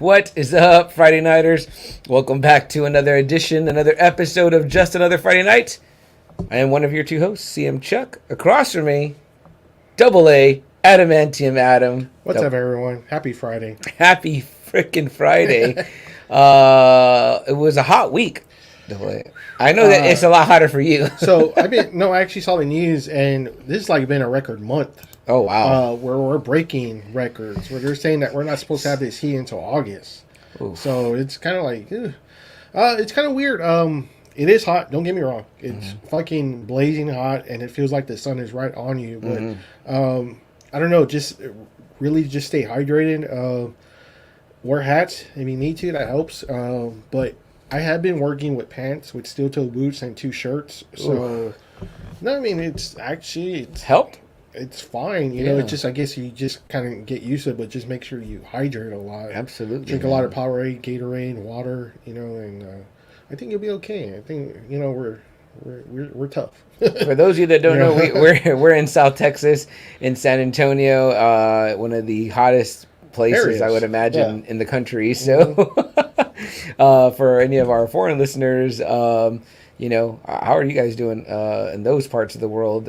What is up, Friday Nighters? Welcome back to another edition, another episode of Just Another Friday Night. I am one of your two hosts, CM Chuck. Across from me, Double A, Adamantium Adam. What's up, everyone? Happy Friday. Happy freaking Friday. It was a hot week, Double A. I know that it's a lot hotter for you. I actually saw the news, and this has like been a record month. Oh, wow. Where we're breaking records, where they're saying that we're not supposed to have this heat until August. Oof. So it's kind of like, it's kind of weird. It is hot, don't get me wrong. It's fucking blazing hot, and it feels like the sun is right on you. But I don't know, just really just stay hydrated. Wear hats if you need to, that helps. But I have been working with pants, with steel-toe boots, and 2 shirts. So, no, I mean, it's helped. It's fine, you know. It's just, I guess you just kind of get used to it, but just make sure you hydrate a lot. Absolutely. Drink a lot of Powerade, Gatorade, water, you know, and I think you'll be okay. I think, you know, we're tough. For those of you that don't know, we're in South Texas, in San Antonio, one of the hottest places I would imagine in the country. So, for any of our foreign listeners, you know, how are you guys doing in those parts of the world?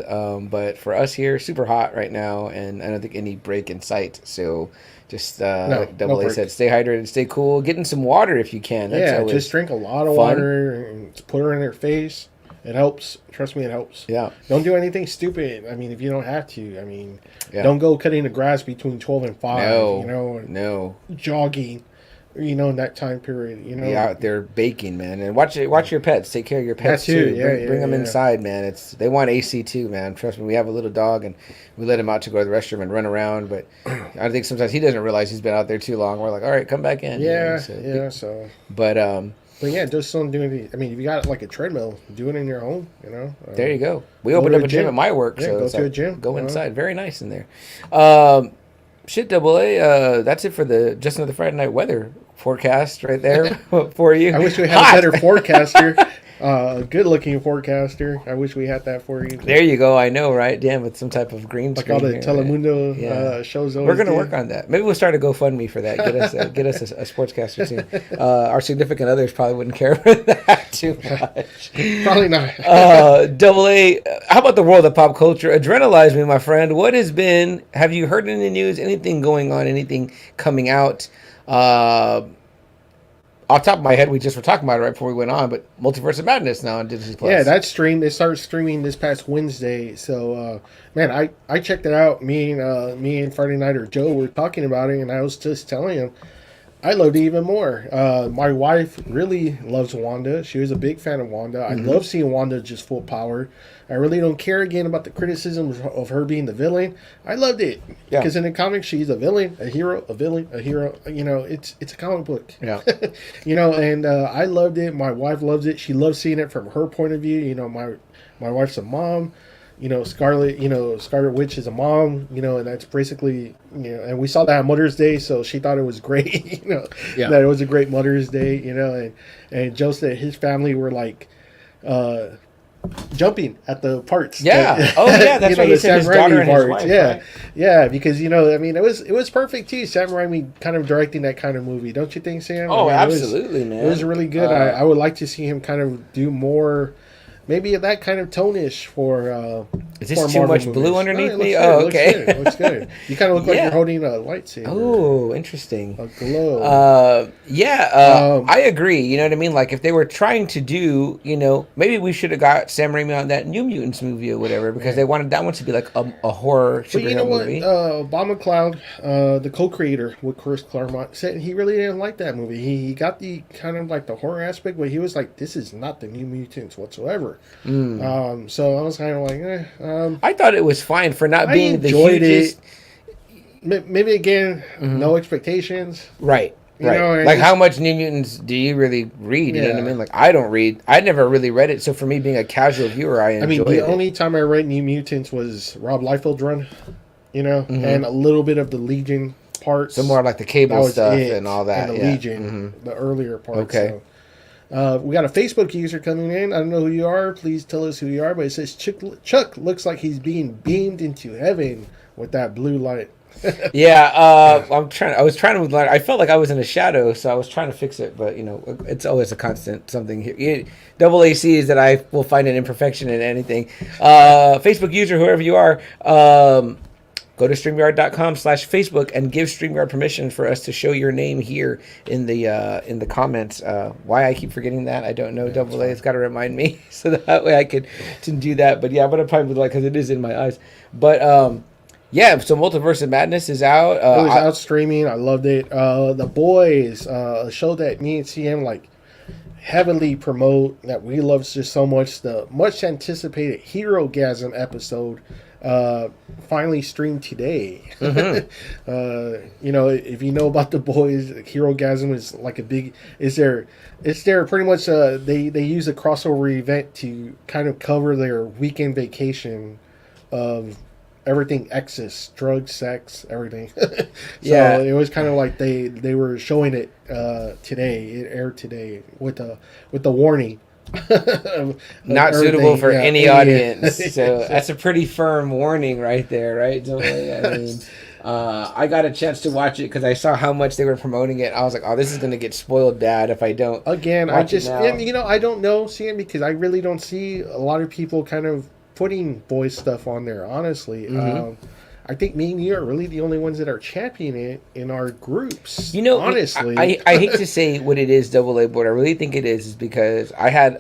But for us here, super hot right now, and I don't think any break in sight. So just like Double A said, stay hydrated, stay cool, get in some water if you can. That's just drink a lot of water and put her in her face. It helps. Trust me, it helps. Yeah. Don't do anything stupid. I mean, if you don't have to. I mean, don't go cutting the grass between 12 and 5. No. You know, no. Jogging. You know, in that time period, you know, out there baking, man, and watch your pets. Take care of your pets too. Bring them inside, man. They want AC too, man. Trust me. We have a little dog, and we let him out to go to the restroom and run around. But I think sometimes he doesn't realize he's been out there too long. We're like, all right, come back in. But yeah, just don't do anything. I mean, if you got like a treadmill, do it in your home. You know. There you go. We opened up a gym at my work, so go to a gym. Go inside. Very nice in there. Shit, Double A. That's it for the Just Another Friday Night weather forecast right there for you. I wish we had a better forecaster, good-looking forecaster. I wish we had that for you. There you go. I know, right? Damn, with some type of green screen. Like all the Telemundo shows. We're gonna work on that. Maybe we'll start a GoFundMe for that. Get us a sportscaster soon. Our significant others probably wouldn't care for that too much. Probably not. Double A. How about the world of pop culture? Adrenalize me, my friend. What has been? Have you heard in the news anything going on? Anything coming out? Off the top of my head, we just were talking about it right before we went on, but Multiverse of Madness now on Disney Plus. Yeah, that stream, they started streaming this past Wednesday. So, man, I checked it out. Me and Friday Nighter Joe were talking about it, and I was just telling him I loved it even more. My wife really loves Wanda. She was a big fan of Wanda. I love seeing Wanda just full power. I really don't care again about the criticisms of her being the villain. I loved it because in the comics she's a villain, a hero, a villain, a hero. You know, it's a comic book. Yeah, you know, and I loved it. My wife loves it. She loves seeing it from her point of view. You know, my wife's a mom. You know, Scarlet Witch is a mom. You know, and that's basically, you know, and we saw that on Mother's Day, so she thought it was great. You know, that it was a great Mother's Day. You know, and Joe said his family were like. Jumping at the parts. Yeah. That's right. He said his daughter and his wife. Yeah. Right? Yeah, because, you know, I mean, it was perfect too. Sam Raimi kind of directing that kind of movie. Don't you think, Sam? Oh, I mean, absolutely, man. It was really good. I would like to see him kind of do more, maybe that kind of tone-ish for is this too much blue underneath me? Okay. It looks good. You kind of look like you're holding a lightsaber. Oh, interesting. A glow. I agree. You know what I mean? Like, if they were trying to do, you know, maybe we should have got Sam Raimi on that New Mutants movie or whatever, because they wanted that one to be like a horror superhero movie. Bob McLeod, the co-creator with Chris Claremont, said he really didn't like that movie. He got the kind of like the horror aspect, but he was like, this is not the New Mutants whatsoever. So I was kind of like, I thought it was fine for not being the hugest. Maybe again, no expectations. Right. You know, like how much New Mutants do you really read? You know what I mean? Like I don't read. I never really read it. So for me, being a casual viewer, I enjoyed it. The only time I read New Mutants was Rob Liefeld's run. You know, and a little bit of the Legion parts. So more like the Cable stuff and all that. And the Legion, the earlier parts. Okay. So. We got a Facebook user coming in. I don't know who you are. Please tell us who you are. But it says Chuck looks like he's being beamed into heaven with that blue light. Yeah, I was trying to learn. I felt like I was in a shadow, so I was trying to fix it. But it's always a constant something here. Double AC is that I will find an imperfection in anything. Facebook user, whoever you are, go to StreamYard.com/Facebook and give StreamYard permission for us to show your name here in the comments. Why I keep forgetting that, I don't know. Double A has got to remind me so that way I could to do that. But yeah, I'm gonna probably like because it is in my eyes. But yeah, so Multiverse of Madness is out. It was out streaming. I loved it. The Boys, a show that me and CM like heavily promote that we love just so much. The much anticipated Hero-gasm episode finally streamed today. Mm-hmm. If you know about The Boys, Hero-gasm is like a big. It's their pretty much. They use a crossover event to kind of cover their weekend vacation of everything excess, drugs, sex, everything. So it was kind of like they were showing it today. It aired today with the warning. Not suitable for any audience. So that's a pretty firm warning right there, right? I mean, I got a chance to watch it because I saw how much they were promoting it. I was like, oh, this is going to get spoiled, Dad, if I don't. Again, I just, and, I don't know, Sam, because I really don't see a lot of people kind of putting boys stuff on there, honestly. Mm-hmm. I think me and you are really the only ones that are championing it in our groups. Honestly, I hate to say what it is, Double A board. I really think it is because I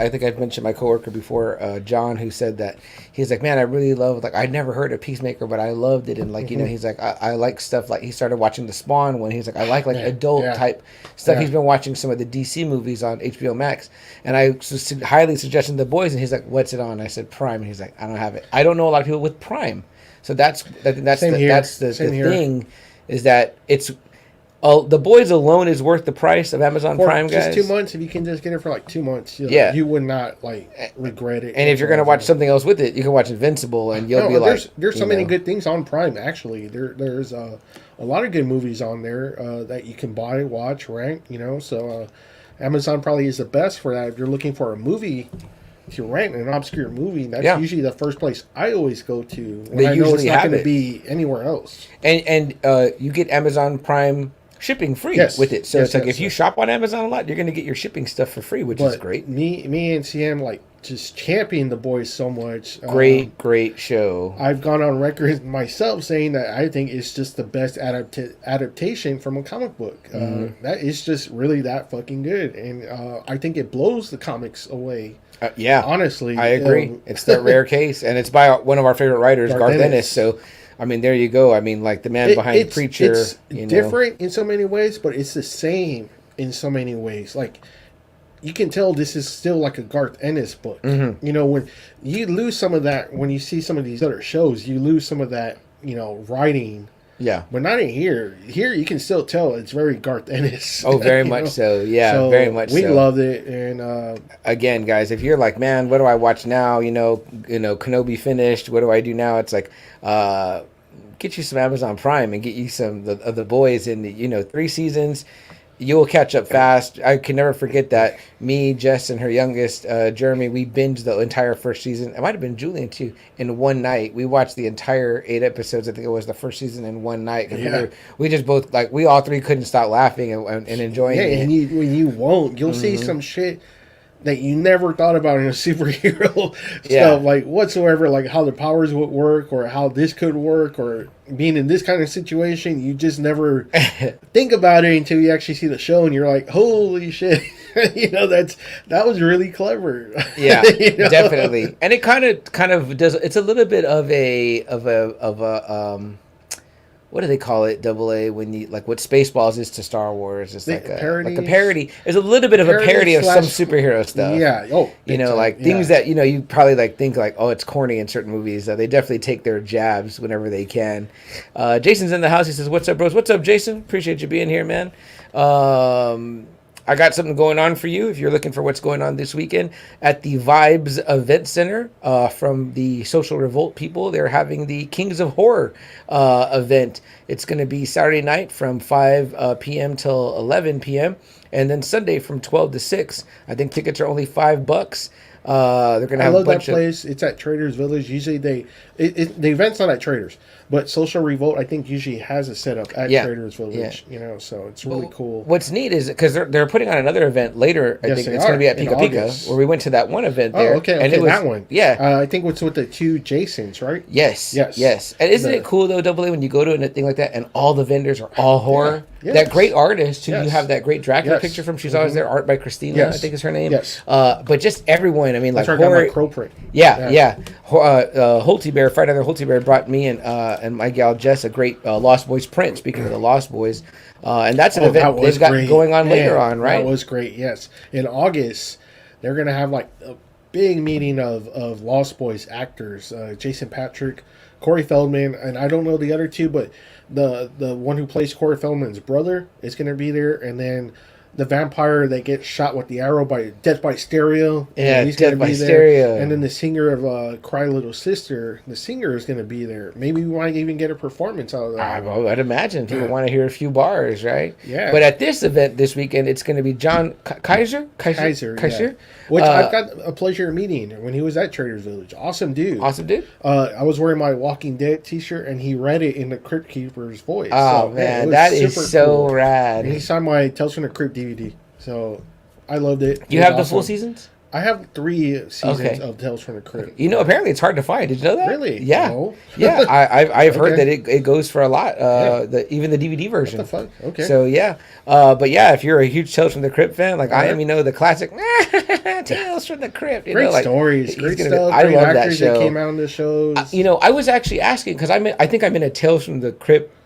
think I've mentioned my coworker before, John, who said that he's like, man, I really love I never heard of Peacemaker, but I loved it, and mm-hmm. He's like, I like stuff like he started watching the Spawn one. He's like, I like adult type stuff. Yeah. He's been watching some of the DC movies on HBO Max, and I was highly suggesting The Boys, and he's like, what's it on? I said Prime, and he's like, I don't have it. I don't know a lot of people with Prime. So that's the thing, is that it's The Boys alone is worth the price of Amazon Prime, guys. Just 2 months. If you can just get it for like 2 months, you would not regret it. And if you're gonna watch something else with it, you can watch Invincible, and you'll be like, there's so many good things on Prime. Actually, there's a lot of good movies on there that you can buy, watch, rent. So Amazon probably is the best for that. If you're looking for a movie to rent an obscure movie, that's usually the first place I always go to when I know it's not going to be anywhere else. And you get Amazon Prime shipping free with it. So it's like if you shop on Amazon a lot, you're going to get your shipping stuff for free, which is great. Me and CM just champion The Boys so much. Great show. I've gone on record myself saying that I think it's just the best adaptation from a comic book. Mm-hmm. That is just really that fucking good, and I think it blows the comics away. Honestly, I agree. It's the rare case, and it's by one of our favorite writers, Garth Ennis. So, I mean, there you go. I mean, like the man behind Preacher. It's different in so many ways, but it's the same in so many ways. Like, you can tell this is still like a Garth Ennis book. Mm-hmm. When you lose some of that, when you see some of these other shows, you lose some of that, writing. Yeah. But not in here. Here you can still tell it's very Garth Ennis. Oh, very much so. Yeah, so very much so. We loved it. And again, guys, if you're like, man, what do I watch now? Kenobi finished. What do I do now? It's like, get you some Amazon Prime and get you some of the Boys in 3 seasons. You'll catch up fast. I can never forget that me, Jess, and her youngest, Jeremy, we binged the entire first season. It might have been Julian, too, in one night. We watched the entire 8 episodes. I think it was the first season in one night. We just both, we all 3 couldn't stop laughing and enjoying it. Yeah, and you won't. You'll see some shit that you never thought about in a superhero stuff, whatsoever, how the powers would work or how this could work or being in this kind of situation. You just never think about it until you actually see the show and you're like, holy shit. That was really clever. Yeah, definitely. And it kind of does. It's a little bit of a what do they call it? Double A, when you what Spaceballs is to Star Wars. It's like a parody. There's a little bit of a parody of some superhero stuff. Yeah. Oh, things that you probably think oh, it's corny in certain movies. They definitely take their jabs whenever they can. Jason's in the house. He says, "What's up, bros? What's up, Jason? Appreciate you being here, man." I got something going on for you if you're looking for what's going on this weekend at the Vibes Event Center from the Social Revolt people. They're having the Kings of Horror event. It's going to be Saturday night from 5 p.m. till 11 p.m. and then Sunday from 12 to 6. I think tickets are only $5. They're gonna have I love a bunch that place. It's at Traders Village. Usually the event's not at Traders, but Social Revolt I think usually has a setup at Traders Village. You know, so it's really cool. What's neat is because they're putting on another event later. I think it's going to be at Pika Pika, where we went to that one event there. Oh, okay, and it was, that one. Yeah, I think it's with the 2 Jasons, right? Yes. And isn't it cool though, Double A, when you go to a thing like that and all the vendors are all horror? Yeah. That great artist who you have that great Dracula picture from. She's always there. Art by Christina, I think is her name. Yes. But just everyone. I mean, like horror. Crow print. Holty Bear, Friday Night Holty Bear brought me and my gal Jess a great Lost Boys print. Speaking of the Lost Boys, and that's an event they've got going on later on, right? That was great. Yes, in August they're gonna have like a big meeting of Lost Boys actors. Jason Patrick, Corey Feldman, and I don't know the other two, but the one who plays Corey Feldman's brother is gonna be there, and then the vampire that gets shot with the arrow by Death by Stereo. Yeah, he's Death by Stereo. And then the singer of Cry Little Sister, the singer is going to be there. Maybe we might even get a performance out of that. I'd imagine people want to hear a few bars, right? Yeah. But at this event this weekend, it's going to be John Kaiser. Yeah. Which I've got a pleasure meeting when he was at Traders Village. Awesome dude. I was wearing my Walking Dead t-shirt, and he read it in the Crypt Keeper's voice. Oh, so, man, that is so cool. Rad. And he signed my Tales from the Crypt DVD. So I loved it. You have the full seasons? I have 3 seasons of Tales from the Crypt. You know, apparently it's hard to find. Did you know that? Really? Yeah. No. Yeah, I've heard that it goes for a lot. Even the DVD version. What the fuck? Okay. So yeah, but yeah, if you're a huge Tales from the Crypt fan, like I am, you know, the classic Tales from the Crypt. You great know, like, stories, great stuff. I great love actors that show. That came out in the shows. You know, I was actually asking because I think I'm in a Tales from the Crypt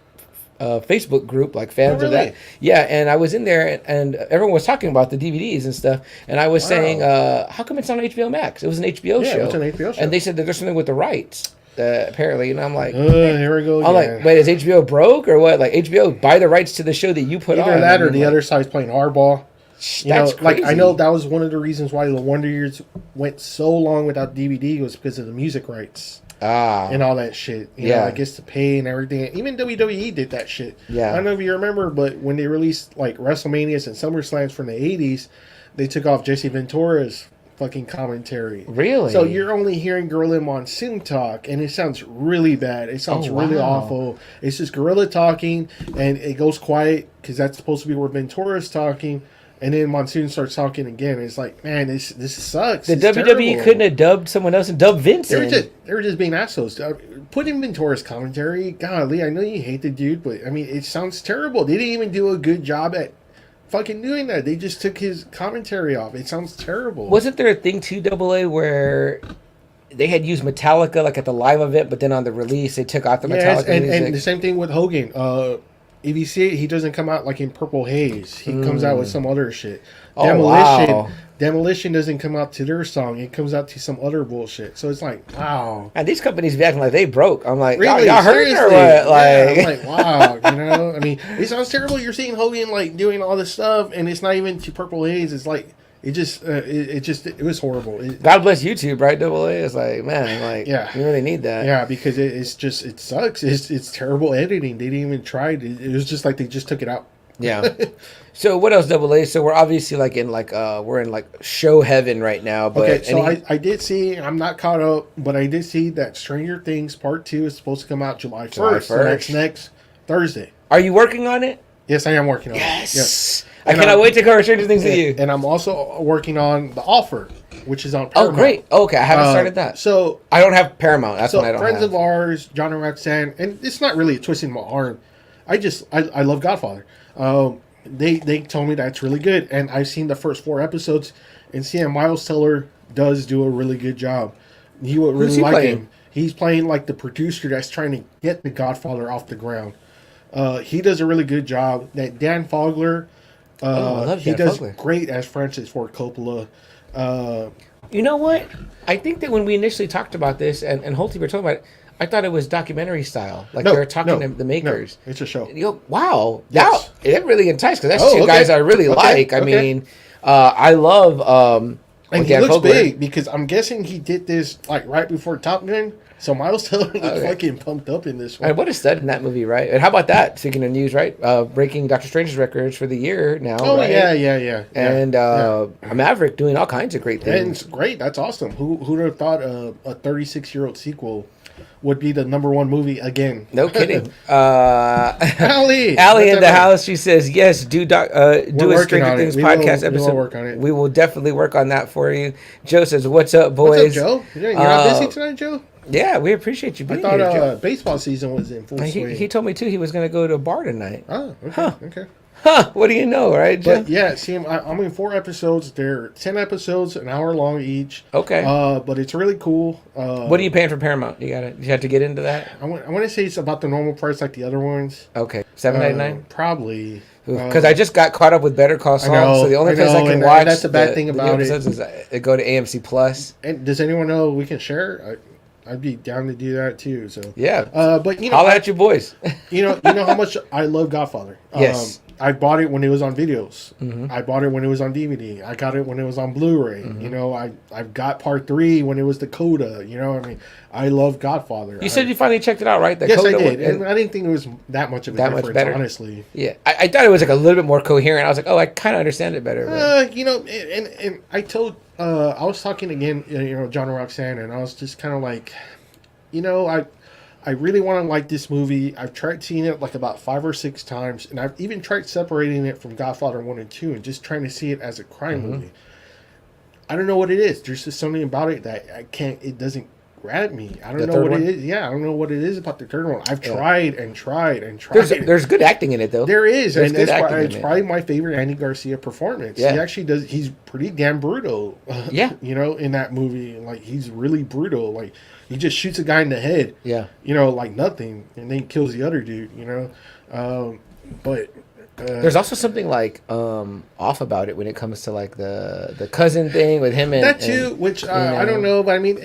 Facebook group, like fans of that. Yeah, and I was in there, and everyone was talking about the DVDs and stuff, and I was saying, how come it's on HBO Max? It was an HBO show. Yeah, it's an HBO show. And they said that there's something with the rights, apparently, and I'm like, here we go again. I'm like, wait, is HBO broke or what? Like, HBO buy the rights to the show that you put on? Either that or the other side's playing hardball. That's crazy. Like, I know that was one of the reasons why the Wonder Years went so long without DVD was because of the music rights. And all that shit. You know, I guess to pay and everything. Even WWE did that shit. Yeah. I don't know if you remember, but when they released like WrestleManias and SummerSlams from the 80s, they took off Jesse Ventura's fucking commentary. Really? So you're only hearing Gorilla Monsoon talk, and it sounds really bad. It sounds really awful. It's just Gorilla talking, and it goes quiet because that's supposed to be where Ventura's talking. And then Monsoon starts talking again. It's like, man, this sucks. The WWE couldn't have dubbed someone else and dubbed Vince. They were just being assholes. Put in Ventura's commentary. Golly, I know you hate the dude, but I mean, it sounds terrible. They didn't even do a good job at fucking doing that. They just took his commentary off. It sounds terrible. Wasn't there a thing too, Double A, where they had used Metallica like at the live event, but then on the release they took out the Metallica music? And the same thing with Hogan. If you see it, he doesn't come out like in Purple Haze. He comes out with some other shit. Demolition doesn't come out to their song. It comes out to some other bullshit. So it's like, wow. And these companies be acting like they broke. I'm like, really? y'all heard it or what? Like, I'm like, wow. You know, I mean, it sounds terrible. You're seeing Hogan like doing all this stuff, and it's not even to Purple Haze. It's like, it was horrible. God bless YouTube, right? Double A. It's like, man, like, you really need that. Yeah, because it sucks. It's terrible editing. They didn't even try. It was just like they just took it out. Yeah. So what else, Double A? So we're obviously like in show heaven right now. But okay, so I did see. I'm not caught up, but I did see that Stranger Things Part 2 is supposed to come out July 1st. So that's next Thursday. Are you working on it? Yes, I am working on it. Yes. I cannot wait to cover Stranger Things with you. And I'm also working on The Offer, which is on Paramount. Oh, great. Okay, I haven't started that. So I don't have Paramount. That's what I don't have. Friends of ours, John and Roxanne, and it's not really a twist in my arm. I love Godfather. They told me that's really good, and I've seen the first 4 episodes, and seeing Miles Teller does do a really good job. You would really like him. He's playing like the producer that's trying to get the Godfather off the ground. He does a really good job. That Dan Fogler, he does great as Francis Ford Coppola. You know what? I think that when we initially talked about this, and Holty were talking about it, I thought it was documentary style. Like they were talking to the makers. No, it's a show. Wow. Yes. It really enticed because that's 2 guys I really like. I mean, I love And he looks big because I'm guessing he did this like right before Top Gun. So Miles Teller looks fucking pumped up in this one. And what a stud in that movie, right? And how about that? Speaking of news, right? Breaking Doctor Strange's records for the year now. Oh, right? yeah. And Maverick doing all kinds of great things. And it's great. That's awesome. Who would have thought a 36-year-old sequel would be the #1 movie again? No kidding. Allie in the house. She says, "Yes, do a Stranger Things podcast episode. We'll work on it. We will definitely work on that for you." Joe says, "What's up, boys?" What's up, Joe? You're not busy tonight, Joe? Yeah, we appreciate you being here. I thought baseball season was in full swing. He told me too. He was going to go to a bar tonight. Oh, okay. Okay. Huh? What do you know, right, Joe? But yeah, see, I'm in 4 episodes. They're 10 episodes, an hour long each. Okay. But it's really cool. What are you paying for Paramount? You have to get into that. I want to say it's about the normal price like the other ones. Okay, $7.99. Probably. Because I just got caught up with Better Call Saul, so the only place I can watch that's the bad thing about it is I go to AMC Plus. And does anyone know we can share? I'd be down to do that too. So yeah. But you know, holla at you boys. you know how much I love Godfather. Yes. I bought it when it was on videos. Mm-hmm. I bought it when it was on DVD. I got it when it was on Blu-ray. Mm-hmm. You know, I've got Part 3 when it was the Coda. You know, I mean, I love Godfather. You said you finally checked it out, right? Yes, Coda I did. And I didn't think it was that much of a difference, much better. Honestly. Yeah, I thought it was like a little bit more coherent. I was like, oh, I kind of understand it better. You know, and I told, I was talking again, you know, John and Roxanne, and I was just kind of like, you know, I really want to like this movie. I've tried seeing it like about 5 or 6 times, and I've even tried separating it from Godfather 1 and 2 and just trying to see it as a crime movie. I don't know what it is. There's just something about it that it doesn't grab me. I don't know what it is. Yeah, I don't know what it is about the third one. I've tried and tried and tried. There's good acting in it, though. There is, and it's probably my favorite Andy Garcia performance. Yeah. He actually does. He's pretty damn brutal. Yeah. You know, in that movie, like he's really brutal. Like he just shoots a guy in the head. Yeah. You know, like nothing, and then kills the other dude. You know, but. There's also something like off about it when it comes to like the cousin thing with him and that too, which I don't know, but I mean,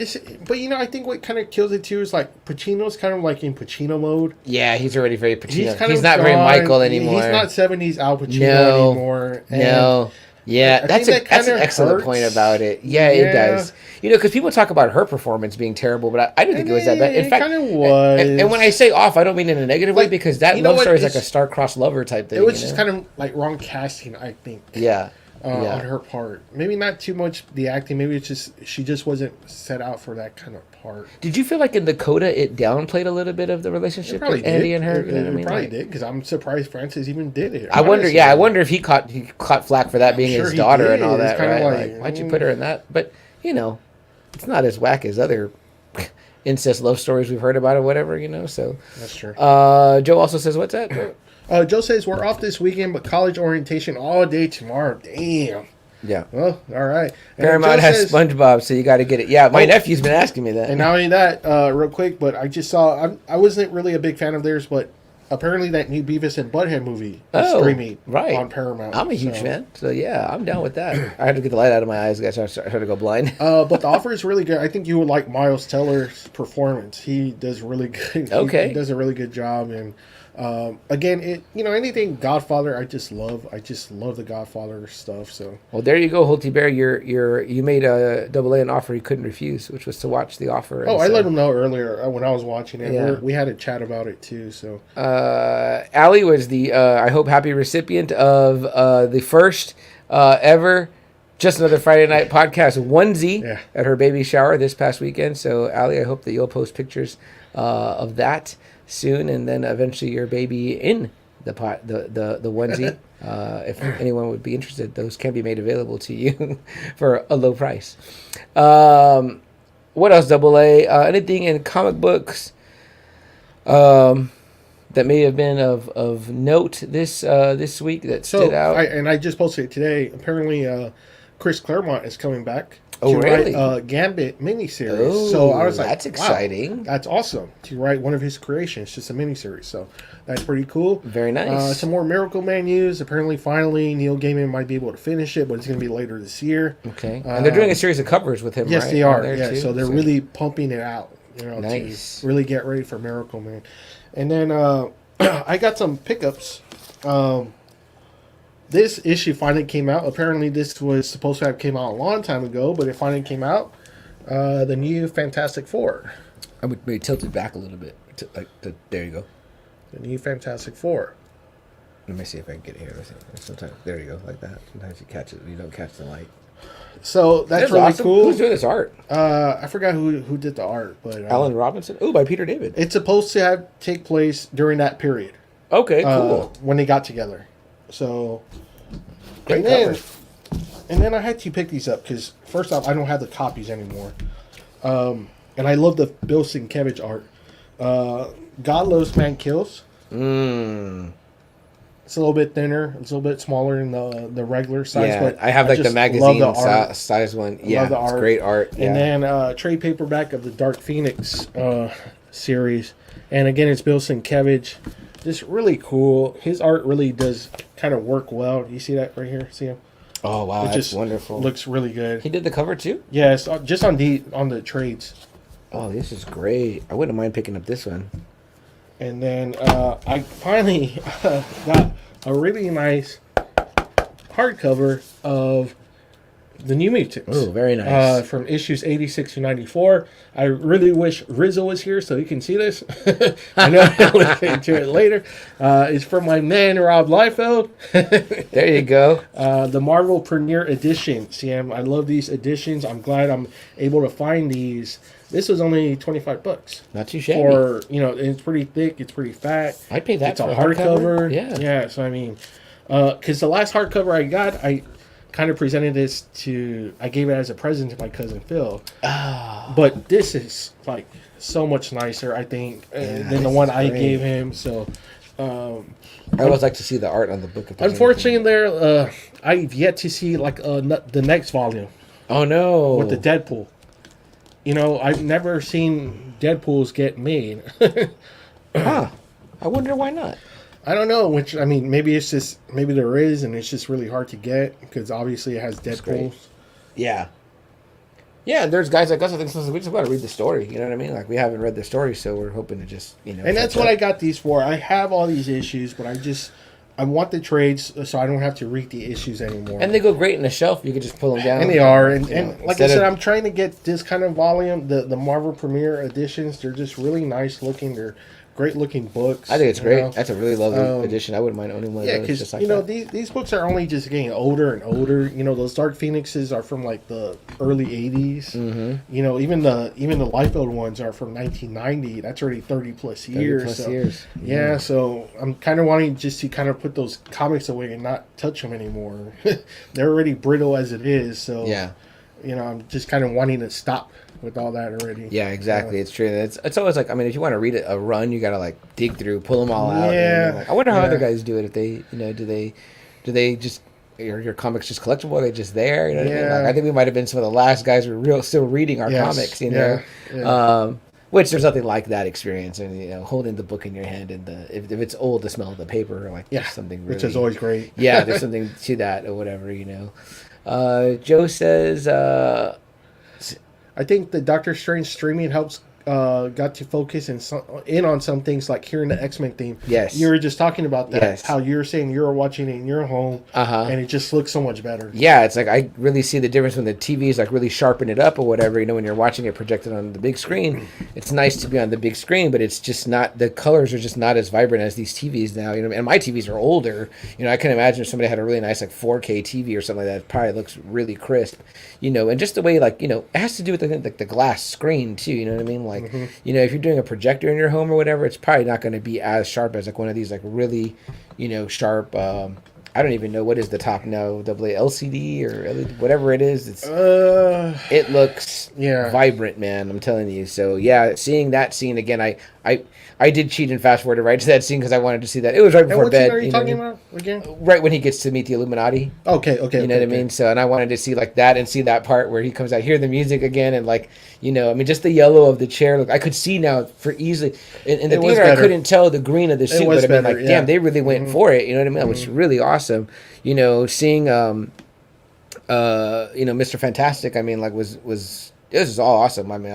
but you know, I think what kind of kills it too is like Pacino's kind of like in Pacino mode. Yeah, he's already very Pacino. He's not very Michael anymore. He's not 70s Al Pacino anymore. No. Yeah, that's an excellent point about it. Yeah, it does. You know, because people talk about her performance being terrible, but I didn't think it was that bad. In fact, it kind of was. And when I say off, I don't mean in a negative way, because that love story is like a star-crossed lover type thing. It was just kind of like wrong casting, I think. Yeah. On her part. Maybe not too much the acting. Maybe it's just she just wasn't set out for that kind of part. Did you feel like in the Coda it downplayed a little bit of the relationship with Andy and her? It probably did, because I'm surprised Francis even did it. I wonder if he caught flack for that being his daughter and all that, right? Like, why'd you put her in that? But, you know, it's not as whack as other incest love stories we've heard about or whatever, you know, so. That's true. Joe also says, what's that? Joe says, we're off this weekend, but college orientation all day tomorrow. Damn. Yeah. Well, all right. Paramount has SpongeBob, so you got to get it. Yeah, my nephew's been asking me that. And not only that, real quick, but I just saw, I wasn't really a big fan of theirs, but apparently that new Beavis and Butthead movie is streaming on Paramount. I'm a huge fan, so yeah, I'm down with that. I had to get the light out of my eyes, guys. I started to go blind. But the offer is really good. I think you would like Miles Teller's performance. He does really good. He does a really good job, and again, anything Godfather, I just love the Godfather stuff. So well, there you go, Holty Bear. You made a AA an offer he couldn't refuse, which was to watch The Offer. I let him know earlier when I was watching it. Yeah. We had a chat about it too. So Allie was the I hope happy recipient of the first ever Just Another Friday Night podcast onesie at her baby shower this past weekend. So Allie, I hope that you'll post pictures of that soon, and then eventually your baby in the onesie. If anyone would be interested, those can be made available to you for a low price. What else, AA? Anything in comic books that may have been of note this week that stood out? I just posted it today. Apparently, Chris Claremont is coming back. Oh, really? Write Gambit miniseries. So I was like, that's exciting. Wow, that's awesome. To write one of his creations, just a miniseries. So that's pretty cool. Very nice. Some more Miracle Man news. Apparently, finally, Neil Gaiman might be able to finish it, but it's going to be later this year. Okay. And they're doing a series of covers with him, yes, right? They are. Yeah, so they're really pumping it out. Nice. To really get ready for Miracle Man. And then I got some pickups this issue finally came out. Apparently, this was supposed to have came out a long time ago, but it finally came out. The new Fantastic Four. I would maybe tilt it back a little bit. There you go. The new Fantastic Four. Let me see if I can get it here. Sometimes there you go, like that. Sometimes you catch it, you don't catch the light. So that's really awesome. cool. Who's doing this art? I forgot who did the art, but Alan Robinson. Oh, by Peter David. It's supposed to take place during that period. Okay, cool. When they got together. So, great and cover. then I had to pick these up because first off, I don't have the copies anymore, and I love the Bill Sienkiewicz art. God Loves, Man Kills. It's a little bit thinner. It's a little bit smaller than the regular size. Yeah, but I have like the magazine size one. Yeah, love the art. It's great art. Yeah. And then trade paperback of the Dark Phoenix series. And again, it's Bill Sienkiewicz. Just really cool. His art really does kind of work well. You see that right here? See him? Oh wow, that's just wonderful. Looks really good. He did the cover too? Yes, just on the trades. Oh, this is great. I wouldn't mind picking up this one. And then I finally got a really nice hardcover of the New Mutants. Oh, very nice. From issues 86 to 94. I really wish Rizzo was here so he can see this. I know I'll listen to it later. It's from my man, Rob Liefeld. There you go. The Marvel Premiere Edition. See, I love these editions. I'm glad I'm able to find these. This was only $25. Not too shabby. For, it's pretty thick. It's pretty fat. I'd pay that it's for a hardcover. Yeah. So, I mean, because the last hardcover I got, I kind of presented this I gave it as a present to my cousin Phil. Oh. But this is, like, so much nicer, I think, than the one I gave him. So, I always like to see the art on the book. Unfortunately, I've yet to see, like, the next volume. Oh, no. With the Deadpool. I've never seen Deadpools get made. Huh. I wonder why not. I don't know, maybe maybe there is, and it's just really hard to get, because obviously it has Deadpools. Yeah. Yeah, there's guys like us, I think, we just got to read the story, you know what I mean? Like, we haven't read the story, so we're hoping to just, And that's what I got these for. I have all these issues, but I want the trades so I don't have to read the issues anymore. And they go great in the shelf. You can just pull them down. And they are. And like I said, I'm trying to get this kind of volume. The Marvel Premiere editions, they're just really nice looking. They're great looking books. I think it's great. That's a really lovely edition. I wouldn't mind owning one of those. Yeah, because these books are only just getting older and older. Those Dark Phoenixes are from like the early '80s. Mm-hmm. Even the Liefeld ones are from 1990. That's already 30 plus years. Yeah, so I'm kind of wanting just to kind of put those comics away and not touch them anymore. They're already brittle as it is. So yeah, I'm just kind of wanting to stop with all that already. Yeah, exactly. It's true. It's always like, if you want to read a run, you got to like dig through, pull them all out. Yeah. I wonder how other guys do it. If they, do they just, your comics just collectible? Are they just there? You know what I mean? Like, I think we might have been some of the last guys who were still reading our comics, Yeah. Which there's nothing like that experience, and holding the book in your hand and if it's old, the smell of the paper, like something really, which is always great. Yeah, there's something to that or whatever, Joe says, I think the Doctor Strange streaming helps got to focus in on some things, like hearing the X-Men theme. Yes. You were just talking about that. Yes. How you're saying you were watching it in your home, and it just looks so much better. Yeah, it's like I really see the difference when the TVs like really sharpen it up or whatever. When you're watching it projected on the big screen, it's nice to be on the big screen, but it's just not, the colors are just not as vibrant as these TVs now. And my TVs are older. I can imagine if somebody had a really nice like 4K TV or something like that, it probably looks really crisp. And just the way it has to do with the glass screen too. You know what I mean? Like, if you're doing a projector in your home or whatever, it's probably not going to be as sharp as like one of these like really, sharp. I don't even know what is the top now, LCD or LED, whatever it is. It looks vibrant, man. I'm telling you. So yeah, seeing that scene again, I did cheat and fast forward right to that scene because I wanted to see that. It was right before bed. What are you talking about again? Right when he gets to meet the Illuminati. Okay. You know what I mean? So, and I wanted to see like that and see that part where he comes out, hear the music again, and like, just the yellow of the chair. Look, I could see now for easily in the theater. I couldn't tell the green of the suit, but I mean, like, damn, they really went for it. You know what I mean? It was really awesome. Seeing Mr. Fantastic. I mean, like was this is all awesome. I mean,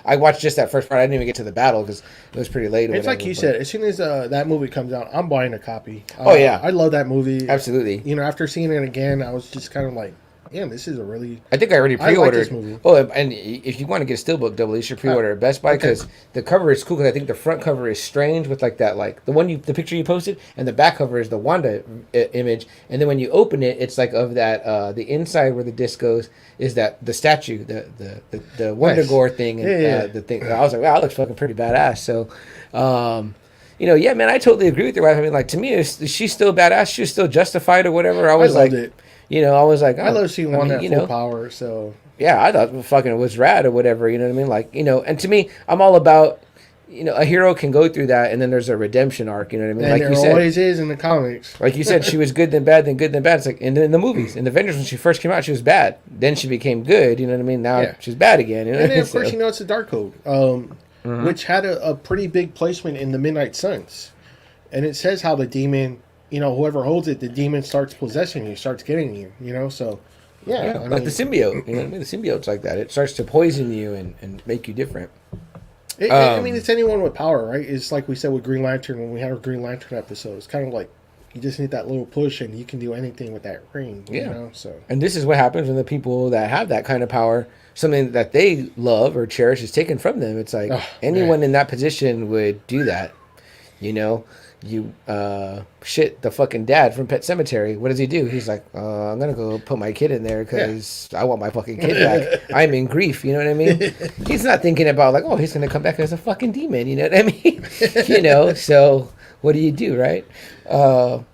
I watched just that first part. I didn't even get to the battle because it was pretty late. It's like you said. As soon as that movie comes out, I'm buying a copy. Oh yeah, I love that movie. Absolutely. You know, after seeing it again, I was just kind of like, damn, this is a really. I think I already pre-ordered. I like this movie. Oh, and if you want to get a steelbook double, you should pre-order at Best Buy because the cover is cool. Because I think the front cover is strange with like that, like the picture you posted, and the back cover is the Wanda image. And then when you open it, it's like of that the inside where the disc goes is that the statue, the Wonder Gore thing, and the thing. I was like, wow, that looks fucking pretty badass. So. Yeah, man, I totally agree with your wife. I mean, like, to me, she's still badass. She's still justified or whatever. I was like, it. I was like, I love seeing one at full power. So yeah, I thought fucking it was rad or whatever. You know what I mean? Like, and to me, I'm all about, a hero can go through that, and then there's a redemption arc. You know what I mean? And like there you said, always is in the comics. Like you said, she was good then bad, then good then bad. It's like in the movies, in the Avengers, when she first came out, she was bad. Then she became good. You know what I mean? Now she's bad again. You know and then of course, it's the Dark Code, which had a pretty big placement in the Midnight Suns. And it says how the demon, whoever holds it, the demon starts possessing you, starts getting you, so, yeah. I like mean, the symbiote, the symbiote's like that. It starts to poison you and make you different. It's anyone with power, right? It's like we said with Green Lantern when we had our Green Lantern episode. It's kind of like you just need that little push and you can do anything with that ring, so. And this is what happens when the people that have that kind of power, something that they love or cherish is taken from them. It's like anyone in that position would do that, You shit the fucking dad from Pet Sematary. What does he do? He's like, I'm gonna go put my kid in there because I want my fucking kid back. I'm in grief. You know what I mean? He's not thinking about like, he's gonna come back as a fucking demon. You know what I mean? So what do you do, right? Joe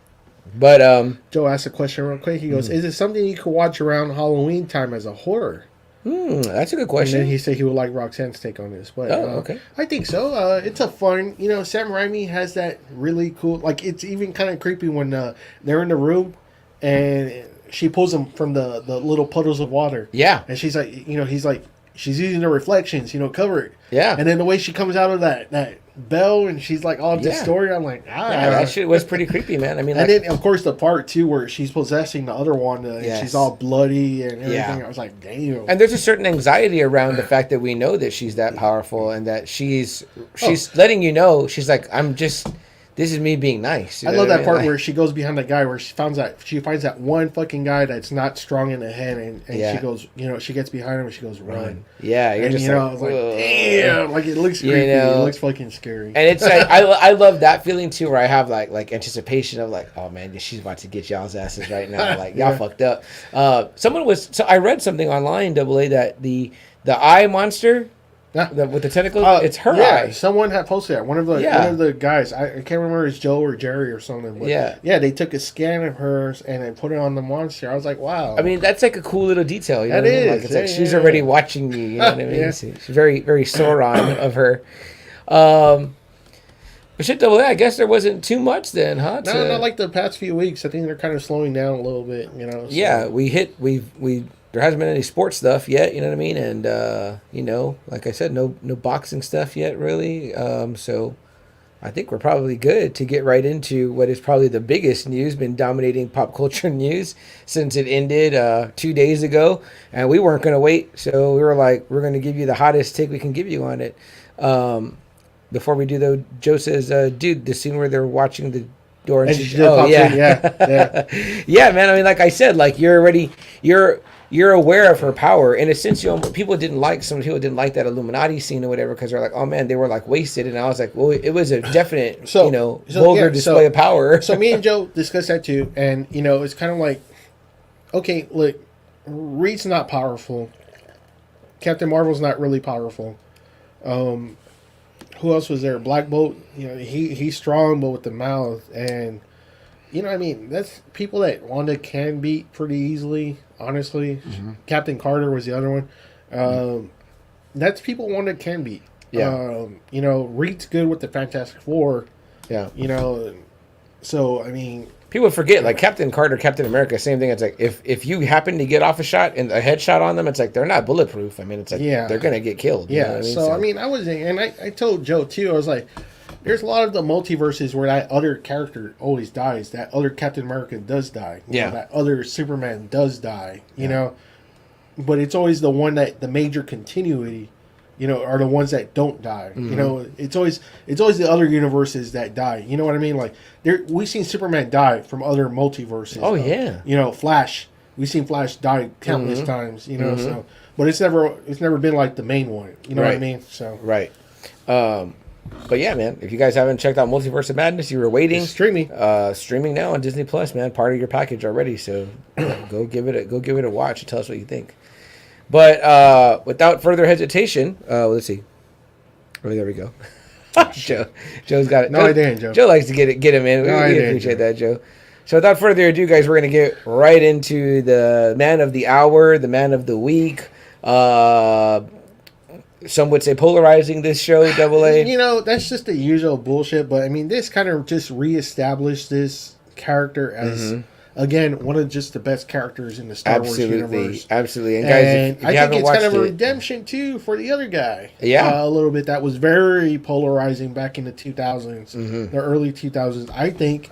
asked a question real quick. He goes, "Is it something you could watch around Halloween time as a horror?" That's a good question. And then he said he would like Roxanne's take on this. But okay. I think so. It's a fun, Sam Raimi has that really cool, like it's even kind of creepy when they're in the room and she pulls them from the little puddles of water. Yeah. And she's like, he's like, she's using the reflections, cover it. Yeah. And then the way she comes out of that bell and she's like all distorted, I'm like, that shit was pretty creepy, man. I mean, and then of course the part too where she's possessing the other one and she's all bloody and everything. Yeah. I was like, damn. And there's a certain anxiety around the fact that we know that she's that powerful and that she's letting you know, she's like, this is me being nice. I love that part where she goes behind the guy where she finds that one fucking guy that's not strong in the head and she goes, she gets behind him and she goes, run. Yeah, you're just I was like, damn, like it looks creepy. It looks fucking scary. And it's like I love that feeling too, where I have like anticipation of like, oh man, she's about to get y'all's asses right now. Like y'all fucked up. I read something online, AA, that the eye monster. With the tentacles, it's her eye. Someone had posted that. One of the guys, I can't remember if it's Joe or Jerry or something. But they took a scan of hers and then put it on the monster. I was like, wow. I mean, that's like a cool little detail. You know that is. Like, it's like she's already watching you. You know what I mean? She's very, very Sauron of her. But shit, AA, I guess there wasn't too much then, huh? No, not like the past few weeks. I think they're kind of slowing down a little bit. So. Yeah, there hasn't been any sports stuff yet, you know what I mean? And, like I said, no boxing stuff yet, really. So I think we're probably good to get right into what is probably the biggest news, been dominating pop culture news since it ended 2 days ago. And we weren't going to wait. So we were like, we're going to give you the hottest take we can give you on it. Before we do, though, Joe says, dude, the scene where they're watching the door. And yeah, man. I mean, like I said, like you're aware of her power. In a sense, some people didn't like that Illuminati scene or whatever because they're like, oh man, they were like wasted. And I was like, well, it was a definite, vulgar display of power. So me and Joe discussed that too, and it's kind of like, okay, look, Reed's not powerful. Captain Marvel's not really powerful. Who else was there? Black Bolt. He's strong, but with the mouth, and that's people that Wanda can beat pretty easily. Honestly, Captain Carter was the other one. That's people Wanda can beat. Yeah. Reed's good with the Fantastic Four. Yeah. So I mean, people forget like Captain Carter, Captain America, same thing. It's like if you happen to get off a shot and a headshot on them, it's like they're not bulletproof. I mean, it's like they're gonna get killed. Yeah. You know what I mean? So I mean, I told Joe too. I was like, there's a lot of the multiverses where that other character always dies. That other Captain America does die. That other Superman does die. You know, but it's always the one that the major continuity, are the ones that don't die. Mm-hmm. It's always the other universes that die. You know what I mean? Like we've seen Superman die from other multiverses. Oh yeah. Flash. We've seen Flash die countless times. So but it's never been like the main one. You know what I mean? So right. But yeah, man, if you guys haven't checked out Multiverse of Madness, you were waiting. It's streaming. Streaming now on Disney Plus, man. Part of your package already. So go give it a watch and tell us what you think. But without further hesitation, let's see. Oh, there we go. Joe's got it. No, I didn't, Joe. Joe likes to get him in. We appreciate that, Joe. So without further ado, guys, we're gonna get right into the man of the hour, the man of the week. Some would say polarizing this show, Double A. That's just the usual bullshit. But I mean, this kind of just reestablished this character as again one of just the best characters in the Star Wars universe. Absolutely, and guys, if you I think it's kind of a redemption too for the other guy. Yeah, a little bit that was very polarizing back in the 2000s, the early 2000s. I think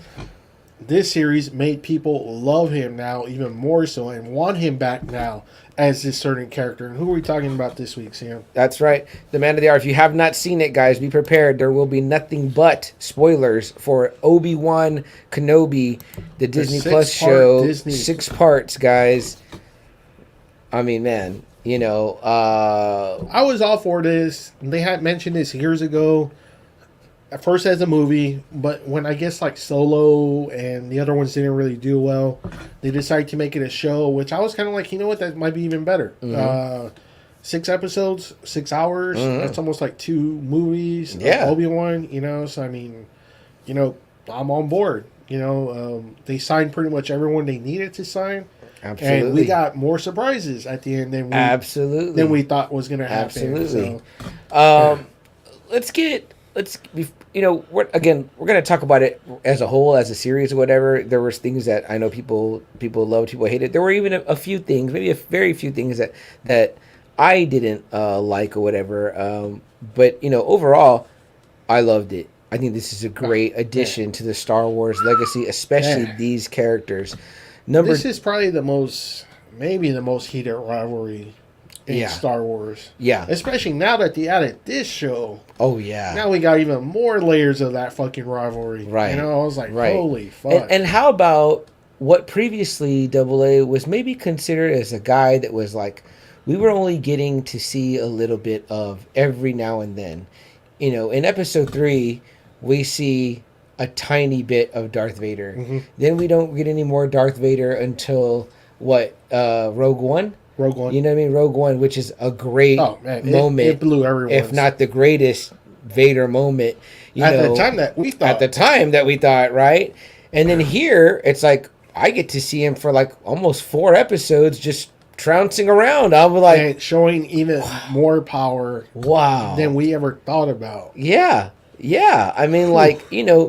this series made people love him now even more so and want him back now as this certain character. And who are we talking about this week, Sam? That's right. The Man of the Hour. If you have not seen it, guys, be prepared. There will be nothing but spoilers for Obi-Wan Kenobi, the Disney Plus show. 6 parts, guys. I mean, man, I was all for this. They had mentioned this years ago. At first as a movie, but when I guess like Solo and the other ones didn't really do well, they decided to make it a show, which I was kind of like, you know what, that might be even better. 6 episodes, 6 hours. That's almost like 2 movies. Yeah. Obi-Wan, so I mean, I'm on board. They signed pretty much everyone they needed to sign. Absolutely. And we got more surprises at the end than we thought was going to happen. Absolutely. So. We're going to talk about it as a whole, as a series or whatever. There was things that I know people loved, people hated. There were even a few things, maybe a very few things that I didn't like or whatever. But overall, I loved it. I think this is a great addition to the Star Wars legacy, especially these characters. This is probably maybe the most heated rivalry in Star Wars. Yeah. Especially now that they added this show. Oh, yeah. Now we got even more layers of that fucking rivalry. Right. I was like, holy fuck. And how about what previously AA was maybe considered as a guy that was like, we were only getting to see a little bit of every now and then. In episode 3, we see a tiny bit of Darth Vader. Then we don't get any more Darth Vader until, Rogue One? Rogue One. You know what I mean? Rogue One, which is a great moment. It blew everyone. If not the greatest Vader moment. At the time that we thought. Right? And then here, it's like, I get to see him for like almost 4 episodes just trouncing around. I'm like... And showing even more power than we ever thought about. Yeah. Yeah. I mean,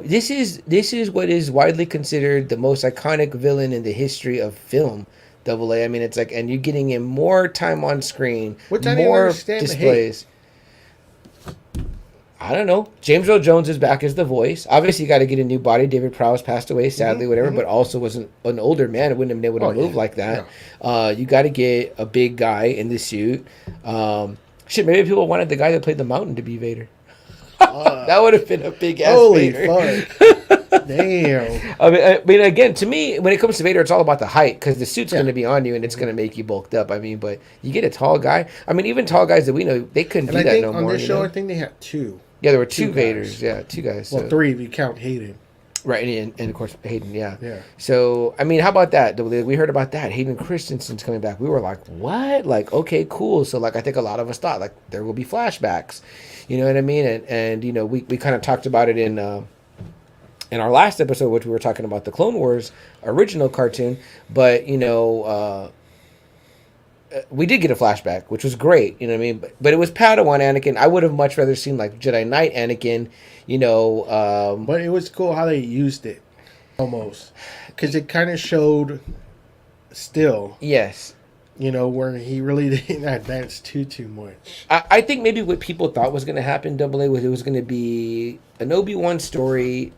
this is what is widely considered the most iconic villain in the history of film. AA. I mean, it's like, and you're getting him more time on screen, more displays. I don't know. James Earl Jones is back as the voice. Obviously, you got to get a new body. David Prowse passed away, sadly, whatever, but also was an older man. It wouldn't have been able to move like that. Yeah. You got to get a big guy in the suit. Maybe people wanted the guy that played the Mountain to be Vader. That would have been a big ass Vader. Holy fuck. Damn. I mean, again, to me, when it comes to Vader, it's all about the height because the suit's going to be on you and it's going to make you bulked up. I mean, but you get a tall guy. I mean, even tall guys that we know, they couldn't do that no more. On this show, I think they had 2. Yeah, there were 2 Vaders. Yeah, 2 guys. Well, 3 if you count Hayden. Right, and of course Hayden. Yeah. So I mean, how about that? We heard about that. Hayden Christensen's coming back. We were like, what? Like, okay, cool. So like, I think a lot of us thought like there will be flashbacks. You know what I mean? And we kind of talked about it in our last episode, which we were talking about the Clone Wars original cartoon. But we did get a flashback, which was great. You know what I mean? But it was Padawan Anakin. I would have much rather seen like Jedi Knight Anakin. But it was cool how they used it, almost, because it kind of showed still. Yes. Where he really didn't advance too much. I think maybe what people thought was going to happen, AA, was it was going to be an Obi-Wan story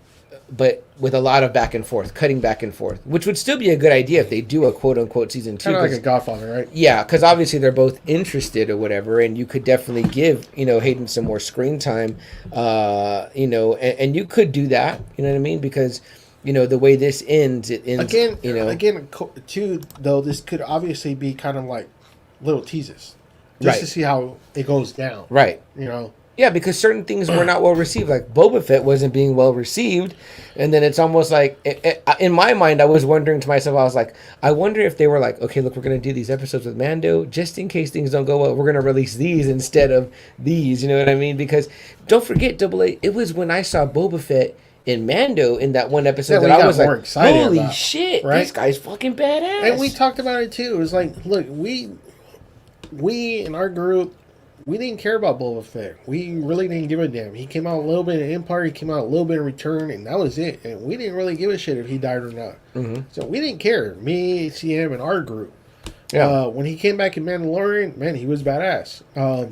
but with a lot of back and forth, cutting back and forth, which would still be a good idea if they do a quote unquote season 2. Kind of like a Godfather, right? Yeah, because obviously they're both interested or whatever, and you could definitely give Hayden some more screen time, and you could do that. You know what I mean? Because the way this ends, it ends again. Too though, this could obviously be kind of like little teases, just to see how it goes down. Right. Yeah, because certain things were not well received. Like Boba Fett wasn't being well received. And then it's almost like, in my mind, I was wondering to myself, I was like, I wonder if they were like, okay, look, we're going to do these episodes with Mando. Just in case things don't go well, we're going to release these instead of these. You know what I mean? Because don't forget, AA, it was when I saw Boba Fett in Mando in that one episode that I was like, holy shit, right? This guy's fucking badass. And we talked about it too. It was like, look, we in our group, we didn't care about Boba Fett. We really didn't give a damn. He came out a little bit in Empire. He came out a little bit in Return, and that was it. And we didn't really give a shit if he died or not. Mm-hmm. So we didn't care. Me, CM, and our group. Yeah. When he came back in Mandalorian, man, he was badass.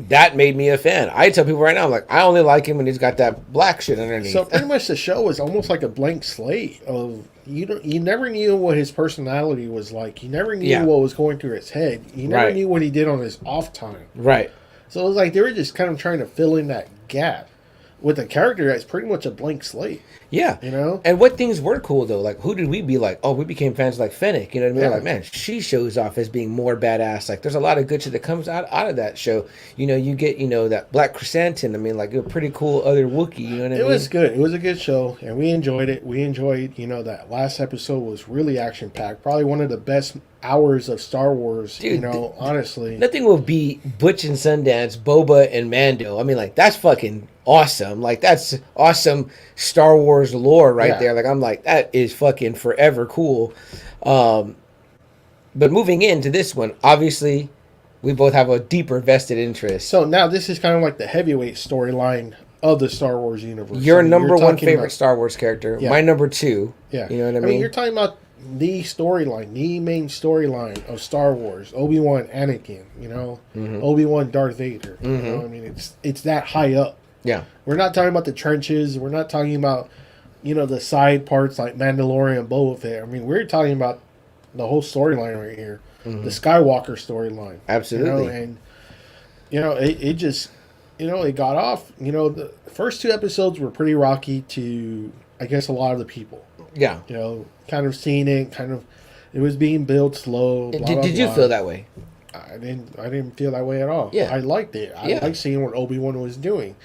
That made me a fan. I tell people right now, I'm like, I only like him when he's got that black shit underneath. So pretty much the show was almost like a blank slate of you never knew what his personality was like. You never knew what was going through his head. You never knew what he did on his off time. Right. So it was like they were just kind of trying to fill in that gap with a character that's pretty much a blank slate. Yeah. And what things were cool, though? Like, who did we be like? Oh, we became fans like Fennec. You know what I mean? Yeah. Like, man, she shows off as being more badass. Like, there's a lot of good shit that comes out of that show. You get, that Black Chrysanthemum. I mean, like, a pretty cool other Wookiee. You know what I mean? It was good. It was a good show, and we enjoyed it. We enjoyed, that last episode was really action-packed. Probably one of the best hours of Star Wars, dude, honestly. Nothing will beat Butch and Sundance, Boba, and Mando. I mean, like, that's fucking awesome. Like, that's awesome Star Wars lore right there. Like, I'm like, that is fucking forever cool. But moving into this one, obviously, we both have a deeper vested interest. So now this is kind of like the heavyweight storyline of the Star Wars universe. Your number one favorite Star Wars character. Yeah. My number two. Yeah. You know what I mean? You're talking about the storyline, the main storyline of Star Wars. Obi-Wan Anakin, mm-hmm. Obi-Wan Darth Vader. Mm-hmm. I mean, it's that high up. Yeah. We're not talking about the trenches. We're not talking about, the side parts like Mandalorian and Boba Fett. I mean, we're talking about the whole storyline right here. Mm-hmm. The Skywalker storyline. Absolutely. And, it just, it got off. The first two episodes were pretty rocky to, I guess, a lot of the people. Yeah. Kind of seeing it, it was being built slow. Did you feel that way? I didn't feel that way at all. Yeah. I liked it. I liked seeing what Obi-Wan was doing.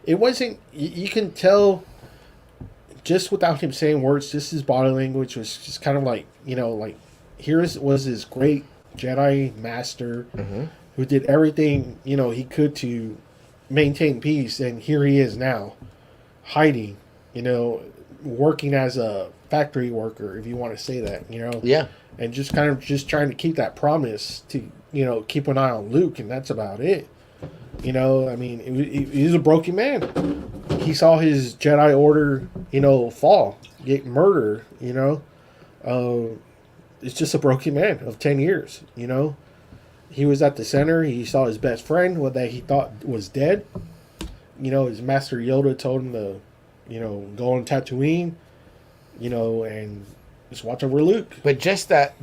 It wasn't, you can tell just without him saying words, just his body language was just kind of like, was this great Jedi Master mm-hmm. who did everything, he could to maintain peace. And here he is now, hiding, working as a factory worker, if you want to say that, Yeah. And just kind of just trying to keep that promise to, keep an eye on Luke, and that's about it. I mean, he's a broken man. He saw his Jedi Order, fall, get murdered, It's just a broken man of 10 years, He was at the center. He saw his best friend, that he thought was dead. His Master Yoda told him to, go on Tatooine, and just watch over Luke. But just that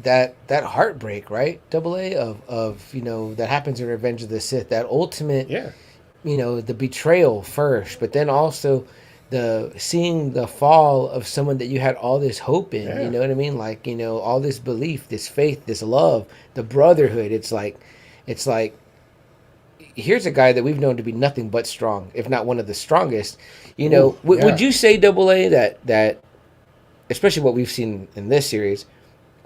heartbreak, right? AA of that happens in Revenge of the Sith. That ultimate, the betrayal first, but then also the seeing the fall of someone that you had all this hope in. Yeah. You know what I mean? Like, all this belief, this faith, this love, the brotherhood. It's like here's a guy that we've known to be nothing but strong, if not one of the strongest. Would you say, AA, that especially what we've seen in this series,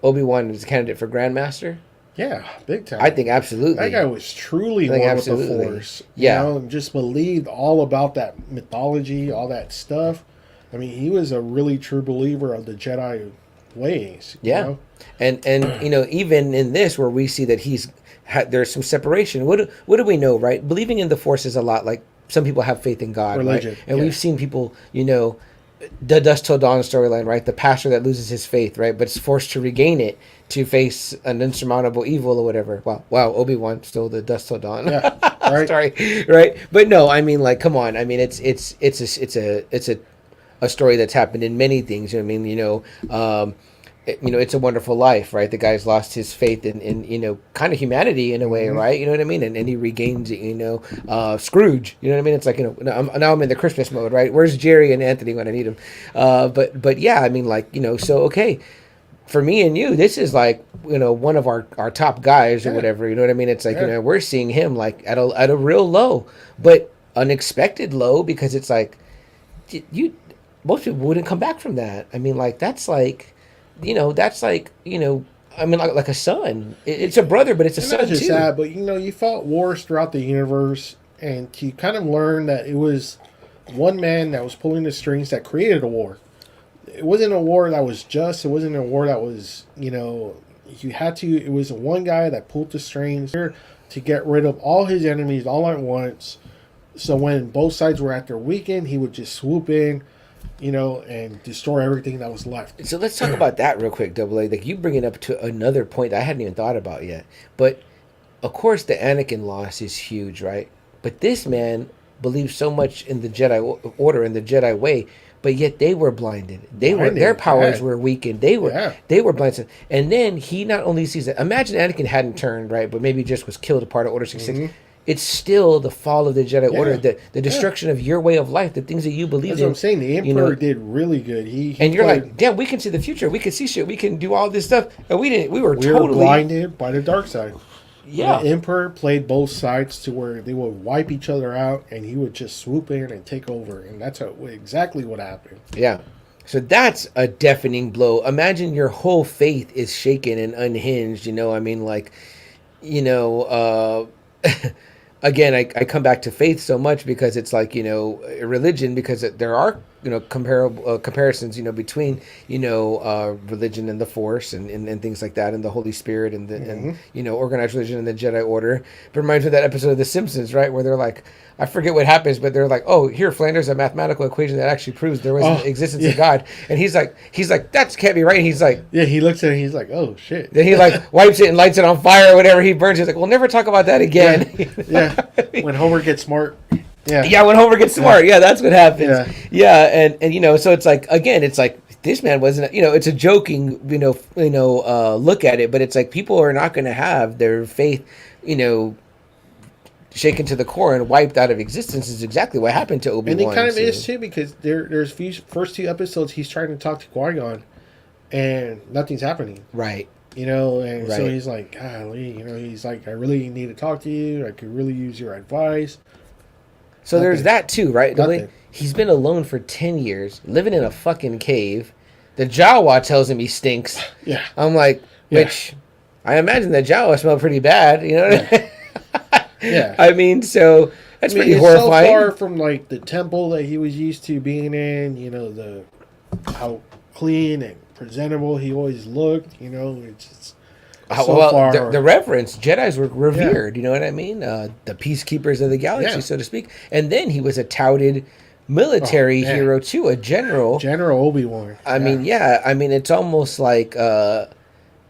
Obi-Wan is a candidate for Grandmaster? Yeah, big time. I think absolutely. That guy was truly one with the Force. And just believed all about that mythology, all that stuff. I mean, he was a really true believer of the Jedi ways. Yeah. And even in this, where we see that there's some separation. What do we know, right? Believing in the Force is a lot like some people have faith in God, religion, right? And we've seen people, the Dusk Till Dawn storyline, right? The pastor that loses his faith, right? But is forced to regain it to face an insurmountable evil or whatever. Wow, Obi-Wan stole the Dusk Till Dawn. Yeah, right. Sorry, right? But no, I mean, like, come on. I mean, it's a a story that's happened in many things. You know what I mean? It's a Wonderful Life, right? The guy's lost his faith in kind of humanity in a way, right? You know what I mean? And he regains it, Scrooge, you know what I mean? It's like, now I'm in the Christmas mode, right? Where's Jerry and Anthony when I need them? But yeah, I mean, like, so, okay, for me and you, this is like, one of our top guys or whatever, you know what I mean? It's like, we're seeing him like at a real low, but unexpected low, because it's like, most people wouldn't come back from that. I mean, like, that's like, I mean, like a son. It's a brother, but it's a son not just too. That, but you fought wars throughout the universe, and you kind of learned that it was one man that was pulling the strings that created a war. It wasn't a war that was just. It wasn't a war that was, you had to. It was one guy that pulled the strings to get rid of all his enemies all at once. So when both sides were at their weekend, he would just swoop in, and destroy everything that was left. So let's talk about that real quick, Double A. Like, you bring it up to another point that I hadn't even thought about yet. But of course, the Anakin loss is huge, right? But this man believes so much in the Jedi Order and the Jedi way, but yet they were blinded. Their powers were weakened. They were blinded. And then he not only sees that. Imagine Anakin hadn't turned, right, but maybe just was killed a part of Order 66. It's still the fall of the Jedi Order, the destruction of your way of life, the things that you believe in. That's what I'm saying. The Emperor did really good. And you're like, damn, we can see the future. We can see shit. We can do all this stuff. And we were totally blinded by the dark side. Yeah. The Emperor played both sides to where they would wipe each other out, and he would just swoop in and take over. And that's exactly what happened. Yeah. So that's a deafening blow. Imagine your whole faith is shaken and unhinged. I mean, like, again, I come back to faith so much because it's like, religion, because there are, comparable comparisons, between, religion and the Force and things like that, and the Holy Spirit and organized religion and the Jedi Order. But it reminds me of that episode of The Simpsons, right? Where they're like, I forget what happens, but they're like, oh, here, Flanders, a mathematical equation that actually proves there was an existence of God. And he's like, that can't be right. And he's like, yeah, he looks at it, he's like, oh shit. Then he like wipes it and lights it on fire or whatever. He burns it. He's like, we'll never talk about that again. Yeah. When Homer gets smart. Yeah, when Homer gets smart. Yeah, that's what happens. Yeah, and so it's like, again, it's like, this man wasn't, it's a joking, look at it, but it's like, people are not going to have their faith, shaken to the core and wiped out of existence. Is exactly what happened to Obi-Wan. And it kind of is too, because there's first two episodes he's trying to talk to Qui-Gon, and nothing's happening. Right. So he's like, golly, he's like, I really need to talk to you. I could really use your advice. So there's that too, right? He's been alone for 10 years, living in a fucking cave. The Jawa tells him he stinks. Yeah. I'm like, which I imagine the Jawa smell pretty bad, you know what I mean? Yeah. I mean, so that's pretty horrifying. So far from like the temple that he was used to being in, how clean and presentable he always looked, it's just far. The reverence, Jedis were revered, you know what I mean? The peacekeepers of the galaxy, so to speak. And then he was a touted military hero too, a general. General Obi-Wan. I mean, it's almost like a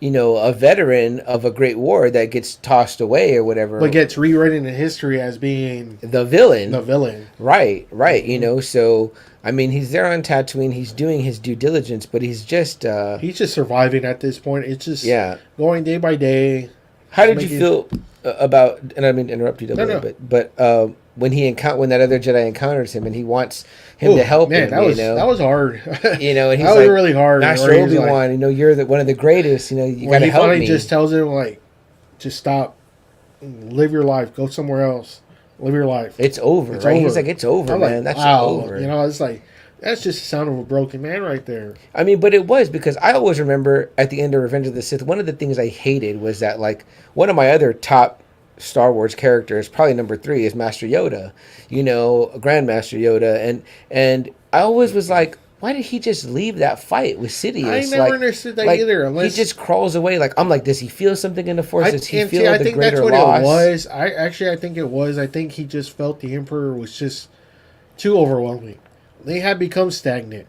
veteran of a great war that gets tossed away or whatever, but gets rewritten in history as being the villain. Right. So I mean, he's there on Tatooine. He's doing his due diligence, but he's just surviving at this point. It's just going day by day. How did you feel about? And I mean, interrupt you a little bit, but when that other Jedi encounters him and he wants him to help him, that was hard. And he's that was really hard. Master Obi-Wan, you're one of the greatest. You got to help me. He just tells him like, just stop, live your life, go somewhere else, live your life. It's over. Right? Over. He's like, it's over, man. That's over. It's like, that's just the sound of a broken man right there. I mean, but it was, because I always remember at the end of Revenge of the Sith, one of the things I hated was that, like, one of my other top Star Wars characters, probably number 3, is Master Yoda, Grandmaster Yoda, and I always was like, why did he just leave that fight with Sidious? I never understood that either. Unless he just crawls away, I'm like, does he feel something in the Force? Does he feel I the think greater that's what loss? it was. I think it was. I think he just felt the Emperor was just too overwhelming. They had become stagnant,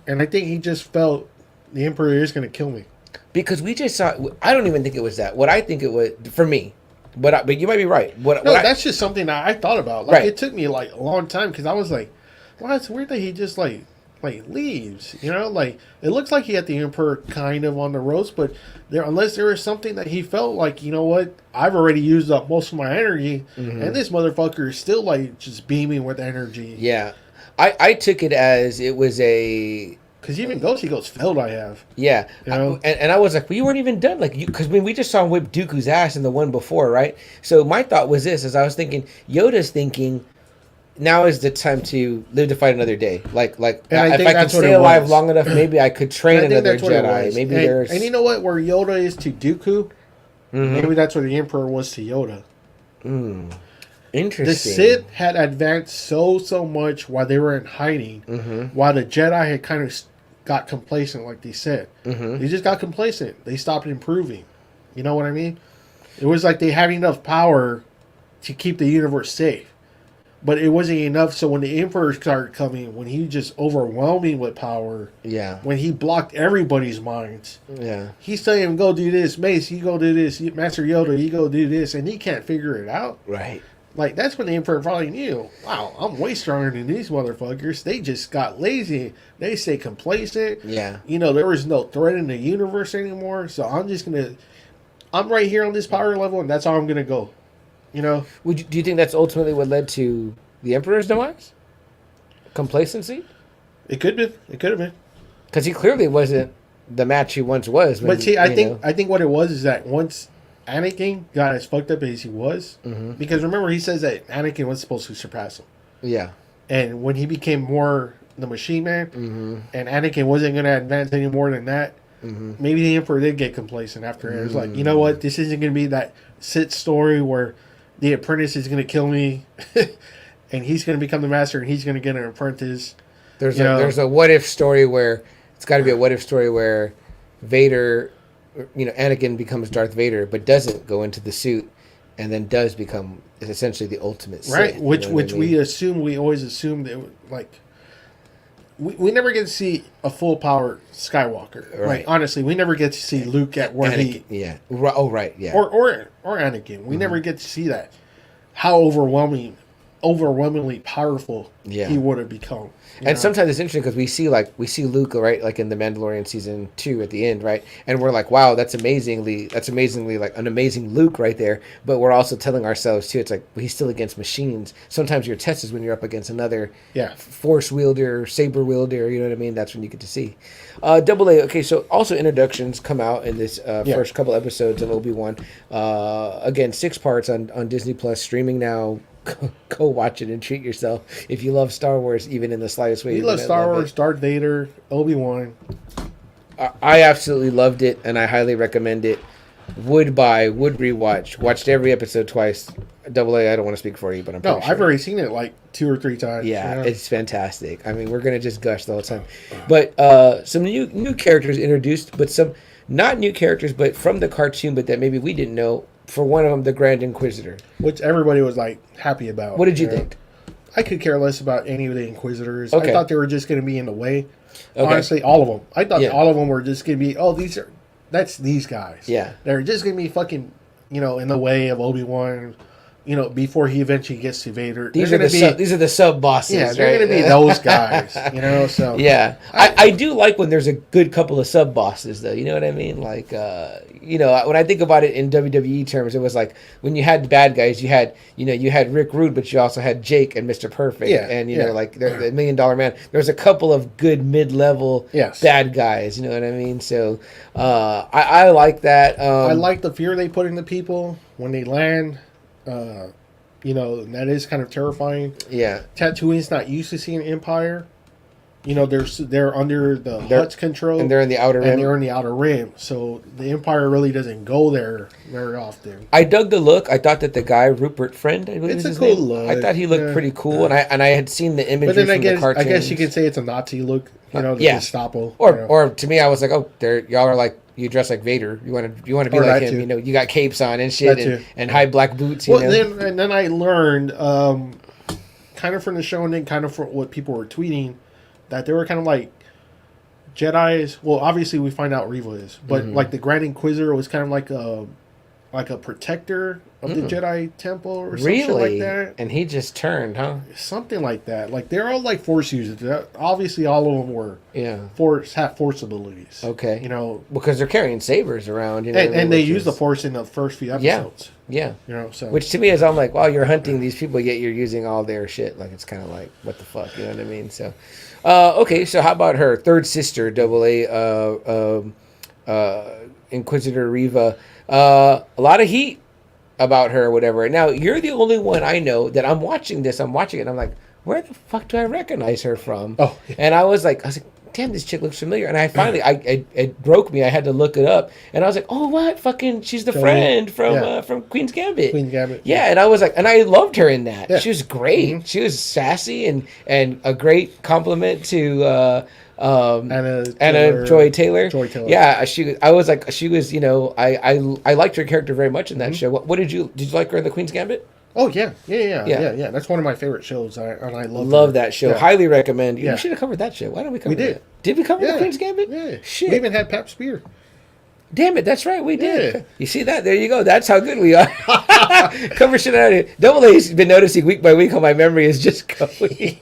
and I think he just felt the Emperor is going to kill me. Because we just saw. I don't even think it was that. What I think it was for me. But you might be right. That's just something that I thought about. It took me a long time, because I was like, "Wow, it's weird that he just leaves. You know, like it looks like he had the Emperor kind of on the ropes, but unless there was something that he felt like, you know what, I've already used up most of my energy, and this motherfucker is still like just beaming with energy. Yeah, I took it as it was a. Because even he goes, failed I have. Yeah. You know? And I was like, well, you weren't even done. Like, because we just saw him whip Dooku's ass in the one before, right? So my thought was this, as I was thinking, Yoda's thinking, now is the time to live to fight another day. Like if I could stay alive long enough, maybe I could train another Jedi. Maybe there's... And you know what? Where Yoda is to Dooku, maybe that's where the Emperor was to Yoda. Interesting. The Sith had advanced so much while they were in hiding, while the Jedi had kind of got complacent, like they said. They just got complacent. They stopped improving. You know what I mean? It was like they had enough power to keep the universe safe. But it wasn't enough, so when the Emperor started coming, when he just overwhelming with power, when he blocked everybody's minds, he's telling him, go do this, Mace, you go do this, Master Yoda, you go do this, and he can't figure it out. Right. Like, that's when the Emperor probably knew, wow, I'm way stronger than these motherfuckers. They just got lazy. They stay complacent. Yeah. You know, there was no threat in the universe anymore, so I'm right here on this power level, and that's how I'm going to go. You know? Do you think that's ultimately what led to the Emperor's demise? Complacency? It could have been. Because he clearly wasn't the match he once was. But see, I think what it was is that once Anakin got as fucked up as he was, because remember he says that Anakin was supposed to surpass him. Yeah. And when he became more the Machine Man, and Anakin wasn't going to advance any more than that, maybe the Emperor did get complacent after it. It was like, you know what, this isn't going to be that Sith story where the apprentice is going to kill me, and he's going to become the master, and he's going to get an apprentice. There's a what if story where it's got to be a what if story where Vader, Anakin becomes Darth Vader, but doesn't go into the suit, and then does become essentially the ultimate Sith. Right, which we always assume that like. We never get to see a full power Skywalker. Right. Like, honestly, we never get to see Luke at where Anakin, yeah. Oh, right. Yeah. Or Anakin. We never get to see that. How overwhelmingly powerful he would have become. And sometimes it's interesting because we see Luke, right, like in the Mandalorian season 2 at the end, right, and we're like, wow, that's amazingly like an amazing Luke right there. But we're also telling ourselves too, it's like, well, he's still against machines. Sometimes your test is when you're up against another force wielder, saber wielder. You know what I mean? That's when you get to see. Double A. Okay, so also introductions come out in this first couple episodes of Obi-Wan. Again, 6 parts on Disney Plus, streaming now. Go watch it and treat yourself if you love Star Wars, even in the slightest way. You love Star Wars, Darth Vader, Obi-Wan. I absolutely loved it, and I highly recommend it. Would rewatch. Watched every episode twice. Double A, I don't want to speak for you, but I'm pretty sure. I've already seen it like 2 or 3 times. Yeah, it's fantastic. I mean, we're gonna just gush the whole time. But some new characters introduced, but some not new characters, but from the cartoon, but that maybe we didn't know. For one of them, the Grand Inquisitor, which everybody was like happy about. What did you think? I could care less about any of the Inquisitors. Okay. I thought they were just going to be in the way. Okay. Honestly, all of them. I thought all of them were just going to be, that's these guys. Yeah. They're just going to be fucking, in the way of Obi-Wan, before he eventually gets to Vader. These are the sub bosses. Yeah, they're going to be those guys, so. Yeah. I do like when there's a good couple of sub bosses, though. You know what I mean? Like, when I think about it in WWE terms, it was like when you had the bad guys, you had Rick Rude, but you also had Jake and Mr. Perfect. Yeah. And, like the $1 Million Man. There was a couple of good mid-level bad guys. You know what I mean? So I like that. I like the fear they put into people when they land. That is kind of terrifying. Yeah. Tatooine's not used to seeing Empire. They're under the Hutt's control. And they're in the Outer Rim. And they're in the Outer Rim. So the Empire really doesn't go there very often. I dug the look. I thought that the guy, Rupert Friend, I believe it's his a cool name. look. I thought he looked pretty cool. And I had seen the imagery from the cartoons. I guess you could say it's a Nazi look. The Gestapo. Or to me, I was like, oh, y'all are like, you dress like Vader. You want to be like him. You got capes on and shit and high black boots. Then I learned, kind of from the show and then kind of from what people were tweeting, that they were kind of like Jedis. Well, obviously we find out Reva is, but like the Grand Inquisitor was kind of like like a protector of the Jedi Temple or something like that. And he just turned, huh? Something like that. Like they're all like Force users. Obviously, all of them were have Force abilities. Okay, you know, because they're carrying sabers around. You know, and they use the Force in the first few episodes. Yeah, you know, so which to me is I'm like, wow, you're hunting these people, yet you're using all their shit. Like it's kind of like what the fuck, you know what I mean? So, okay, so how about her third sister, Inquisitor Reva? A lot of heat about her or whatever. Now, you're the only one I know that I'm watching it, and I'm like, where the fuck do I recognize her from? Oh. And I was like, damn, this chick looks familiar. And I finally, it broke me. I had to look it up. And I was like, oh, what? Fucking, she's the friend from Queen's Gambit. Queen's Gambit. Yeah, and I was like, and I loved her in that. Yeah. She was great. Mm-hmm. She was sassy and a great compliment to... Anna Joy Taylor. Yeah, I was, you know, I liked her character very much in that show. What did you like her in the Queen's Gambit? Oh yeah. That's one of my favorite shows. I love that show. Yeah. Highly recommend. Yeah. We should have covered that show. Why don't we cover did. that? Did we cover the Queen's Gambit? Yeah. Shit. We even had Pap Spear. Damn it, that's right, we did. Yeah. You see that? There you go. That's how good we are. Cover shit out of it. Double A's been noticing week by week how my memory is just going.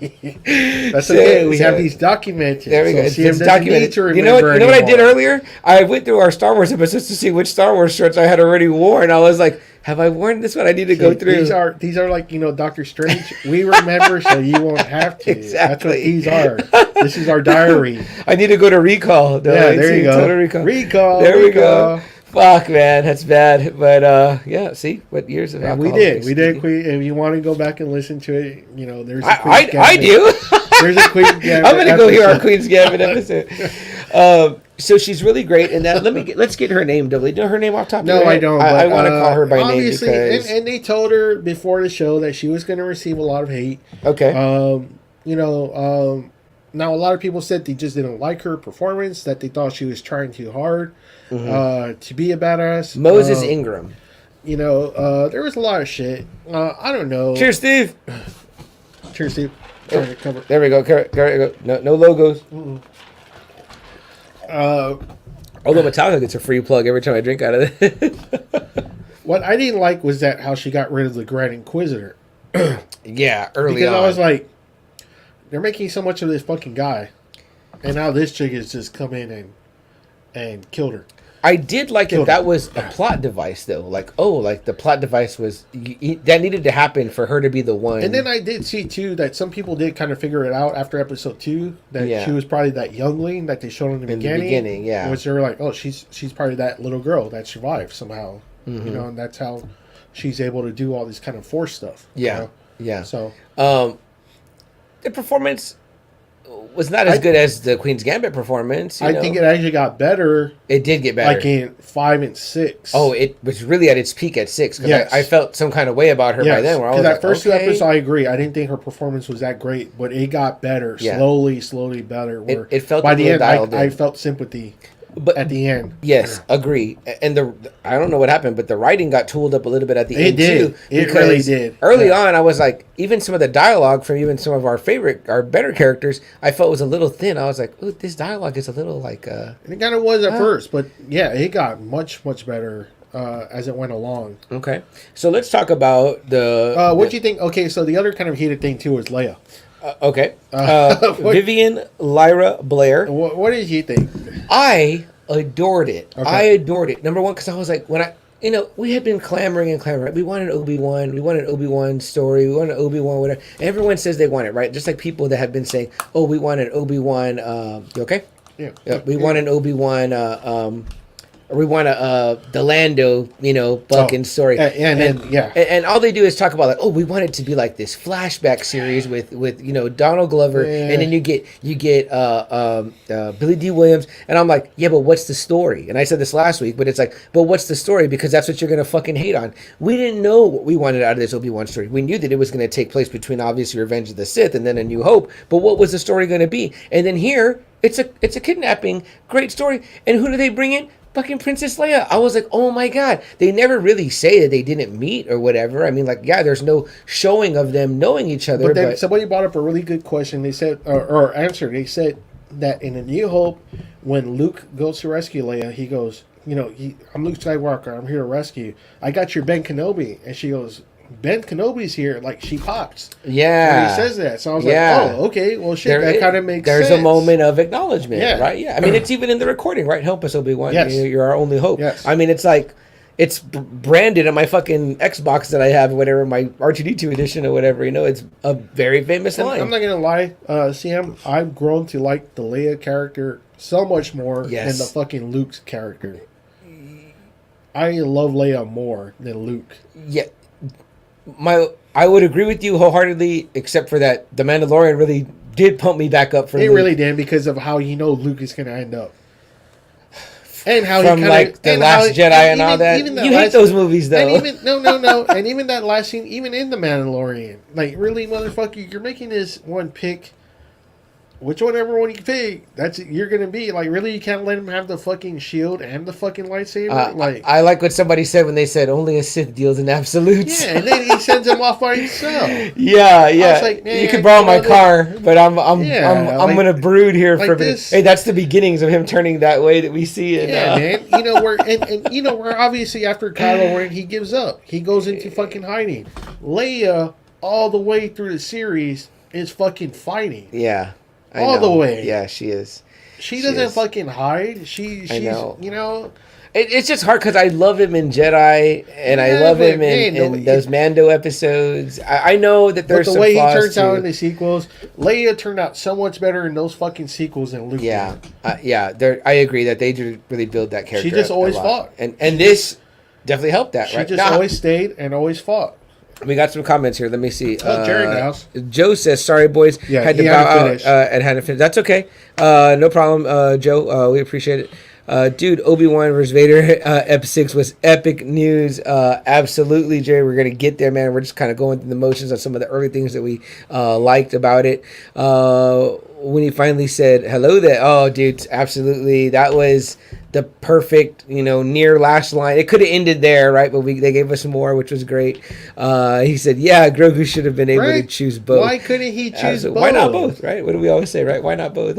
That's okay. We have these documented. There we go. It's documented. You know what I did earlier? I went through our Star Wars episodes to see which Star Wars shirts I had already worn. I was like, have I worn this one? I need to go through. These are like, you know, Doctor Strange. We remember, so you won't have to. Exactly. That's what these are. This is our diary. I need to go to Recall. There you go. Total Recall. There we go. Fuck, man, that's bad. But yeah, see what years of alcohol. We did. If you want to go back and listen to it, you know, there's. I do. There's a Queen's Gambit. I'm gonna go hear our Queen's Gambit episode. So she's really great in that. Let's get her name. Do you know her name off top? No, I don't. I want to call her by name because and they told her before the show that she was going to receive a lot of hate. Okay. You know, now a lot of people said they just didn't like her performance. That they thought she was trying too hard to be a badass. Moses Ingram. You know, there was a lot of shit. I don't know. Cheers, Steve. Cheers, Steve. There we go. No logos. Although Metallica gets a free plug every time I drink out of it. What I didn't like was that how she got rid of the Grand Inquisitor. Yeah, early because on. I was like, they're making so much of this fucking guy, and now this chick has just come in and killed her. I did like that was a plot device, though. Like the plot device was... that needed to happen for her to be the one. And then I did see, too, that some people did kind of figure it out after episode 2, that she was probably that youngling that they showed in the beginning. Yeah. Which they were like, oh, she's probably that little girl that survived somehow. You know, and that's how she's able to do all this kind of Force stuff. Yeah. You know? Yeah. So... the performance... was not as good as the Queen's Gambit performance. I think it actually got better. It did get better. Like in 5 and 6. Oh, it was really at its peak at 6. Because I felt some kind of way about her by then. Because that first 2 episodes, I agree. I didn't think her performance was that great. But it got better. Yeah. Slowly better. Where it felt by the end, I felt sympathy. But at the end, yes, agree. And I don't know what happened, but the writing got tooled up a little bit at the end too. It really did. Early on, I was like, even some of the dialogue from even some of our better characters, I felt was a little thin. I was like, "Ooh, this dialogue is a little like." It kind of was at first, but yeah, it got much better as it went along. Okay, so let's talk about the. What do you think? Okay, so the other kind of heated thing too was Leia. Okay. Vivian Lyra Blair. What did you think? I adored it. Okay. I adored it. Number one, because I was like, we had been clamoring. We wanted Obi-Wan. We wanted Obi-Wan story. We wanted Obi-Wan, whatever. Everyone says they want it, right? Just like people that have been saying, oh, we want an Obi-Wan. You okay? Yeah. We want an Obi-Wan. Or we want the Lando, Bunkin story. And all they do is talk about like, oh, we want it to be like this flashback series with Donald Glover, and then you get Billy D. Williams, and I'm like, yeah, but what's the story? And I said this last week, but it's like, but what's the story? Because that's what you're gonna fucking hate on. We didn't know what we wanted out of this Obi-Wan story. We knew that it was gonna take place between obviously Revenge of the Sith and then A New Hope, but what was the story gonna be? And then here, it's a kidnapping, great story, and who do they bring in? Fucking Princess Leia. I was like, oh my God. They never really say that they didn't meet or whatever. I mean, like, yeah, there's no showing of them knowing each other. But then somebody brought up a really good question. They said, or answer. They said that in A New Hope, when Luke goes to rescue Leia, he goes, I'm Luke Skywalker. I'm here to rescue you. I got your Ben Kenobi. And she goes, Ben Kenobi's here. Like, she pops. Yeah. When he says that. So I was like, oh, okay. Well, shit, that kind of makes sense. There's a moment of acknowledgement, right? Yeah. I mean, it's even in the recording, right? Help us, Obi-Wan. Yes. You're our only hope. Yes. I mean, it's like, it's branded on my fucking Xbox that I have, or whatever, my R2D2 edition or whatever. It's a very famous line. I'm not going to lie, Sam. I've grown to like the Leia character so much more than the fucking Luke's character. I love Leia more than Luke. Yeah. I would agree with you wholeheartedly, except for that The Mandalorian really did pump me back up for Luke. It really did, because of how Luke is going to end up. And how from The Last Jedi and all that. You hate those movies, though. And even, no. And even that last scene, even in The Mandalorian. Like, really, motherfucker, you're making this one pick. Whichever one you pick, you're going to be. Like, really, you can't let him have the fucking shield and the fucking lightsaber? I like what somebody said when they said, only a Sith deals in absolutes. Yeah, and then he sends him off by himself. Yeah. I was like, man, you can borrow my car, but I'm going to brood here for a bit. Hey, that's the beginnings of him turning that way that we see it. Yeah, man. We're obviously after Kylo Ren, he gives up. He goes into fucking hiding. Leia, all the way through the series, is fucking fighting. Yeah. All the way. Yeah, she is. She doesn't fucking hide. She's, It's just hard because I love him in Jedi, and I love him in those Mando episodes. I know that there's some flaws. But the way he turns out in the sequels, Leia turned out so much better in those fucking sequels than Luke. Yeah. I agree that they did really build that character. She just always fought. And this definitely helped that, right? She just always stayed and always fought. We got some comments here. Let me see. Jerry House. Joe says, "Sorry, boys, had to bow out and had to finish." That's okay. No problem, Joe. We appreciate it. Dude, Obi-Wan vs. Vader, Ep 6 was epic news. Absolutely, Jerry. We're gonna get there, man. We're just kind of going through the motions of some of the early things that we liked about it. When he finally said hello there, oh, dude, absolutely, that was the perfect, near last line. It could have ended there, right? But they gave us more, which was great. He said, yeah, Grogu should have been able to choose both. Why couldn't he choose both? Why not both, right? What do we always say, right? Why not both?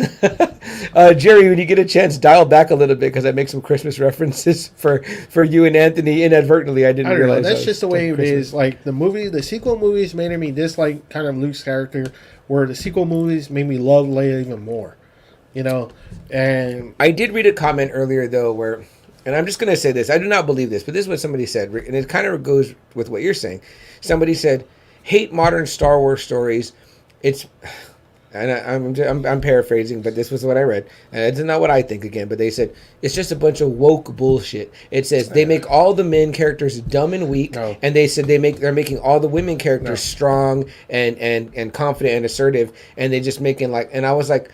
Jerry, when you get a chance, dial back a little bit, because I make some Christmas references for you and Anthony inadvertently. I didn't realize. That's just the way it is. Like, the sequel movies made me dislike kind of Luke's character, where the sequel movies made me love Leia even more. And I did read a comment earlier, though, where, and I'm just going to say this, I do not believe this, but this is what somebody said, and it kind of goes with what you're saying. Somebody said, hate modern Star Wars stories. It's, and I'm paraphrasing, but this was what I read, and it's not what I think again, but they said, it's just a bunch of woke bullshit. It says they make all the men characters dumb and weak, and they said they're making all the women characters strong and confident and assertive, and they just making and I was like,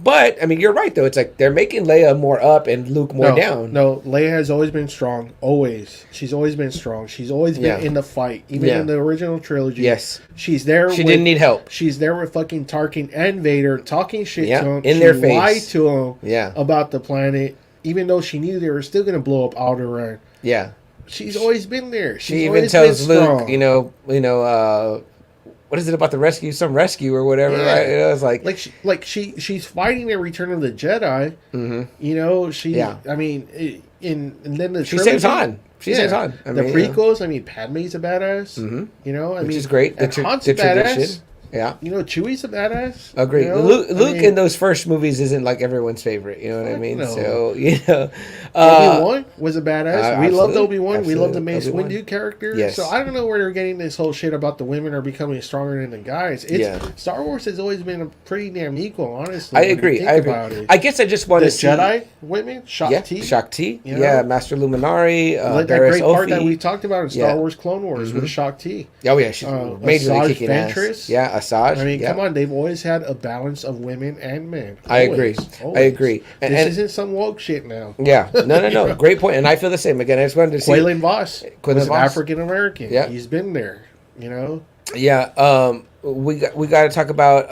but, I mean, you're right, though. It's like they're making Leia more up and Luke more down. No, Leia has always been strong. Always. She's always been strong. She's always been in the fight. Even in the original trilogy. Yes. She's there. She didn't need help. She's there with fucking Tarkin and Vader talking shit to him. In their face. She lied to him about the planet, even though she knew they were still going to blow up Alderaan. Yeah. She's always been there. She even tells Luke, what is it about the rescue? Some rescue or whatever, right? It was she's fighting the Return of the Jedi. Mm-hmm. I mean, and then the she saves Han. She saves Han. The prequels. I mean, Padme's a badass. Mm-hmm. Which is great. And Han's a badass. Yeah. Chewie's a badass. Agreed. Luke in those first movies isn't like everyone's favorite. You know what I mean? No. So, Obi-Wan was a badass. We loved Obi-Wan. Absolutely. We loved the Mace Windu character. Yes. So I don't know where they're getting this whole shit about the women are becoming stronger than the guys. Star Wars has always been pretty damn equal, honestly. I agree. I guess I just want to see... Jedi women? Shakti. Yeah, Master Luminari. That great part that we talked about in Star Wars Clone Wars with Shakti. Oh, yeah. She's majorly kicking ass. Yeah, Asajj. I mean, come on. They've always had a balance of women and men. I agree. This isn't some woke shit now. Yeah. No. Great point. And I feel the same. Again, I just wanted to see... Quaylen Voss was African-American. Yeah. He's been there, Yeah. We got to talk about...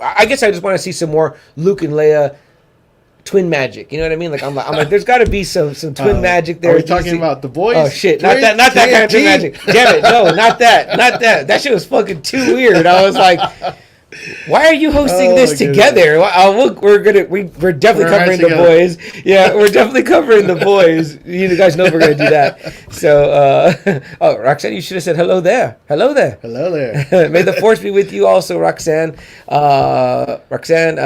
I guess I just want to see some more Luke and Leia twin magic. You know what I mean? I'm like, there's got to be some twin magic there. Are we talking about the boys? Oh shit! Not that kind of twin magic. Damn it! No, not that. That shit was fucking too weird. I was like, Why are you hosting this together? We're definitely covering the boys. Yeah, we're definitely covering the boys. You guys know we're gonna do that. So, Roxanne, you should have said hello there. Hello there. Hello there. May the force be with you, also, Roxanne. Roxanne,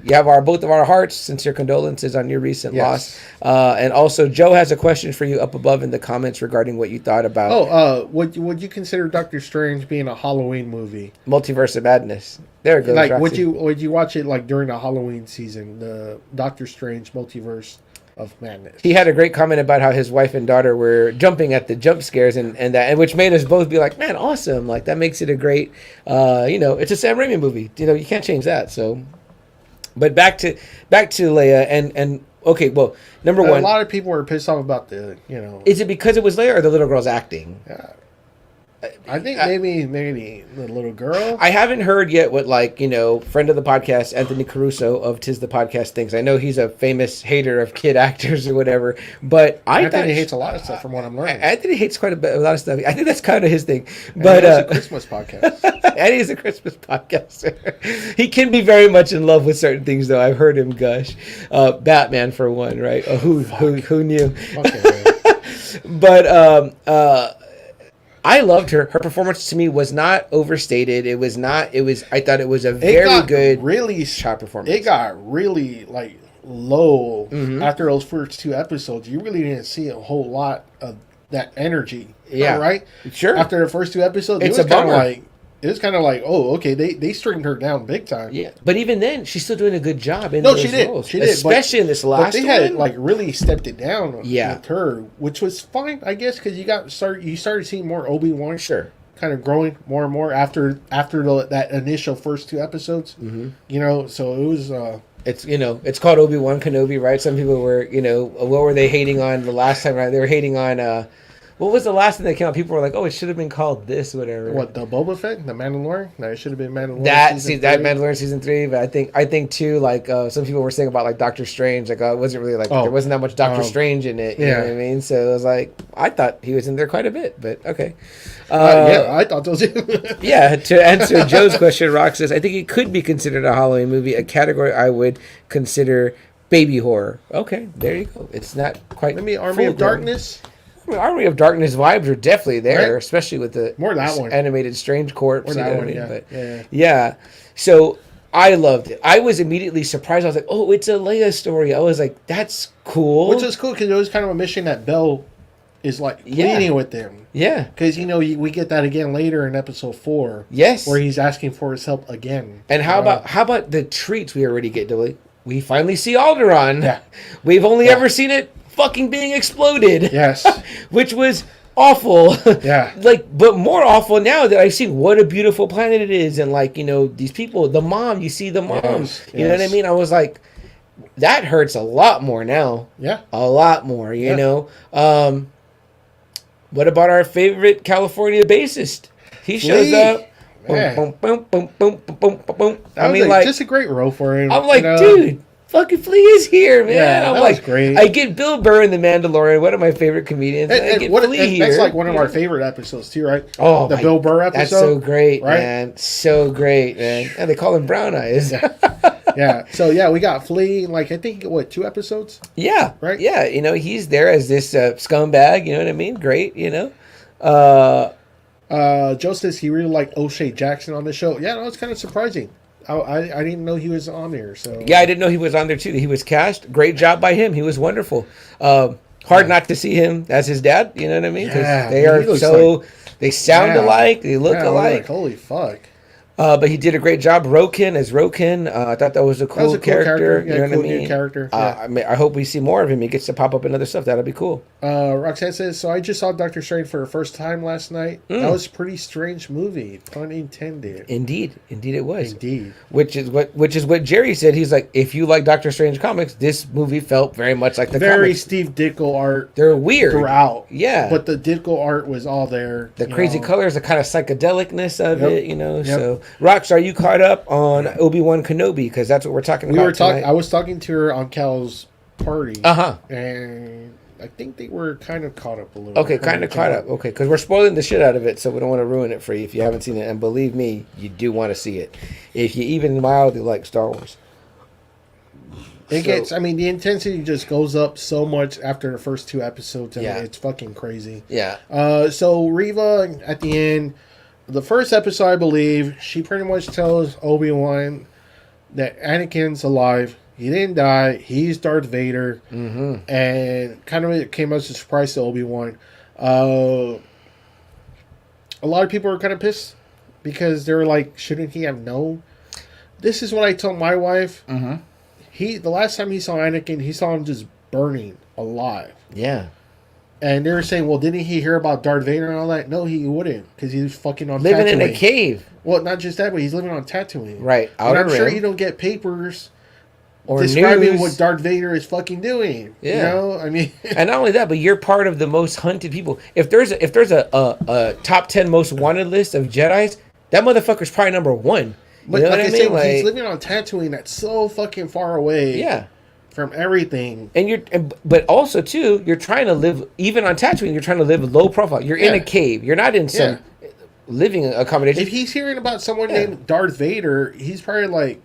you have both of our hearts. Sincere condolences on your recent loss. And also, Joe has a question for you up above in the comments regarding what you thought about. Would you consider Doctor Strange being a Halloween movie? Multiverse of Madness. There it goes. Like, would you watch it like during the Halloween season, the Doctor Strange Multiverse of Madness? He had a great comment about how his wife and daughter were jumping at the jump scares and which made us both be like, man, awesome. Like, that makes it a great, it's a Sam Raimi movie. You can't change that. So, but back to Leia and okay, well, number one, a lot of people were pissed off about Is it because it was Leia or the little girl's acting? Yeah. I think maybe the little girl. I haven't heard yet what friend of the podcast Anthony Caruso of Tis the Podcast thinks. I know he's a famous hater of kid actors or whatever, but Anthony hates a lot of stuff from what I'm learning. Anthony hates a lot of stuff. I think that's kind of his thing. But it's a Christmas podcast. And he's a Christmas podcaster. He can be very much in love with certain things, though. I've heard him gush. Batman for one, right? Who knew? Okay, but I loved her. Her performance to me was not overstated. I thought it was a very good, really shot performance. It got really low after those first two episodes. You really didn't see a whole lot of that energy. Yeah. Right? Sure. After the first two episodes, it's a bummer. It was kind of like, oh, okay, they streamed her down big time. Yeah, but even then, she's still doing a good job in those roles. She did, especially in this last. But they had really stepped it down with her, which was fine, I guess, because you started seeing more Obi-Wan, kind of growing more and more after that initial first two episodes. Mm-hmm. So it was. It's called Obi-Wan Kenobi, right? Some people were, what were they hating on the last time? Right? They were hating on. What was the last thing that came out? People were like, "Oh, it should have been called this, whatever." What, the Boba Fett, the Mandalorian? No, it should have been Mandalorian. That Mandalorian season 3. But I think too, some people were saying about Doctor Strange, it wasn't really there wasn't that much Doctor Strange in it. You know what I mean? So it was I thought he was in there quite a bit, but okay. I thought those. Yeah, to answer Joe's question, Rock says, I think it could be considered a Halloween movie, a category I would consider baby horror. Okay, there you go. It's not quite. Maybe Army of Darkness. Army of Darkness vibes are definitely there, especially with the more that one animated Strange Corpse. More that one, yeah. So I loved it. I was immediately surprised. I was like, "Oh, it's a Leia story." I was like, "That's cool." Which is cool because it was kind of a mission that Bell is pleading with them. Yeah, because we get that again later in episode 4. Yes, where he's asking for his help again. And how about the treats we already get? We finally see Alderaan. Yeah, we've only ever seen it fucking being exploded. Yes. Which was awful. Yeah. But more awful now that I've seen what a beautiful planet it is. And these people, the mom, you see the mom. Yes. You know what I mean? I was like, that hurts a lot more now. Yeah. A lot more, you know? What about our favorite California bassist? He shows up. Boom, boom, boom, boom, boom, boom, boom. I mean, just a great role for him. I'm like, dude. Fucking Flea is here, man. Yeah, I'm was great. I get Bill Burr in The Mandalorian, one of my favorite comedians. I get Flea here. That's one of our favorite episodes too, right? Oh, the Bill Burr episode. That's so great, right? Man. So great, man. And they call him Brown Eyes. Yeah. So we got Flea. I think 2 episodes. Yeah. Right. Yeah. He's there as this scumbag. You know what I mean? Great. Joe says he really liked O'Shea Jackson on the show. Yeah, no, it's kind of surprising. I didn't know he was on there. So yeah, I didn't know he was on there too. He was cast. Great job by him. He was wonderful. Hard not to see him as his dad. You know what I mean? Because they are so. They sound alike. They look alike. Holy fuck! But he did a great job. Roken as Roken. I thought that was a cool character. Yeah, you know what I mean? New character. I hope we see more of him. He gets to pop up in other stuff. That'll be cool. Roxanne says, so I just saw Doctor Strange for the first time last night. That was a pretty strange movie. Pun intended. Indeed it was. Indeed. Which is what Jerry said. He's like, if you like Doctor Strange comics, this movie felt very much like the very comics. Steve Ditko art. They're weird throughout. Yeah. But the Ditko art was all there. The crazy colors, the kind of psychedelicness of it, So, Rox, are you caught up on Obi-Wan Kenobi? Because that's what we're talking about tonight. I was talking to her on Cal's party. Uh-huh. And I think they were kind of caught up a little. Okay, kind of caught up. Okay, because we're spoiling the shit out of it, so we don't want to ruin it for you if you haven't seen it. And believe me, you do want to see it if you even mildly like Star Wars. I mean, the intensity just goes up so much after the first 2 episodes. I mean, it's fucking crazy. Yeah. So Reva, at the end, the first episode, I believe, she pretty much tells Obi-Wan that Anakin's alive. He didn't die. He's Darth Vader. Mm-hmm. And kind of it came as a surprise to Obi-Wan. A lot of people are kind of pissed because they're like, shouldn't he have known? This is what I told my wife. Mm-hmm. The last time he saw Anakin, he saw him just burning alive. Yeah. And they were saying, well, didn't he hear about Darth Vader and all that? No, he wouldn't, because he was fucking on living Tatooine. In a cave. Well, not just that, but he's living on Tatooine. Right. And I'm sure you don't get papers or describing news. What Darth Vader is fucking doing. Yeah. You know? I mean... And not only that, but you're part of the most hunted people. If there's a top 10 most wanted list of Jedis, that motherfucker's probably number 1. But you know like I mean? Said, he's living on Tatooine that's so fucking far away. Yeah. From everything. But also too, you're trying to live, even on Tatooine, you're trying to live low profile. You're in a cave. You're not in some living accommodation. If he's hearing about someone named Darth Vader, he's probably like,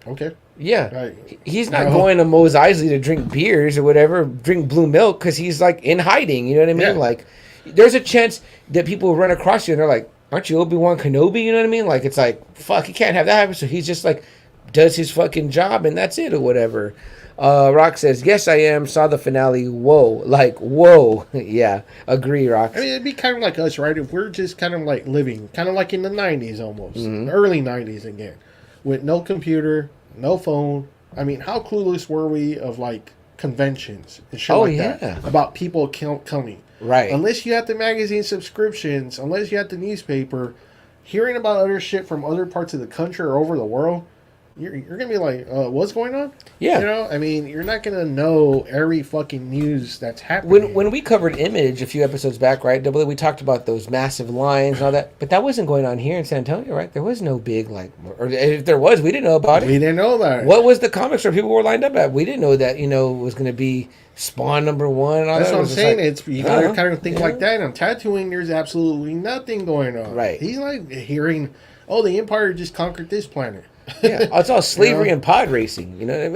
okay. Yeah. He's not going to Mos Eisley to drink beers or whatever, drink blue milk, because he's like in hiding. You know what I mean? Yeah. Like, there's a chance that people will run across you and they're like, aren't you Obi-Wan Kenobi? You know what I mean? Like, it's like, fuck, he can't have that happen. So he's just like, does his fucking job and that's it or whatever. Rock says, yes, I am. Saw the finale. Whoa. Like, whoa. Yeah. Agree, Rock. I mean, it'd be kind of like us, right? If we're just kind of like living, kind of like in the 90s almost. Mm-hmm. Early 90s again. With no computer, no phone. I mean, how clueless were we of like conventions and shit like that? About people coming. Right. Unless you had the magazine subscriptions, unless you had the newspaper, hearing about other shit from other parts of the country or over the world, you're going to be like, what's going on? Yeah. You know, I mean, you're not going to know every fucking news that's happening. When we covered Image a few episodes back, right, we talked about those massive lines and all that, but that wasn't going on here in San Antonio, right? There was no big, like, or if there was, we didn't know about it. We didn't know about it. What was the comic store people were lined up at? We didn't know that, you know, it was going to be Spawn #1 and all That's that. what I'm saying. Like, you got to kind of think like that. On Tatooine, there's absolutely nothing going on. Right. He's like hearing, oh, the Empire just conquered this planet. Yeah, it's all slavery and pod racing. You know what I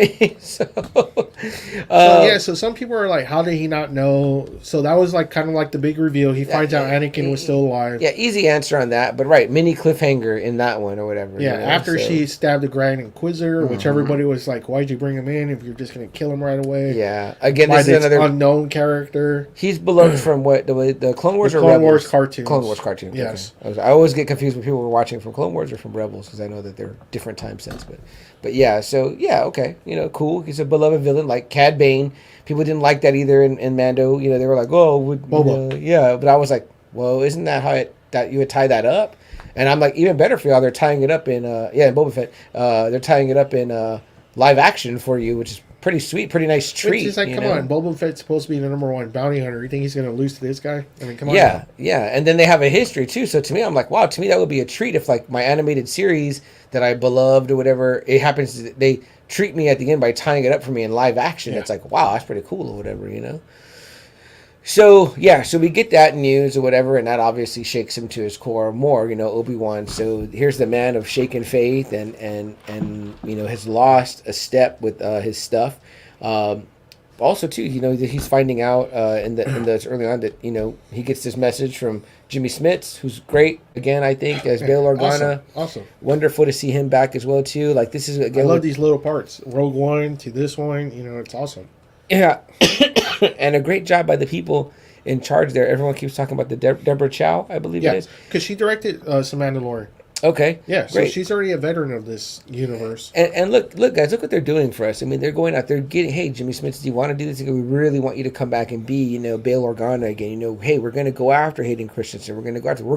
mean? So some people are like, how did he not know? So that was like kind of like the big reveal. He finds out Anakin was still alive. Yeah, easy answer on that. But right, mini cliffhanger in that one or whatever. Yeah, you know, after she stabbed the Grand Inquisitor, which everybody was like, why'd you bring him in if you're just going to kill him right away? Yeah, again, this is another unknown character. He's beloved from what the Clone Wars or Clone Rebels? Wars cartoons. Clone Wars cartoons. Yes, okay. I always get confused when people were watching from Clone Wars or from Rebels because I know that they're different time sets, but yeah, so yeah, okay, you know, cool. He's a beloved villain like Cad Bane. People didn't like that either in Mando. You know, they were like, oh, yeah, but I was like, well, isn't that how that you would tie that up? And I'm like, even better for y'all, they're tying it up in in Boba Fett. They're tying it up in live action for you, which is pretty sweet, pretty nice treat. It's like, come on, Boba Fett's supposed to be the #1 bounty hunter. You think he's going to lose to this guy? I mean, come on. Yeah, and then they have a history too. So to me, I'm like, wow, to me that would be a treat if like my animated series that I beloved or whatever, it happens they treat me at the end by tying it up for me in live action. Yeah. It's like, wow, that's pretty cool or whatever, you know. So yeah, so we get that news or whatever, and that obviously shakes him to his core more, you know, Obi-Wan. So here's the man of shaken faith and you know has lost a step with his stuff. Also too, you know, that he's finding out in the early on that, you know, he gets this message from Jimmy Smits, who's great again, I think, as Bail Organa. Awesome. Wonderful to see him back as well too. Like this is again, I love these little parts. Rogue One to this one, you know, it's awesome. Yeah, and a great job by the people in charge there. Everyone keeps talking about the Deborah Chow, I believe it is. Because she directed some Mandalorian. Okay. Yeah, so great. She's already a veteran of this universe. And look, guys, look what they're doing for us. I mean, they're going out, they're getting, hey, Jimmy Smits, do you want to do this? We really want you to come back and be, you know, Bail Organa again. You know, hey, we're going to go after Hayden Christensen. We're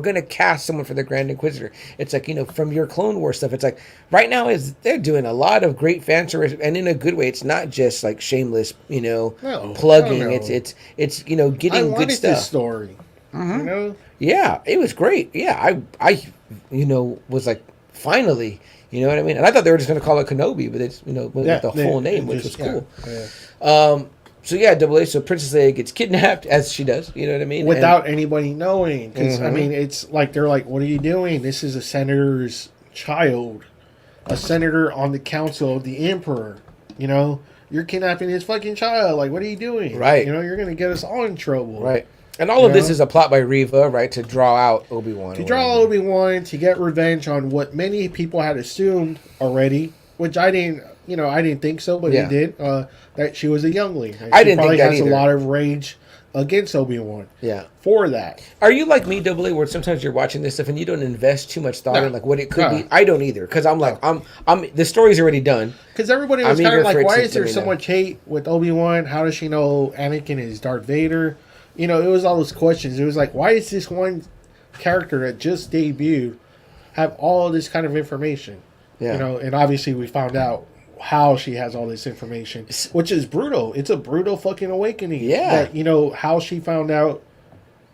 going to cast someone for the Grand Inquisitor. It's like, you know, from your Clone Wars stuff, it's like, right now they're doing a lot of great fan service, and in a good way. It's not just like shameless, you know, plugging. It's you know, getting good stuff. This story. Mm-hmm. You know? Yeah, it was great. Yeah, I you know, was like, finally, you know what I mean? And I thought they were just going to call it Kenobi, but it's, you know, with the full name, which was cool. Yeah. So yeah, Double A. So Princess Leia gets kidnapped, as she does. You know what I mean? Without anybody knowing, because I mean, it's like they're like, "What are you doing? This is a senator's child, a senator on the council of the emperor. You know, you're kidnapping his fucking child. Like, what are you doing? Right. You know, you're gonna get us all in trouble. Right. And all of this is a plot by Reva, right, to draw out Obi-Wan. To draw Obi-Wan, to get revenge on what many people had assumed already, which I didn't, I didn't think so, but he did, that she was a youngling. And I didn't think that either. She probably has a lot of rage against Obi-Wan. Yeah. For that. Are you like me, Double A, where sometimes you're watching this stuff and you don't invest too much thought in like what it could be? I don't either, because I'm like, I'm the story's already done. Because everybody was kind of like, why is there so much hate with Obi-Wan? How does she know Anakin is Darth Vader? It was all those questions. It was like, why is this one character that just debuted have all this kind of information? Yeah. And obviously we found out how she has all this information, which is brutal. It's a brutal fucking awakening. Yeah. That, how she found out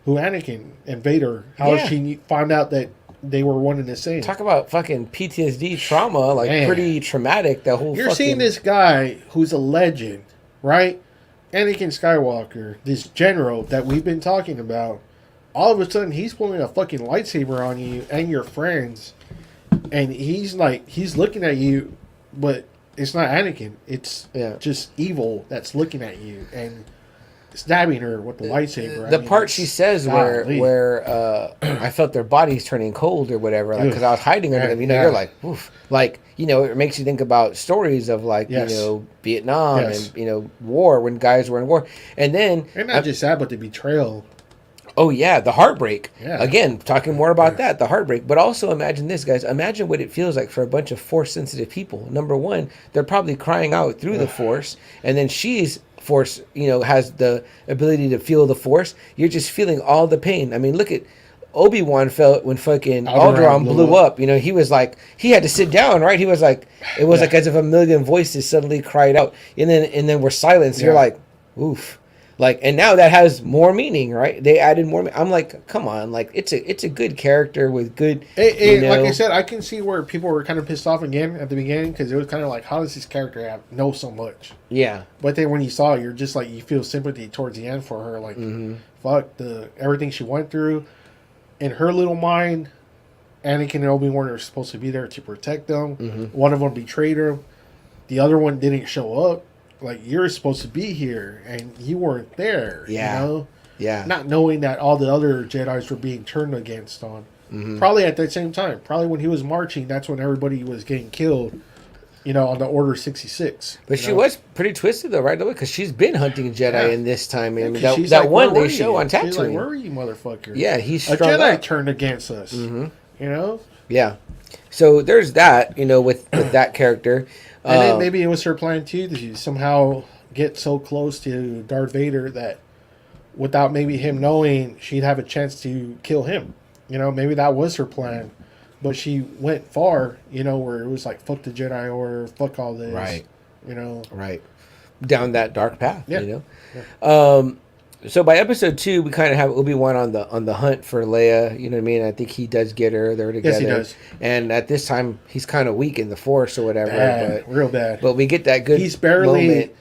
who Anakin and Vader, how she found out that they were one and the same. Talk about fucking PTSD trauma, pretty traumatic, the whole You're seeing this guy who's a legend, right? Anakin Skywalker, this general that we've been talking about, all of a sudden he's pulling a fucking lightsaber on you and your friends, and he's looking at you, but it's not Anakin. It's just evil that's looking at you and stabbing her with the lightsaber. The part she says where I felt their bodies turning cold or whatever, like because I was hiding under them. You're like, oof. Like, it makes you think about stories of Vietnam and war, when guys were in war, and not just that, but the betrayal. Oh yeah, the heartbreak. Yeah. Again, talking more about that, the heartbreak. But also imagine this, guys. Imagine what it feels like for a bunch of Force-sensitive people. Number one, they're probably crying out through the Force, and then she's Force, has the ability to feel the Force. You're just feeling all the pain. I mean, look at Obi-Wan felt when fucking Alderaan blew up. He was like, he had to sit down, right? He was like, it was like as if a million voices suddenly cried out, and then we're silenced. You're like, oof. Like, and now that has more meaning, right? They added more. I'm like, come on, like it's a good character with good. Like I said, I can see where people were kind of pissed off again at the beginning, because it was kind of like, how does this character know so much? Yeah. But then when you saw it, you're just like, you feel sympathy towards the end for her, like, fuck everything she went through. In her little mind, Anakin and Obi-Wan are supposed to be there to protect them. One of them betrayed her. The other one didn't show up. Like, you're supposed to be here, and you weren't there. Yeah. Yeah. Not knowing that all the other Jedis were being turned against on. Probably at that same time. Probably when he was marching, that's when everybody was getting killed. On the Order 66. But she was pretty twisted, though, right? Because she's been hunting Jedi in this time. I mean, that one they show on Tatooine. She's like, where are you, motherfucker? Yeah, he's a Jedi turned against us. Yeah. So there's that, with that character. And then maybe it was her plan, too, to somehow get so close to Darth Vader that without maybe him knowing, she'd have a chance to kill him. Maybe that was her plan. But she went far, where it was like, fuck the Jedi Order, fuck all this. Right. Right. Down that dark path, Yeah. So by episode 2, we kind of have Obi-Wan on the hunt for Leia. You know what I mean? I think he does get her. They're together. Yes, he does. And at this time, he's kind of weak in the Force or whatever. Real bad. But we get that good He's barely, moment.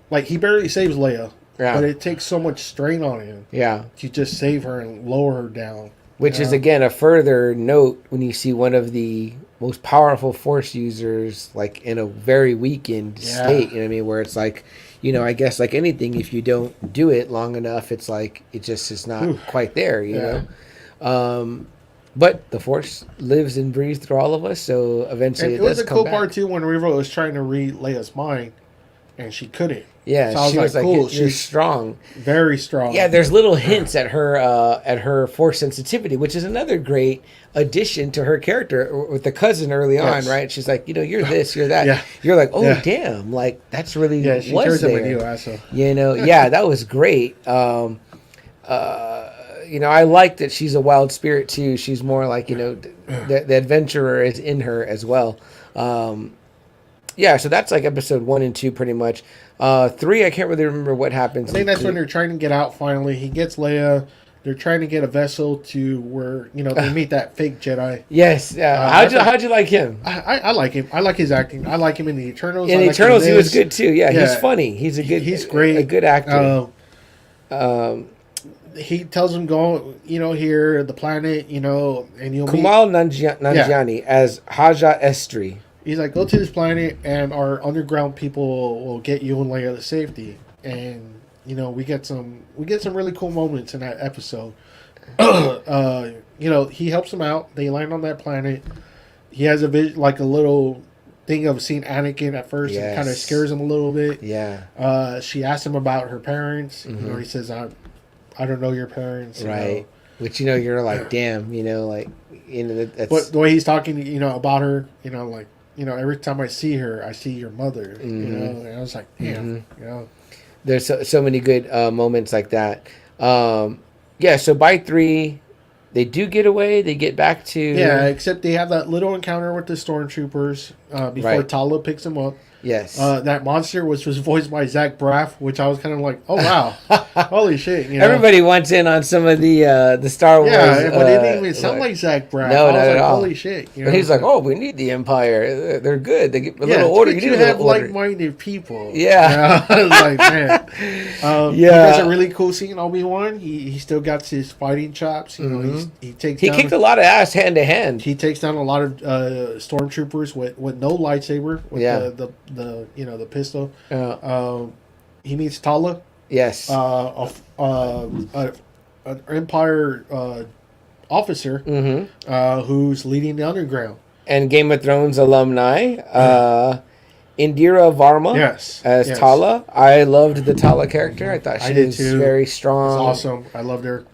Like, he barely saves Leia. Yeah. But it takes so much strain on him. Yeah. To just save her and lower her down. Which is, again, a further note when you see one of the most powerful Force users, like, in a very weakened state. You know what I mean? Where it's like, I guess like anything, if you don't do it long enough, it's like, it just is not quite there, you know? But the Force lives and breathes through all of us, so eventually it does come back. It was a cool part, too, when Reva was trying to read Leia's mind, and she couldn't. Yeah, so she was like, cool. She's strong. Very strong. Yeah, there's little hints at her Force sensitivity, which is another great addition to her character with the cousin early on, right? She's like, you're this, you're that. Yeah. You're like, damn, like, that's really she turns him into you, asshole. That was great. I like that she's a wild spirit, too. She's more like, the adventurer is in her as well. So that's like episode 1 and 2 pretty much. 3, I can't really remember what happens. I think that's when they're trying to get out finally. He gets Leia, they're trying to get a vessel to where they meet that fake Jedi. Yes. How'd you like him? I like him. I like his acting. I like him in the Eternals. In Eternals, he was good too. Yeah, he's funny. He's great. A good actor. He tells him go, here the planet, and you'll Kumail Nanjiani as Haja Estri. He's like, go to this planet, and our underground people will get you and Leia to safety. And we get some really cool moments in that episode. He helps them out. They land on that planet. He has a little thing of seeing Anakin at first. Yes. And kind of scares him a little bit. Yeah. She asks him about her parents. Mm-hmm. He says, I don't know your parents. Right. Which you're like, damn. That's. But the way he's talking, about her, every time I see her, I see your mother. Mm-hmm. And I was like, damn. Mm-hmm. There's so many good moments like that. So by 3, they do get away. They get back to... Yeah, except they have that little encounter with the stormtroopers before Tala picks them up. Yes. That monster was voiced by Zach Braff, which I was kind of like, oh, wow. Holy shit. Everybody wants in on some of the Star Wars. Yeah, but it didn't even sound like Zach Braff. No, not at all. Holy shit. But he's like, oh, we need the Empire. They're good. They get a little order. You have like-minded people. Yeah. I was like, man. He has a really cool scene, Obi-Wan. He still got his fighting chops. He kicked a lot of ass hand to hand. He takes down a lot of stormtroopers with no lightsaber. With the pistol. He meets Tala. Yes. An Empire officer who's leading the underground. And Game of Thrones alumni. Indira Varma as Tala. I loved the Tala character. I thought she was very strong. Awesome. I loved her.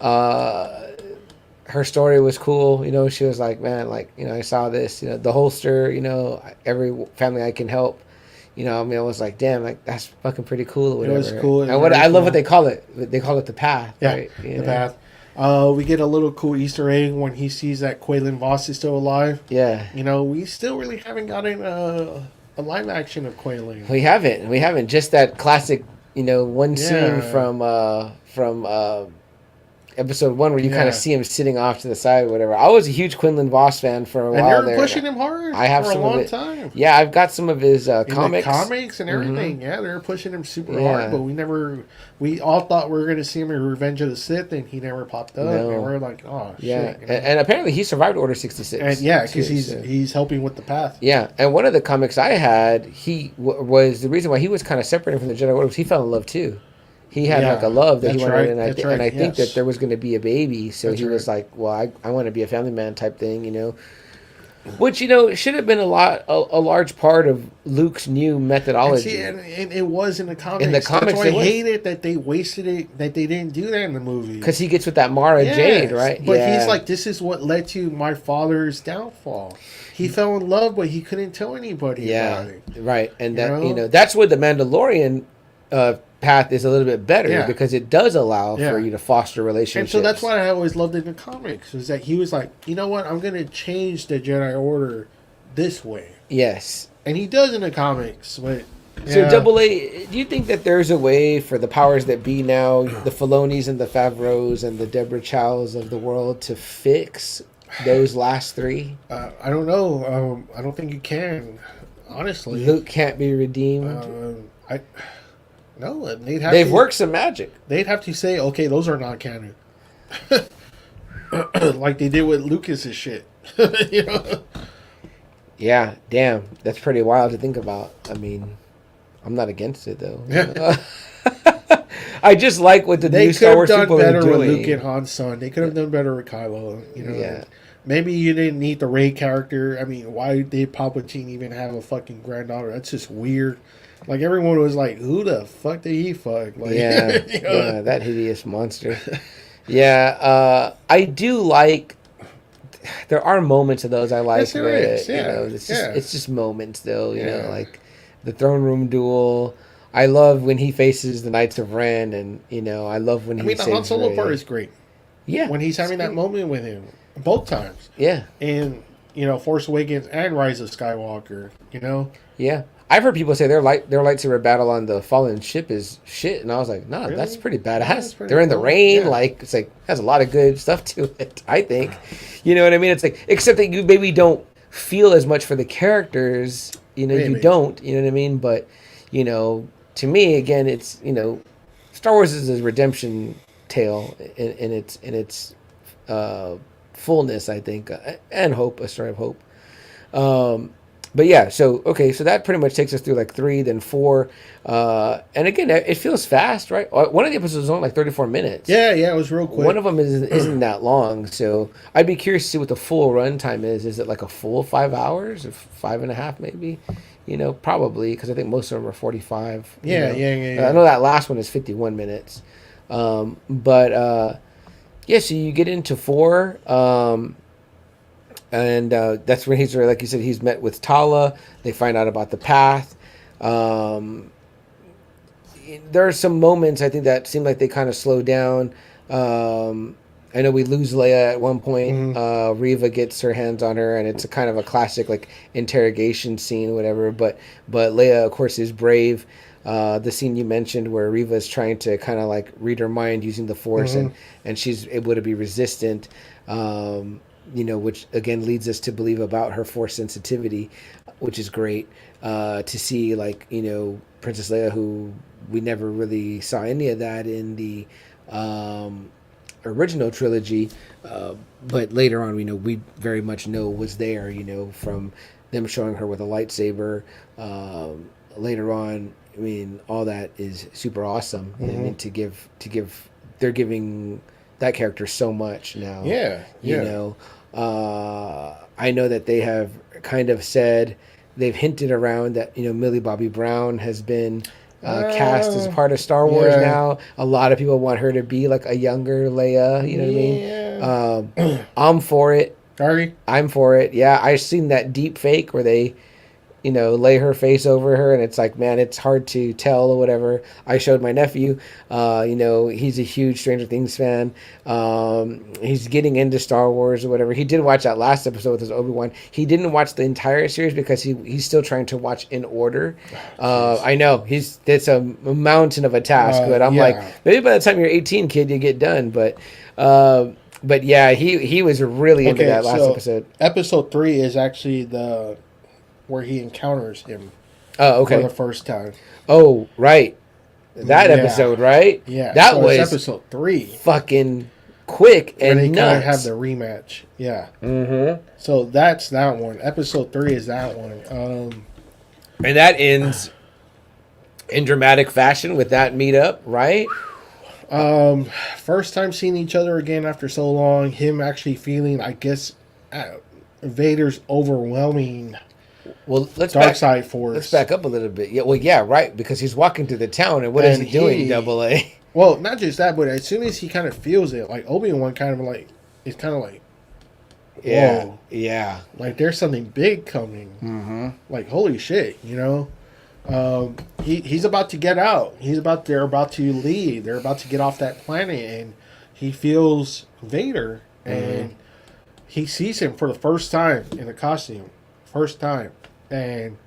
Her story was cool. She was like, man, I saw this. The holster. Every family I can help. I was like, damn, that's fucking pretty cool. Or whatever. It was cool. And I love what they call it. They call it the path. Yeah, right? The path. We get a little cool Easter egg when he sees that Quaylen Voss is still alive. Yeah. We still really haven't gotten a live action of Quaylen. We haven't. Just that classic, one scene from episode 1 where you kind of see him sitting off to the side or whatever. I was a huge Quinlan Voss fan for a while there. And you're pushing him hard for a long time. Yeah, I've got some of his comics. Comics and everything. Yeah, they're pushing him super hard, but we all thought we were going to see him in Revenge of the Sith, and he never popped up. No. And we're like, oh, shit. And apparently he survived Order 66. And because he's helping with the path. Yeah, and one of the comics I had, he was the reason why he was kind of separated from the Jedi Order was he fell in love too. He had a love that he wanted, and I think that there was going to be a baby, so he was like, "Well, I want to be a family man," type thing, Which should have been a large part of Luke's new methodology. And it was in the comics. That's why I hate it that they wasted it. That they didn't do that in the movie. Because he gets with that Mara Jade, right? But he's like, "This is what led to my father's downfall." He fell in love, but he couldn't tell anybody about it. Right, and that that's where the Mandalorian path is a little bit better because it does allow for you to foster relationships. And so that's why I always loved it in the comics, is that he was like, you know what, I'm going to change the Jedi Order this way. Yes. And he does in the comics. But, so Double A, do you think that there's a way for the powers that be now, the Filonis and the Favreaus and the Deborah Chows of the world, to fix those last 3? I don't know. I don't think you can, honestly. Luke can't be redeemed? No, they've worked some magic. They'd have to say, okay, those are not canon. Like they did with Lucas's shit. Yeah, damn. That's pretty wild to think about. I mean, I'm not against it, though. Yeah. I just like what the new Star Wars people are doing. They could have done better with Luke and Han's son. They could have done better with Kylo. Yeah. Maybe you didn't need the Rey character. I mean, why did Palpatine even have a fucking granddaughter? That's just weird. Like, everyone was like, who the fuck did he fuck? Like, yeah, that hideous monster. I do like... There are moments of those I like. Yes, there is. It's just moments, though. You know, like the throne room duel. I love when he faces the Knights of Ren, and, I love when he saves the Han Solo Rey. part is great. Yeah. When he's having that moment with him. Both times. Yeah. And, Force Awakens and Rise of Skywalker, Yeah. I've heard people say their lightsaber battle on the fallen ship is shit, and I was like, nah, really? That's pretty badass. Yeah, that's pretty They're in the rain, like it's like has a lot of good stuff to it. I think, you know what I mean? It's like except that you maybe don't feel as much for the characters. You know, you don't. You know what I mean? But you know, to me, again, it's Star Wars is a redemption tale in its fullness, I think, and hope, a story of hope. But yeah, so that pretty much takes us through like 3, then 4, and again, it feels fast, right? One of the episodes is only like 34 minutes. Yeah, it was real quick. One of them isn't that long, so I'd be curious to see what the full runtime is. Is it like a full 5 hours or 5.5 maybe? Probably, because I think most of them are 45. Yeah. I know that last one is 51 minutes. But so you get into 4, and that's when he's, like you said, he's met with Tala. They find out about the path. There are some moments, I think, that seem like they kind of slow down. I know we lose Leia at one point. Mm-hmm. Reva gets her hands on her, and it's a kind of a classic like interrogation scene, or whatever. But Leia, of course, is brave. The scene you mentioned where Reva is trying to kind of like read her mind using the Force, mm-hmm. and she's able to be resistant. Which again leads us to believe about her Force sensitivity, which is great to see. Like Princess Leia, who we never really saw any of that in the original trilogy, but later on we very much know was there, from them showing her with a lightsaber. Later on, I mean, all that is super awesome. Mm-hmm. I mean, they're giving that character so much now. I know that they have kind of said, they've hinted around that Millie Bobby Brown has been cast as part of Star Wars now. A lot of people want her to be like a younger Leia. You know what I mean? I'm for it. Are you? I'm for it. Yeah, I've seen that deep fake where they, lay her face over her, and it's like, man, it's hard to tell or whatever. I showed my nephew. He's a huge Stranger Things fan. He's getting into Star Wars or whatever. He did watch that last episode with his Obi-Wan. He didn't watch the entire series because he's still trying to watch in order. I know it's a mountain of a task, but I'm like, maybe by the time you're 18, kid, you get done. But yeah, he was really into that last episode. Episode 3 is actually where he encounters him. Oh, okay. For the first time. Oh, right. That episode, right? Yeah. That was episode 3. Fucking quick and they nuts. Kind of have the rematch. Yeah. Mm-hmm. So that's that one. Episode 3 is that one. And that ends in dramatic fashion with that meetup, right? First time seeing each other again after so long. Him actually feeling, I guess, Vader's overwhelming. Well, dark side force. Let's back up a little bit. Yeah, well, yeah, right, because he's walking through the town, and what is he doing? Double A. Well, not just that, but as soon as he kind of feels it, like Obi-Wan kind of like, it's kind of like, whoa, yeah, like there's something big coming. Mm-hmm. Like holy shit, he's about to get out. They're about to leave. They're about to get off that planet, and he feels Vader, and he sees him for the first time in a costume, first time. And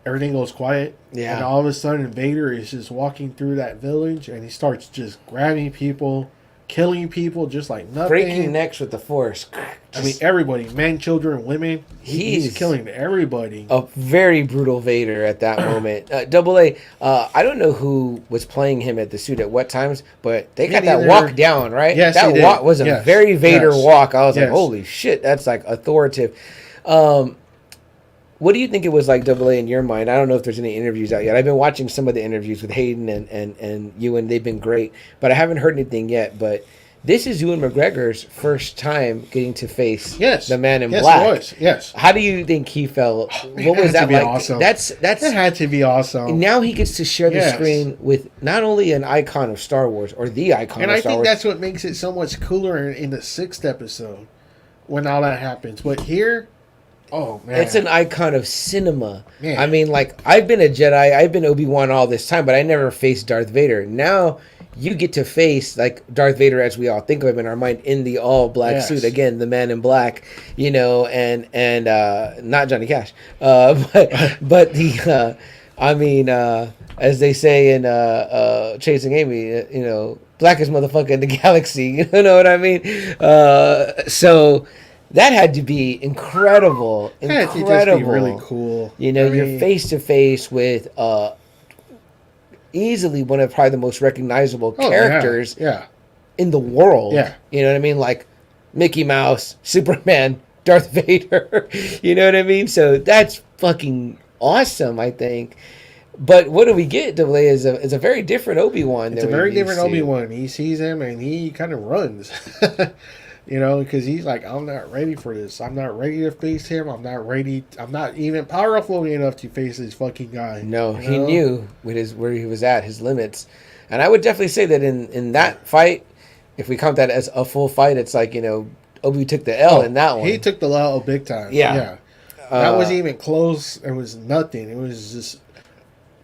everything goes quiet. Yeah. And all of a sudden, Vader is just walking through that village, and he starts just grabbing people, killing people, just like nothing. Breaking necks with the Force. I mean, everybody, men, children, women. He's killing everybody. A very brutal Vader at that moment. Double A, I don't know who was playing him at the suit at what times, but they got that walk down, right? Yes, that walk was a very Vader walk. I was like, holy shit, that's like authoritative. What do you think it was like, Double A, in your mind? I don't know if there's any interviews out yet. I've been watching some of the interviews with Hayden and Ewan. They've been great, but I haven't heard anything yet. But this is Ewan McGregor's first time getting to face the Man in Black. It was. Yes. How do you think he felt? What was that like? Awesome. That had to be awesome. Now he gets to share the screen with not only an icon of Star Wars, or the icon of Star Wars. And I think that's what makes it so much cooler in the 6th episode when all that happens. But here... Oh, man. It's an icon of cinema. Man. I mean, like, I've been a Jedi, I've been Obi-Wan all this time, but I never faced Darth Vader. Now, you get to face like Darth Vader as we all think of him in our mind in the all black suit again, the man in black, and not Johnny Cash, but the as they say in Chasing Amy, blackest motherfucker in the galaxy, you know what I mean? So that had to be incredible. That had to just be really cool. You're face to face with easily one of probably the most recognizable characters in the world. Yeah. You know what I mean? Like Mickey Mouse, Superman, Darth Vader. You know what I mean? So that's fucking awesome, I think. But what do we get? Double A is a very different Obi-Wan. It's a very different Obi-Wan. He sees him and he kind of runs. Because he's like, I'm not ready for this. I'm not ready to face him. I'm not ready. I'm not even powerful enough to face this fucking guy. No, he knew where he was at, his limits. And I would definitely say that in that fight, if we count that as a full fight, it's like, Obi took the L in that one. He took the L big time. Yeah. That wasn't even close. It was nothing. It was just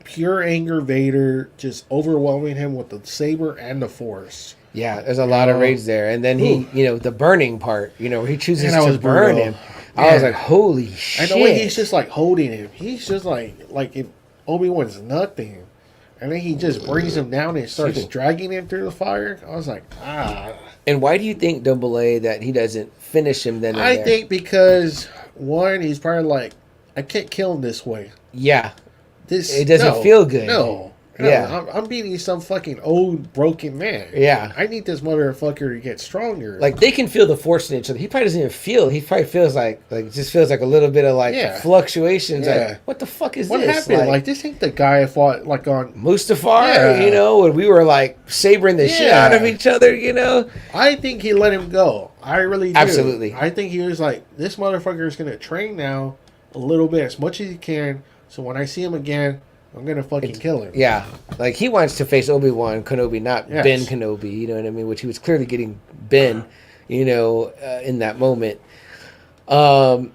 pure anger Vader just overwhelming him with the saber and the Force. Yeah, there's a lot of rage there. And then he, the burning part, where he chooses to burn him. I was like, holy shit. And the way he's just like holding him. He's just like if Obi-Wan's nothing. And then he just brings him down and starts dragging him through the fire. I was like, And why do you think, Double A, that he doesn't finish him then and I there? think because, one, he's probably like, I can't kill him this way. Yeah. It doesn't feel good. No. I'm beating some fucking old broken man. Yeah. I need this motherfucker to get stronger. Like, they can feel the Force in each other. He probably doesn't even feel. He probably feels like just feels like a little bit of fluctuations. Yeah. Like, what the fuck is what this? Happened? Like, this ain't the guy I fought like on Mustafar, when we were like sabering the shit out of each other, I think he let him go. I really do. Absolutely. I think he was like, this motherfucker is going to train now a little bit, as much as he can, so when I see him again, I'm going to fucking kill him. Yeah. Like, he wants to face Obi-Wan Kenobi, not Ben Kenobi, you know what I mean? Which he was clearly getting Ben, in that moment. Man,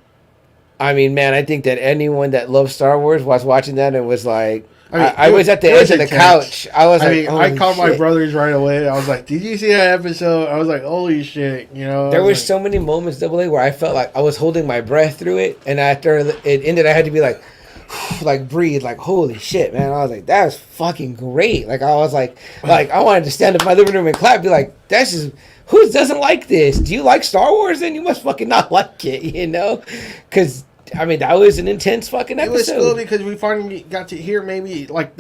I think that anyone that loves Star Wars was watching that and was like, I was at the edge of the couch. I was I called my brothers right away. I was like, did you see that episode? I was like, holy shit, There was so many moments, Double A, where I felt like I was holding my breath through it, and after it ended, I had to be like, breathe, like, holy shit, man. I was like, that was fucking great. Like, I was like I wanted to stand up in my living room and clap, be like, that's just, who doesn't like this? Do you like Star Wars? Then you must fucking not like it, Because, that was an intense fucking episode. It was cool because we finally got to hear maybe, like,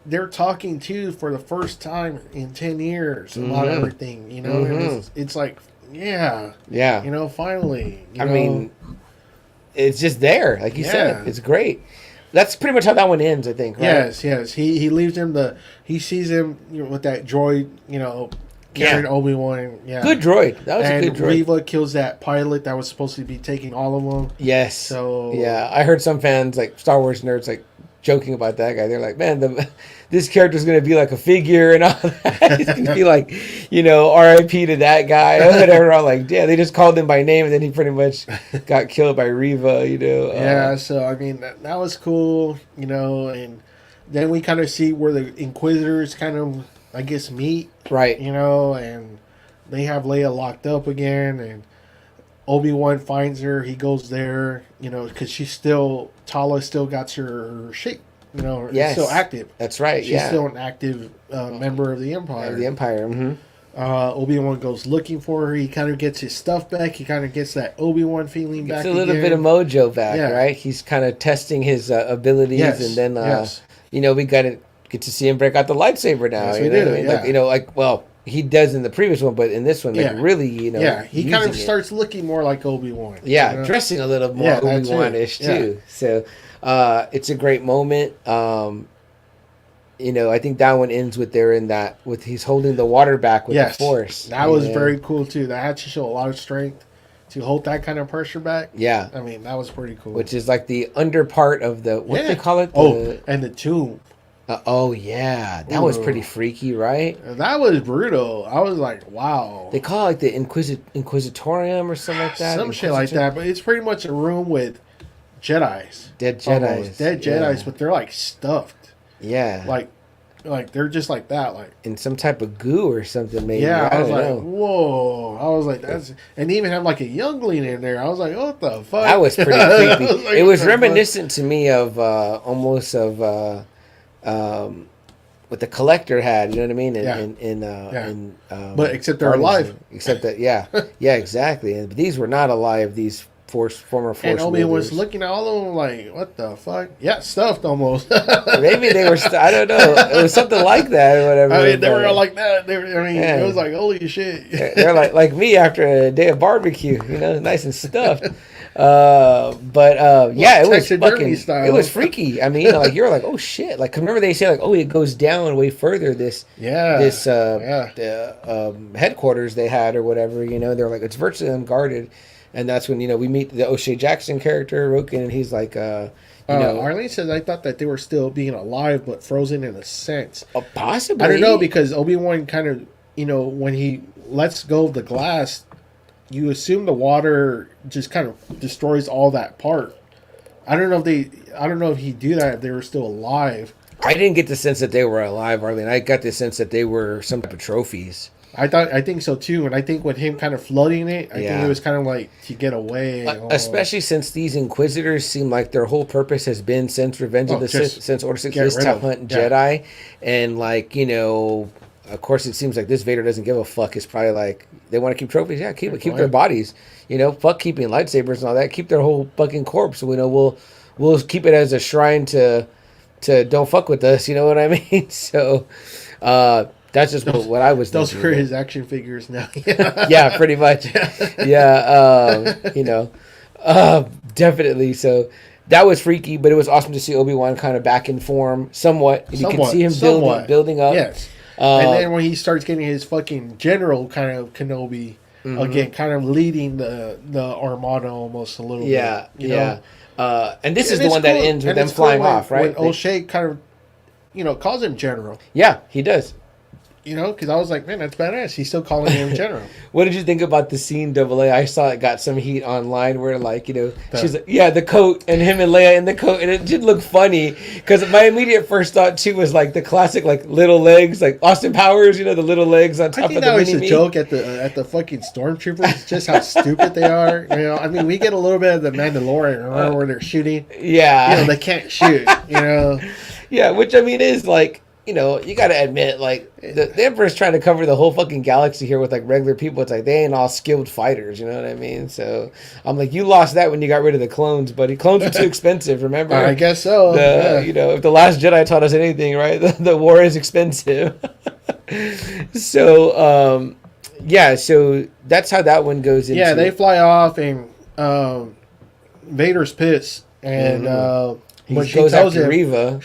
they're talking, too, for the first time in 10 years about everything, And it's like, yeah. Finally. It's just there, like you said. It's great. That's pretty much how that one ends, I think, right? Yes. He leaves him he sees him with that droid, carrying Obi-Wan. Yeah. Good droid. That was a good droid. And Reva kills that pilot that was supposed to be taking all of them. Yes. So yeah, I heard some fans, like Star Wars nerds, like joking about that guy. They're like, man, this character's going to be like a figure and all that. He's going to be like, R.I.P. to that guy or whatever. I'm like, yeah, they just called him by name and then he pretty much got killed by Reva, Yeah, so, that was cool, and then we kind of see where the Inquisitors kind of, I guess, meet. Right. And they have Leia locked up again, and Obi-Wan finds her. He goes there, because Tala still got her shape, yes. still active. That's right, She's still an active member of the Empire. Obi-Wan goes looking for her. He kind of gets his stuff back. He kind of gets that Obi-Wan feeling back. It's a little bit of mojo back, right? He's kind of testing his abilities, and then, we got to get to see him break out the lightsaber now. Yes, we do, he does in the previous one, but in this one, really, he kind of starts looking more like Obi-Wan. Yeah, dressing a little more Obi-Wan-ish too. So it's a great moment. I think that one ends with he's holding the water back with the Force. That was very cool too. That had to show a lot of strength to hold that kind of pressure back. Yeah, that was pretty cool. Which is like the under part of the they call it. And the tomb. That was pretty freaky, right? That was brutal. I was like, wow. They call it like the Inquisitorium or something like that. Some shit like that, but it's pretty much a room with Jedis. Dead Jedis. Dead Jedis, but they're like stuffed. Yeah. Like Like they're just like that, like in some type of goo or something. Maybe. Yeah, I was like, know. whoa! I was like, that's, and they even have like a youngling in there. I was like, what the fuck? That was pretty creepy. Was like, it was reminiscent to me of almost of what the Collector had. You know what I mean? But except they're alive. Except that, yeah, exactly. And these were not alive. These former Force. And Obi was looking at all of them like, what the fuck? Yeah, stuffed almost. Maybe they were. I don't know. It was something like that or whatever. I mean, they were all like that. It was like, holy shit. They're like me after a day of barbecue. You know, nice and stuffed. It was fucking. Style. It was freaky. I mean, you know, like you're like, oh shit. Like, remember they say like, oh, it goes down way further. This headquarters they had or whatever. You know, they're like, it's virtually unguarded. And that's when, you know, we meet the O'Shea Jackson character, Roken, and he's like, Arlene says, I thought that they were still being alive, but frozen in a sense. Possibly. I don't know, because Obi-Wan kind of, you know, when he lets go of the glass, you assume the water just kind of destroys all that part. I don't know if he'd do that if they were still alive. I didn't get the sense that they were alive, Arlene. I got the sense that they were some type of trophies. I think so too, and I think with him kind of flooding it, I think it was kind of like to get away. Especially since these Inquisitors seem like their whole purpose has been since Revenge of the Sith, since Order 66 to hunt Jedi, and like, you know, of course it seems like this Vader doesn't give a fuck. It's probably like they want to keep trophies, keep their bodies, you know, fuck keeping lightsabers and all that, keep their whole fucking corpse. So, you know, we'll keep it as a shrine to don't fuck with us, you know what I mean? So, that's just what I was. Those were his action figures now. Yeah, pretty much. You know, definitely. So that was freaky, but it was awesome to see Obi-Wan kind of back in form somewhat. You can see him building up. Yes. And then when he starts getting his fucking general kind of Kenobi again, kind of leading the Armada almost a little bit. You know? And this is the one that ends with them flying off, right? When O'Shea kind of, you know, calls him general. Yeah, he does. You know, because I was like, man, that's badass. He's still calling him general. What did you think about the scene, Double A? I saw it got some heat online where, like, you know, she's like, the coat, and him and Leia in the coat, and it did look funny because my immediate first thought too was like the classic, like, little legs, like Austin Powers, you know, the little legs on top of the mini-me. I think that was a joke at the fucking stormtroopers, just how stupid they are. You know, I mean, we get a little bit of the Mandalorian, remember where they're shooting? Yeah, you know, they can't shoot. You know, yeah, which I mean is like. You know, you got to admit, like, the Emperor's trying to cover the whole fucking galaxy here with, like, regular people. It's like, they ain't all skilled fighters, you know what I mean? So, I'm like, you lost that when you got rid of the clones, buddy. Clones are too expensive, remember? I guess so. You know, if The Last Jedi taught us anything, right? The war is expensive. So, so that's how that one goes into. Yeah, they fly off, and Vader's pissed, and... But she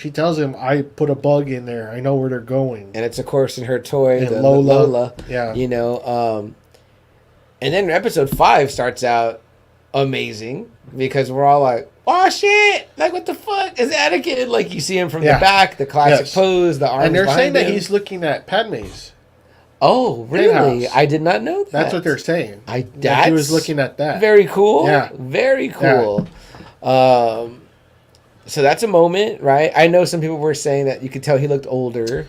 tells him, I put a bug in there. I know where they're going. And it's, of course, in her toy, and Lola. Yeah. You know, and then episode 5 starts out amazing because we're all like, oh, shit. Like, what the fuck is Anakin? Like, you see him from the back, the classic pose, the arms. And they're saying that him. he's looking at Padme's. Oh, really? I did not know that. That's what they're saying. He was looking at that. Very cool. Yeah. Very cool. Yeah. So that's a moment, right? I know some people were saying that you could tell he looked older.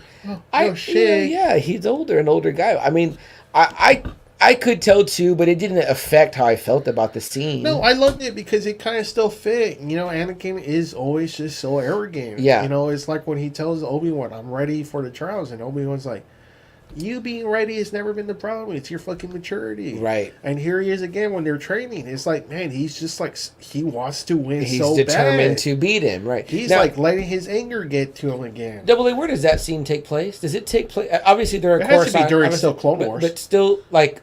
Shit. Yeah, he's an older guy. I mean, I could tell too, but it didn't affect how I felt about the scene. No, I loved it because it kind of still fit. You know, Anakin is always just so arrogant. Yeah. You know, it's like when he tells Obi-Wan, I'm ready for the trials, and Obi-Wan's like, you being ready has never been the problem. It's your fucking maturity. Right. And here he is again when they're training. It's like, man, he's just like, he wants to win he's so bad. He's determined to beat him, right. He's now, like letting his anger get to him again. Double A, where does that scene take place? Does it take place? Obviously, there are it has to be during still Clone Wars. But still, like,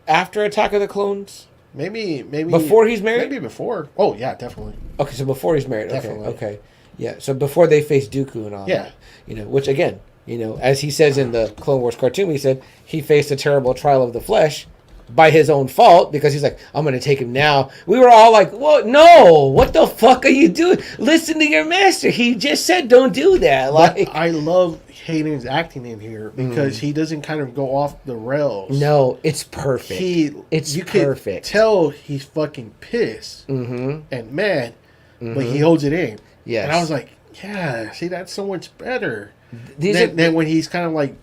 after Attack of the Clones? Maybe. Before he's married? Maybe before. Oh, yeah, definitely. Okay, so before he's married. Definitely. Okay. Yeah, so before they face Dooku and all that. You know, which, again... You know, as he says in the Clone Wars cartoon, he said he faced a terrible trial of the flesh by his own fault because he's like, I'm going to take him now. We were all like, well, no, what the fuck are you doing? Listen to your master. He just said don't do that. Like, I love Hayden's acting in here because he doesn't kind of go off the rails. No, it's perfect. You perfect. Could tell he's fucking pissed and mad, but he holds it in. Yes. And I was like, yeah, see, that's so much better. Then when he's kind of like,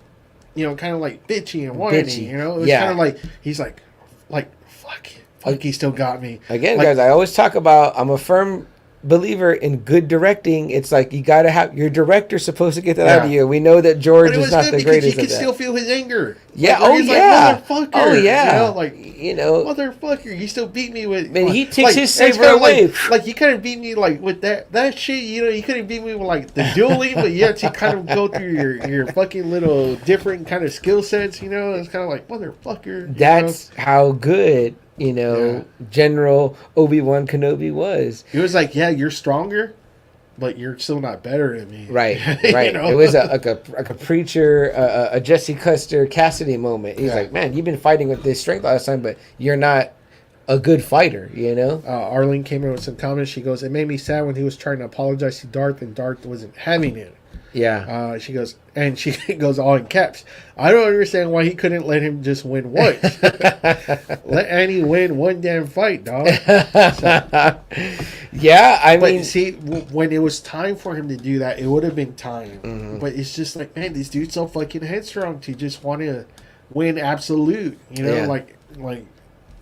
kind of like bitchy and whiny, it was kind of like he's like fuck, he still got me. Again, guys, I always talk about I'm a firm believer in good directing. It's like you got to have your director supposed to get that out of you. We know that George is not the greatest. You could still feel his anger. Yeah. Motherfucker. Oh yeah. Motherfucker. You still beat me with. Man, he takes his saber away. Like you couldn't beat me with that shit. You couldn't beat me with the dueling, but yet you kind of go through your fucking little different kind of skill sets. It's kind of like motherfucker. That's how good. General Obi-Wan Kenobi was. It was like, yeah, you're stronger, but you're still not better than me. Right. It was like a preacher, a Jesse Custer Cassidy moment. He's like, man, you've been fighting with this strength all this time, but you're not a good fighter, Arlene came in with some comments. She goes, it made me sad when he was trying to apologize to Darth and Darth wasn't having it. Yeah. She goes all in caps. I don't understand why he couldn't let him just win once. Let Annie win one damn fight, dog. Yeah, I mean, see, when it was time for him to do that, it would have been time. Mm-hmm. But it's just like, man, this dude's so fucking headstrong to just want to win absolute.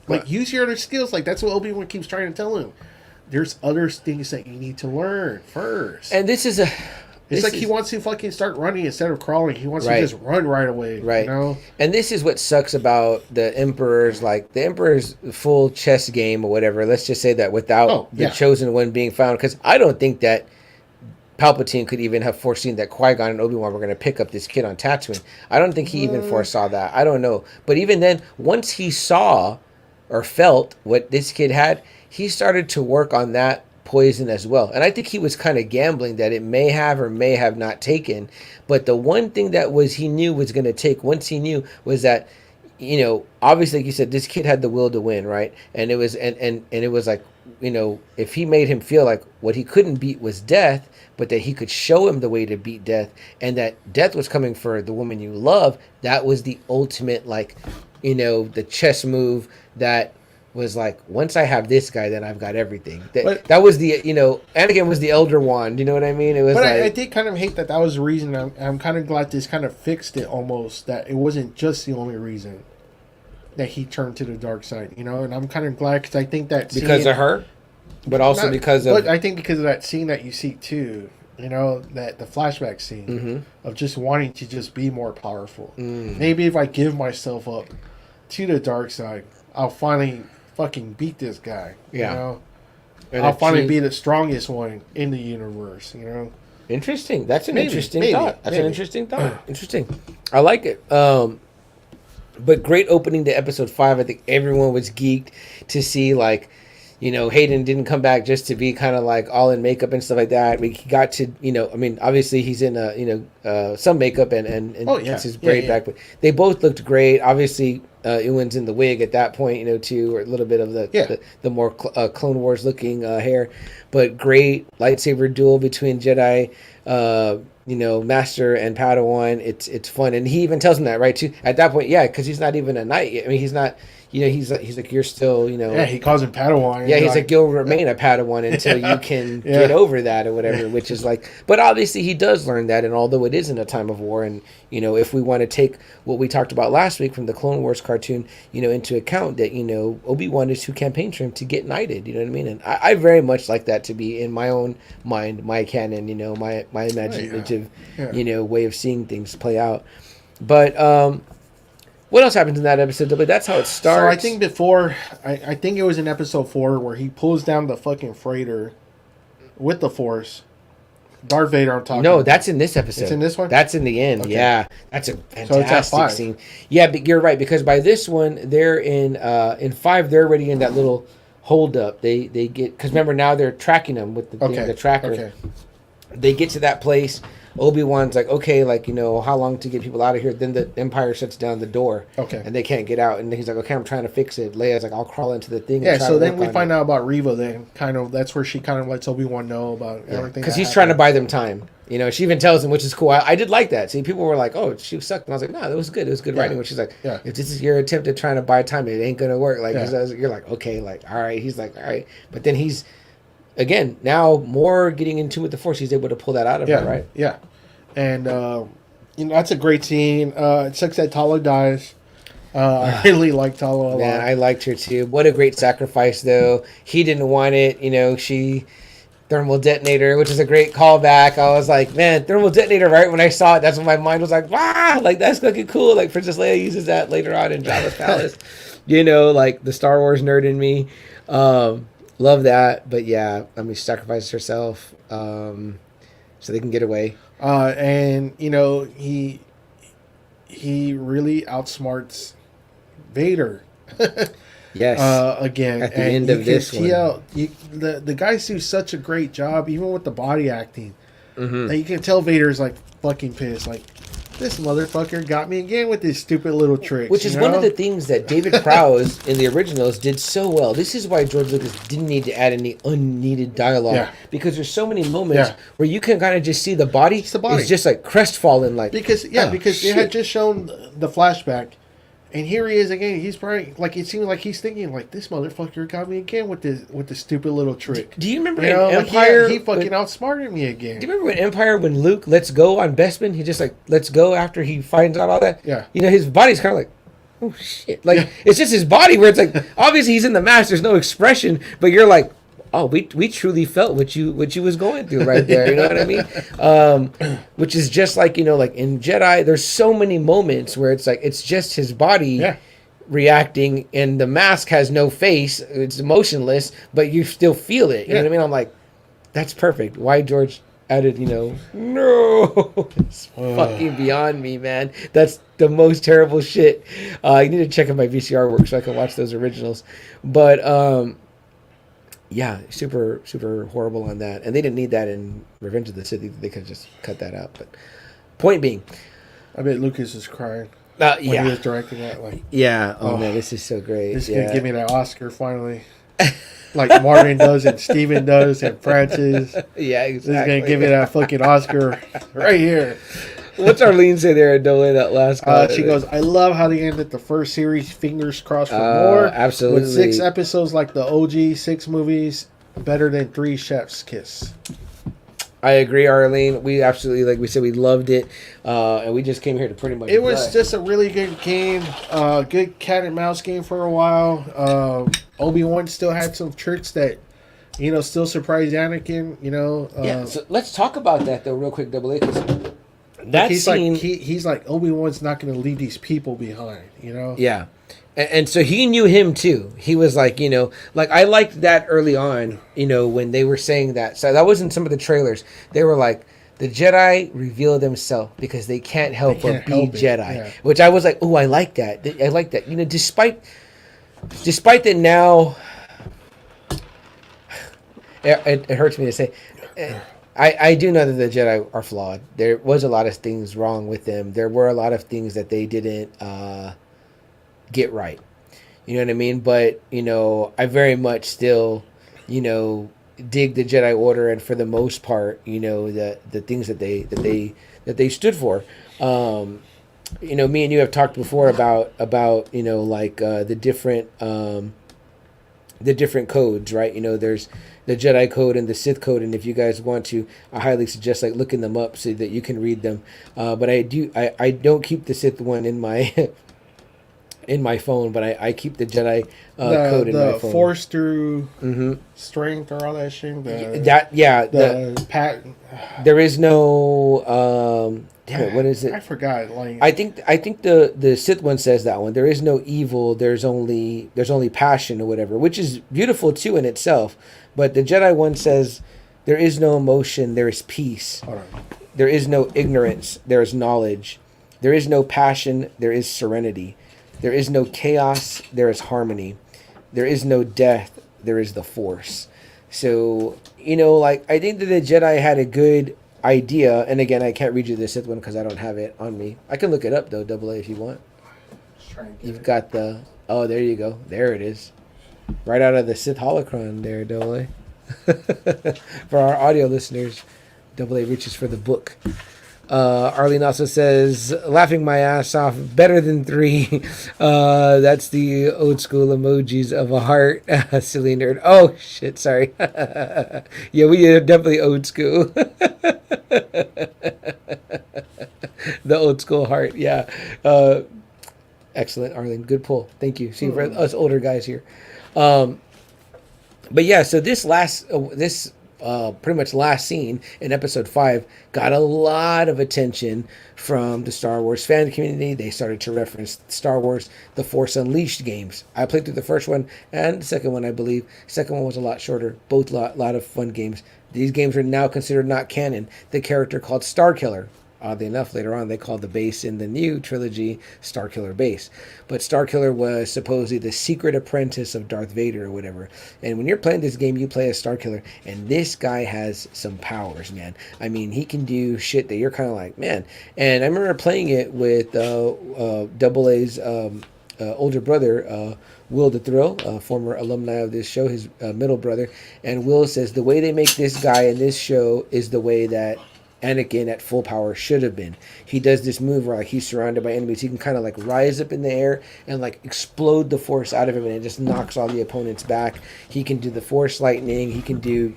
Like use your other skills. Like that's what Obi-Wan keeps trying to tell him. There's other things that you need to learn first. And this is he wants to fucking start running instead of crawling. He wants to just run right away. Right. And this is what sucks about the Emperor's, the Emperor's full chess game or whatever. Let's just say that without the chosen one being found. Because I don't think that Palpatine could even have foreseen that Qui-Gon and Obi-Wan were going to pick up this kid on Tatooine. I don't think he even foresaw that. I don't know. But even then, once he saw or felt what this kid had, he started to work on that poison as well. And I think he was kind of gambling that it may have or may have not taken. But the one thing that he knew was going to take once he knew was that, obviously, like you said, this kid had the will to win, right? And it was and it was like, if he made him feel like what he couldn't beat was death, but that he could show him the way to beat death, and that death was coming for the woman you love, that was the ultimate, the chess move that was like, once I have this guy, then I've got everything. That was the, Anakin was the Elder Wand. You know what I mean? It was. But I did kind of hate that was the reason. I'm kind of glad this kind of fixed it almost. That it wasn't just the only reason that he turned to the dark side. And I'm kind of glad because I think that because of her, but also because of. But I think because of that scene that you see too. That the flashback scene of just wanting to just be more powerful. Maybe if I give myself up to the dark side, I'll finally fucking beat this guy. I'll finally be the strongest one in the universe. Interesting. That's an interesting thought. That's an interesting thought. Interesting. I like it. But great opening to episode 5. I think everyone was geeked to see Hayden didn't come back just to be kind of all in makeup and stuff like that. We got to, obviously he's in some makeup and gets his braid back, but they both looked great. Obviously, Ewan's in the wig at that point, too, or a little bit of the more Clone Wars looking hair, but great lightsaber duel between Jedi, Master and Padawan. It's fun, and he even tells him that, right? Too at that point, because he's not even a knight yet. I mean, he's not. He's like, you're still, he calls him Padawan. Yeah, he's like, you'll remain a Padawan until you can get over that or whatever, which is but obviously he does learn that, and although it isn't a time of war, and, if we want to take what we talked about last week from the Clone Wars cartoon, into account that, Obi-Wan is who campaigned for him to get knighted, you know what I mean? And I very much like that to be in my own mind, my canon, my imaginative, way of seeing things play out. But, what else happens in that episode? But that's how it starts. So I think I think it was in episode 4 where he pulls down the fucking freighter with the Force. Darth Vader, I'm talking. No, that's in this episode. It's in this one? That's in the end, yeah. That's a fantastic scene. Yeah, but you're right, because by this one, they're in 5, they're already in that little holdup. They get, because remember, now they're tracking them with the tracker. Okay. They get to that place. Obi-Wan's like, okay, how long to get people out of here? Then the Empire shuts down the door. Okay. And they can't get out. And he's like, okay, I'm trying to fix it. Leia's like, I'll crawl into the thing. Yeah, so then we find out about Reva then. That's where she kind of lets Obi-Wan know about everything. Because he's trying to buy them time. She even tells him, which is cool. I did like that. See, people were like, oh, she sucked. And I was like, no, that was good. It was good writing. When she's like, if this is your attempt at trying to buy time, it ain't going to work. You're like, okay, all right. He's like, all right. But then he's, again, now more getting in tune with the Force. He's able to pull that out of her, right? Yeah. And that's a great scene. It sucks that Tala dies. I really like Tala a lot. Man, I liked her too. What a great sacrifice, though. He didn't want it. She thermal detonator, which is a great callback. I was like, man, thermal detonator, right? When I saw it, that's when my mind was like, wow, like that's fucking cool. Like Princess Leia uses that later on in Jabba's palace. Like the Star Wars nerd in me. Love that. But yeah, she sacrificed herself so they can get away. And he really outsmarts Vader. Yes. Again, at the end of this one, the guys do such a great job, even with the body acting. That you can tell Vader's like fucking pissed. Like, this motherfucker got me again with this stupid little trick. Which is one of the things that David Prowse in the originals did so well. This is why George Lucas didn't need to add any unneeded dialogue. Because there's so many moments where you can kind of just see the body. It's just like crestfallen. Like, because they had just shown the flashback. And here he is again. He's probably like, it seems like he's thinking like, this motherfucker got me again with the stupid little trick. Do you remember in Empire? He fucking outsmarted me again. Do you remember in Empire when Luke lets go on Bespin? He just like lets go after he finds out all that. Yeah. His body's kind of like, oh shit. Like it's just his body where it's like obviously he's in the mask. There's no expression, but you're like, oh, we truly felt what you was going through right there. You know what I mean? Which is just like, like in Jedi, there's so many moments where it's like, it's just his body reacting and the mask has no face. It's emotionless, but you still feel it. You know what I mean? I'm like, that's perfect. Why George added, no, it's fucking beyond me, man. That's the most terrible shit. I need to check if my VCR works so I can watch those originals. But, yeah, super, super horrible on that. And they didn't need that in Revenge of the Sith. They could have just cut that out. But point being, I bet Lucas is crying when he was directing that. Like, oh man, this is so great. This is going to give me that Oscar finally. Like Martin does and Steven does and Francis. Yeah, exactly. This is going to give me that fucking Oscar right here. What's Arlene say there, Adole, that last she goes, I love how they ended the first series. Fingers crossed for more. Absolutely. With 6 episodes like the OG 6 movies, better than 3 Chef's Kiss. I agree, Arlene. We absolutely, like we said, we loved it. And we just came here to pretty much It was just a really good game. Good cat and mouse game for a while. Obi-Wan still had some tricks that, still surprised Anakin, so let's talk about that, though, real quick, Double A, because that scene, he's like, Obi-Wan's not going to leave these people behind, Yeah. And so he knew him too. He was like, like I liked that early on, when they were saying that. So that wasn't some of the trailers. They were like, the Jedi reveal themselves because they can't help but be Jedi. Which I was like, oh, I like that. I like that. Despite that now, it hurts me to say, I do know that the Jedi are flawed. There was a lot of things wrong with them. There were a lot of things that they didn't get right. You know what I mean? But, I very much still, dig the Jedi Order, and for the most part, the things that they stood for. Me and you have talked before about like the different codes, right? There's the Jedi code and the Sith code, and if you guys want to, I highly suggest like looking them up so that you can read them. But I don't keep the Sith one in my in my phone, but I keep the Jedi code in my phone. The Force through strength or all that shit. There is no damn it, what is it? I forgot. Like I think the Sith one says that one. There is no evil. There's only passion or whatever, which is beautiful too in itself. But the Jedi one says there is no emotion. There is peace. There is no ignorance. There is knowledge. There is no passion. There is serenity. There is no chaos. There is harmony. There is no death. There is the Force. So, like, I think that the Jedi had a good idea. And again, I can't read you the Sith one because I don't have it on me. I can look it up, though, Double A, if you want. You've got the... Oh, there you go. There it is. Right out of the Sith holocron there, Double A. For our audio listeners, Double A reaches for the book. Arlene also says, laughing my ass off, better than 3. That's the old school emojis of a heart. Silly nerd. Oh, shit, sorry. Yeah, we are definitely old school. The old school heart. Yeah. Excellent, Arlen. Good pull. Thank you. See, for us older guys here. But yeah, so this pretty much last scene in episode 5 got a lot of attention from the Star Wars fan community. They started to reference Star Wars The Force Unleashed games. I played through the first one and the second one, I believe. Second one was a lot shorter. Both lot of fun games. These games are now considered not canon. The character called Starkiller. Oddly enough, later on, they called the base in the new trilogy Starkiller Base. But Starkiller was supposedly the secret apprentice of Darth Vader or whatever. And when you're playing this game, you play as Starkiller. And this guy has some powers, man. I mean, he can do shit that you're kind of like, man. And I remember playing it with Double A's older brother, Will the Thrill, former alumni of this show, his middle brother. And Will says the way they make this guy in this show is the way that Anakin at full power should have been. He does this move where like he's surrounded by enemies. He can kind of like rise up in the air and like explode the force out of him, and it just knocks all the opponents back. He can do the force lightning. He can do,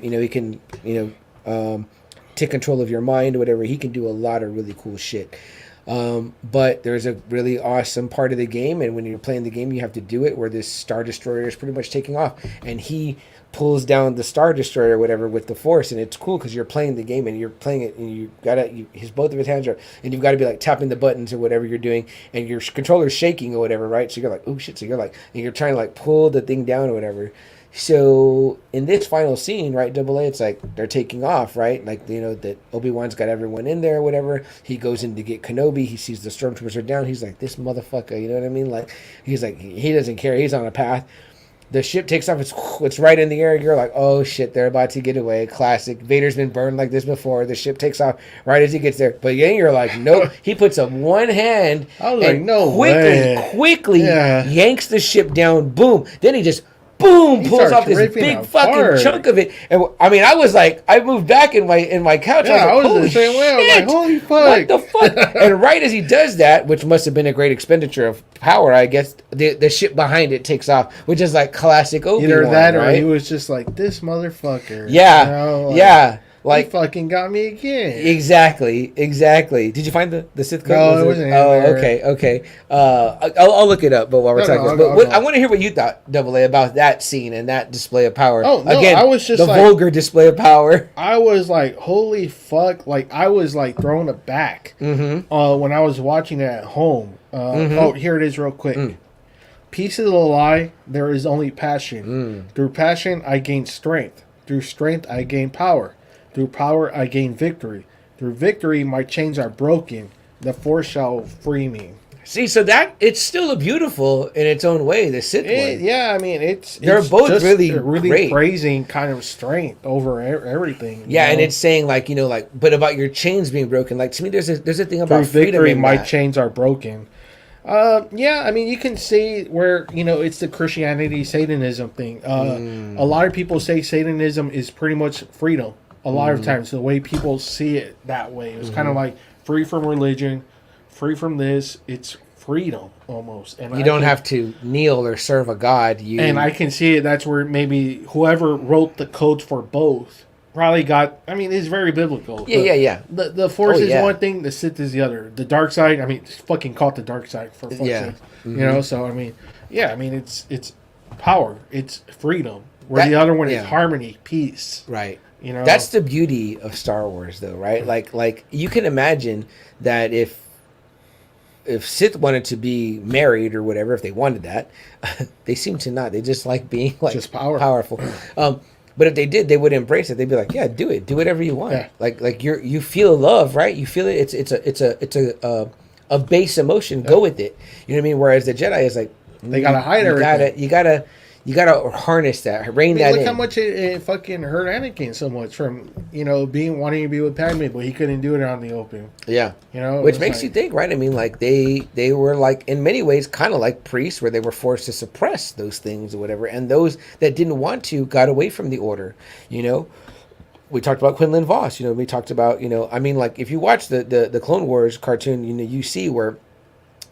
take control of your mind or whatever. He can do a lot of really cool shit. But there's a really awesome part of the game, and when you're playing the game, you have to do it where this Star Destroyer is pretty much taking off, and he pulls down the Star Destroyer or whatever with the Force, and it's cool because you're playing the game and you're playing it, and both of his hands are, and you've got to be like tapping the buttons or whatever you're doing, and your controller's shaking or whatever, right? So you're like, oh shit! So you're like, and you're trying to like pull the thing down or whatever. So in this final scene, right, Double A, it's like they're taking off, right? Like, that Obi-Wan's got everyone in there or whatever. He goes in to get Kenobi. He sees the stormtroopers are down. He's like, this motherfucker, you know what I mean? Like, he's like, he doesn't care. He's on a path. The ship takes off. It's right in the air. You're like, oh shit, they're about to get away. Classic. Vader's been burned like this before. The ship takes off right as he gets there. But then you're like, nope. He puts up one hand and quickly yanks the ship down. Boom. Then he just pulls off this big fucking chunk of it. And I mean, I was like, I moved back in my couch. Yeah, I was like, the same way. I was like, holy fuck. What the fuck? And right as he does that, which must have been a great expenditure of power, I guess, the ship behind it takes off, which is like classic Obi-Wan. Either that or right? he was just like, this motherfucker. Yeah. Yeah. Like, he fucking got me again. Exactly. Did you find the Sith code? No, it wasn't. Okay. I'll look it up. But while we're talking, I want to hear what you thought, Double A, about that scene and that display of power. Oh no, again, I was just the vulgar display of power. I was like, holy fuck! Like I was like thrown aback when I was watching it at home. Oh, here it is, real quick. Peace is a lie. There is only passion. Through passion, I gain strength. Through strength, I gain power. Through power, I gain victory. Through victory, my chains are broken. The Force shall free me. See, so that it's still a beautiful in its own way. The Sith one. Yeah, I mean, they're both just really great. Praising kind of strength over everything. Yeah, and it's saying but about your chains being broken. Like to me, there's a thing about through freedom victory, in my that. chains are broken. Yeah, I mean, you can see where, it's the Christianity Satanism thing. A lot of people say Satanism is pretty much freedom. A lot of times, the way people see it that way, it's kind of like free from religion, free from this. It's freedom almost, and you don't have to kneel or serve a god. And I can see it. That's where maybe whoever wrote the codes for both probably got. I mean, it's very biblical. Yeah. The Force is one thing, the Sith is the other. The dark side. I mean, it's fucking called the dark side for fuck's sake. So I mean, it's power. It's freedom. Where the other one is harmony, peace. Right. That's the beauty of Star Wars, though, right? Like you can imagine that if Sith wanted to be married or whatever, if they wanted that, they seem to not. They just like being just powerful. But if they did, they would embrace it. They'd be like, "Yeah, do it. Do whatever you want." Yeah. Like you feel love, right? You feel it. It's a base emotion. Go with it. You know what I mean? Whereas the Jedi is like they gotta hide everything. You gotta harness that, rein that in. Look how much it fucking hurt Anakin so much from wanting to be with Padme, but he couldn't do it out in the open. Yeah, which makes you think, right? I mean, like they were like in many ways kind of like priests, where they were forced to suppress those things or whatever, and those that didn't want to got away from the order. We talked about Quinlan Voss. We talked about I mean, like if you watch the Clone Wars cartoon, you see where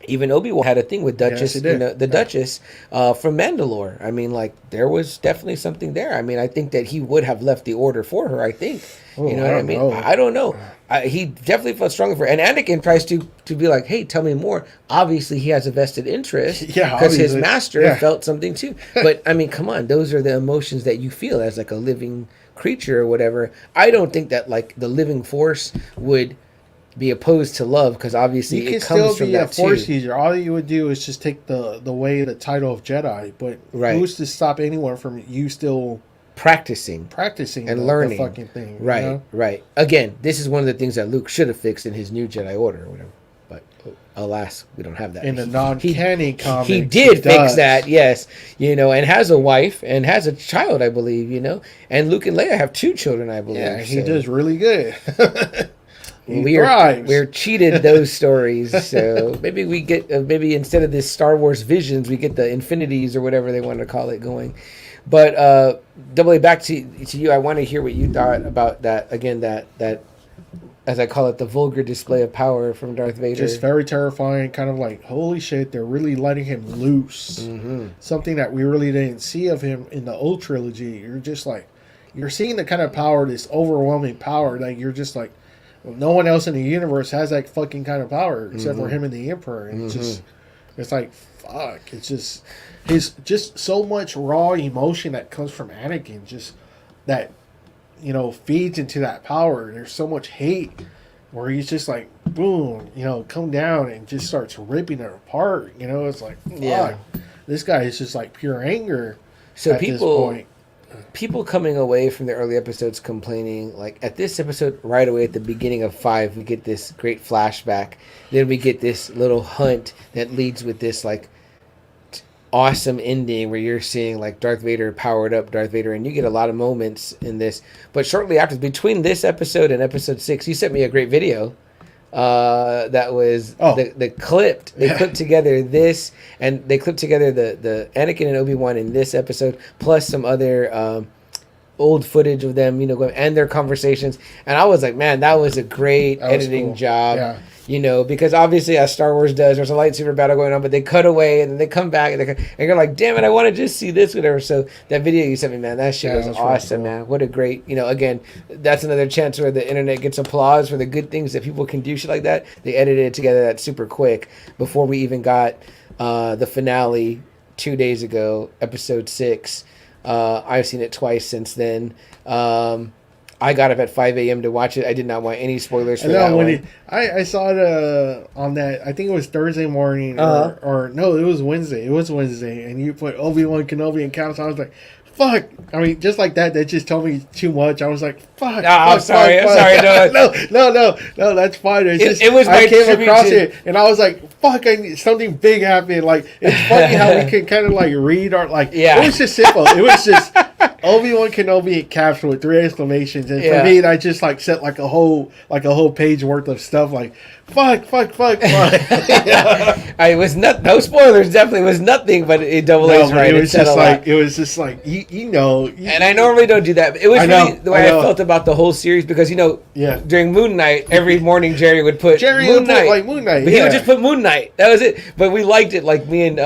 even Obi-Wan had a thing with Duchess, Duchess from Mandalore. I mean, like there was definitely something there. I mean, I think that he would have left the order for her. I think, what I mean. I don't know, he definitely felt stronger for it. And Anakin tries to be like, hey, tell me more. Obviously, he has a vested interest because his master felt something too. But, I mean, come on. Those are the emotions that you feel as like a living creature or whatever. I don't think that like the living force would be opposed to love because obviously it comes from that too. You can still be a force user. All you would do is just take the title of Jedi. But who's to stop anyone from you still... practicing and learning the fucking thing, right. Again, this is one of the things that Luke should have fixed in his new Jedi Order or whatever. But alas, we don't have that in the non-canon comics. He did fix that, yes, and has a wife and has a child, I believe. And Luke and Leia have 2 children, I believe. Yeah, he does really good. We're cheated those stories, so maybe we get maybe instead of this Star Wars Visions, we get the Infinities or whatever they want to call it going. But Double A, back to you. I want to hear what you thought about that again. That as I call it, the vulgar display of power from Darth Vader. Just very terrifying. Kind of like, holy shit, they're really letting him loose. Mm-hmm. Something that we really didn't see of him in the old trilogy. You're just like, you're seeing the kind of power, this overwhelming power that you're just like, no one else in the universe has that fucking kind of power except for him and the Emperor. And it's like, fuck. It's just so much raw emotion that comes from Anakin, just that, feeds into that power. There's so much hate where he's just like, boom, come down and just starts ripping it apart. It's like, fuck. This guy is just like pure anger. So at this point. People coming away from the early episodes complaining, like at this episode right away at the beginning of 5, we get this great flashback. Then we get this little hunt that leads with this like awesome ending where you're seeing like Darth Vader powered up Darth Vader, and you get a lot of moments in this. But shortly after, between this episode and episode 6, you sent me a great video. That was they clipped together this, and they clipped together the Anakin and Obi-Wan in this episode, plus some other old footage of them, and their conversations. And I was like, man, that was a great editing job. Yeah. Because obviously, as Star Wars does, there's a lightsaber battle going on, but they cut away and then they come back and you're like, damn it, I want to just see this, whatever. So that video you sent me, man, that shit was awesome, really cool. Man. What a great, again, that's another chance where the internet gets applause for the good things that people can do shit like that. They edited it together that super quick before we even got the finale 2 days ago, episode 6. I've seen it twice since then. I got up at 5 a.m. to watch it. I did not want any spoilers for that one. I saw it on that, I think it was Thursday morning, or no, it was Wednesday. It was Wednesday, and you put Obi-Wan Kenobi and Couch. I was like, fuck. I mean, just like that just told me too much. I was like, fuck. No, I'm sorry. No, that's fine. It was I came across it, and I was like, fuck, something big happened. Like, it's funny how we can kind of like read our, like, it was just simple. It was just Obi-Wan Kenobi capsule with 3 exclamations, and for me, I just like set like a whole page worth of stuff like fuck. I was no spoilers. Definitely was nothing, but Double A's right. It was just like and I normally don't do that. But it was really the way I felt about the whole series because during Moon Knight every morning Jerry would put Moon Knight, but he would just put Moon Knight. That was it. But we liked it. Like me and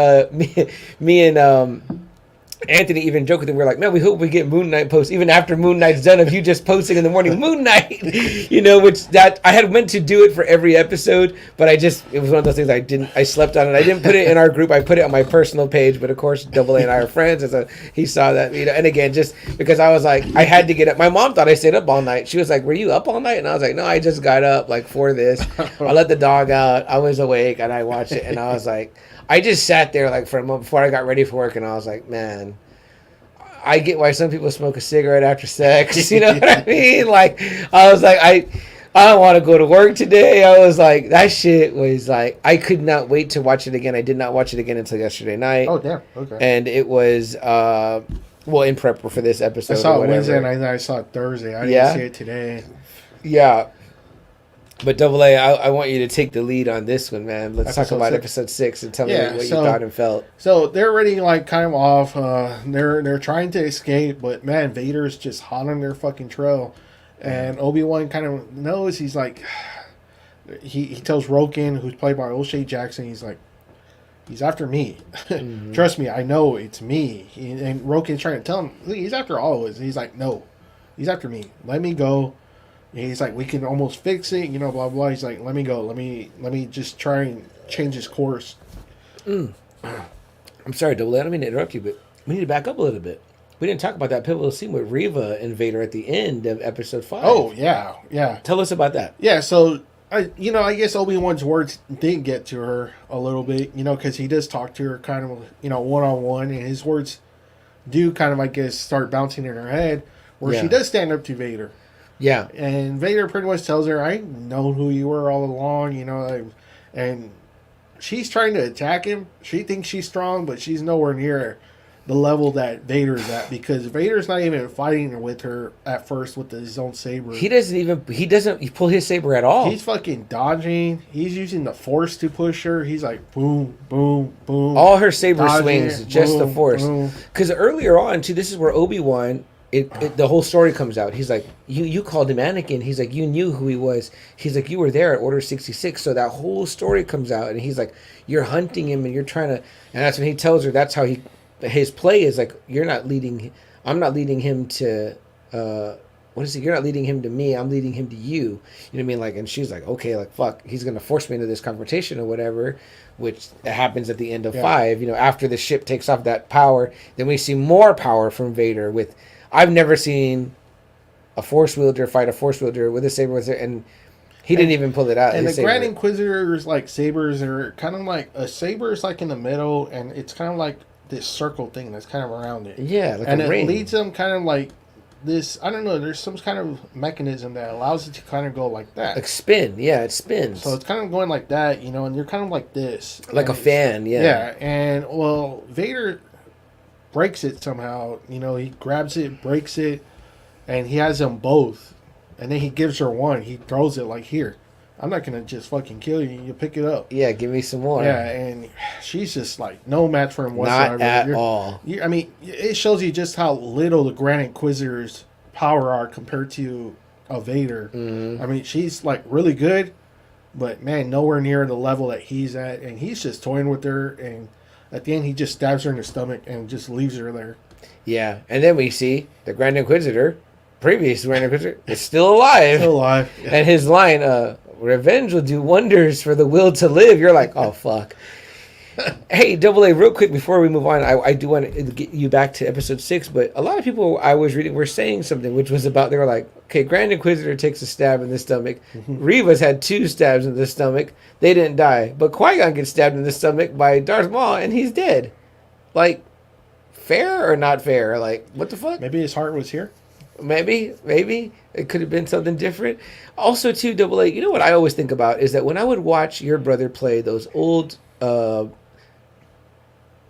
Anthony even joked with him. We're like, man, we hope we get Moon Knight posts even after Moon Knight's done of you just posting in the morning Moon Knight, which that I had meant to do it for every episode, but it was one of those things I slept on it. I didn't put it in our group. I put it on my personal page, but of course Double A and I are friends, and so he saw that, and again, just because I was like, I had to get up. My mom thought I stayed up all night. She was like, were you up all night? And I was like, no, I just got up like for this. I let the dog out. I was awake and I watched it, and I was like, I just sat there like for a moment before I got ready for work, and I was like, man, I get why some people smoke a cigarette after sex. You know what I mean? Like, I was like, I don't want to go to work today. I was like, that shit was like, I could not wait to watch it again. I did not watch it again until yesterday night. Oh, damn. Okay. And it was, in prep for this episode. I saw it Wednesday and I saw it Thursday. I didn't see it today. Yeah. But Double A, I want you to take the lead on this one, man. Let's talk about episode 6 and tell me what you thought and felt. So they're already like kind of off. They're trying to escape, but man, Vader's just hot on their fucking trail, and Obi-Wan kind of knows. He's like, he tells Roken, who's played by O'Shea Jackson, he's like, he's after me. Mm-hmm. Trust me, I know it's me. And Roken's trying to tell him, he's after all of us. He's like, no, he's after me. Let me go. And he's like, we can almost fix it, blah, blah, blah. He's like, let me go. Let me just try and change his course. I'm sorry, Double A, I don't mean to interrupt you, but we need to back up a little bit. We didn't talk about that pivotal scene with Reva and Vader at the end of episode 5. Oh, yeah, yeah. Tell us about that. Yeah, so, I guess Obi-Wan's words did get to her a little bit, because he does talk to her kind of, one-on-one, and his words do kind of, I guess, start bouncing in her head, where she does stand up to Vader. Yeah. And Vader pretty much tells her, I know who you were all along, and she's trying to attack him. She thinks she's strong, but she's nowhere near the level that Vader's at, because Vader's not even fighting with her at first with his own saber. He doesn't pull his saber at all. He's fucking dodging. He's using the Force to push her. He's like boom, boom, boom. All her saber swings, just boom, the Force. Because earlier on, too, this is where Obi-Wan, the whole story comes out. He's like, you called him Anakin. He's like, you knew who he was. He's like, you were there at Order 66. So that whole story comes out, and he's like, you're hunting him, and you're trying to. And that's when he tells her that's how his play is like, I'm not leading him to. What is it? You're not leading him to me. I'm leading him to you. You know what I mean? Like, and she's like, okay, like fuck, he's gonna force me into this confrontation or whatever, which happens at the end of 5. After the ship takes off that power, then we see more power from Vader. I've never seen a Force wielder fight a Force wielder with a saber and he didn't even pull it out. And the Grand Inquisitor's like sabers are kind of like a saber is like in the middle, and it's kind of like this circle thing that's kind of around it. Yeah, like and a it ring. leads them kind of like this. I don't know. There's some kind of mechanism that allows it to kind of go like that. Like spin, yeah, it spins. So it's kind of going like that, and you're kind of like this, like a fan, yeah. Yeah, and well, Vader breaks it somehow. He grabs it, breaks it, and he has them both. And then he gives her one. He throws it like, here, I'm not going to just fucking kill you. You pick it up. Yeah, give me some more. Yeah, and she's just like no match for him whatsoever. Not at all. I mean, it shows you just how little the Grand Inquisitor's power are compared to a Vader. Mm-hmm. I mean, she's like really good, but man, nowhere near the level that he's at. And he's just toying with her, and at the end, he just stabs her in the stomach and just leaves her there. Yeah, and then we see the Grand Inquisitor, previous Grand Inquisitor, is still alive. Still alive. Yeah. And his line, revenge will do wonders for the will to live. You're like, oh, fuck. Hey, Double A, real quick before we move on, I do want to get you back to episode 6, but a lot of people I was reading were saying something, which was about, they were like, okay, Grand Inquisitor takes a stab in the stomach. Mm-hmm. Reva's had 2 stabs in the stomach. They didn't die. But Qui-Gon gets stabbed in the stomach by Darth Maul, and he's dead. Like, fair or not fair? Like, what the fuck? Maybe his heart was here. Maybe. It could have been something different. Also, too, Double A, you know what I always think about is that when I would watch your brother play those old,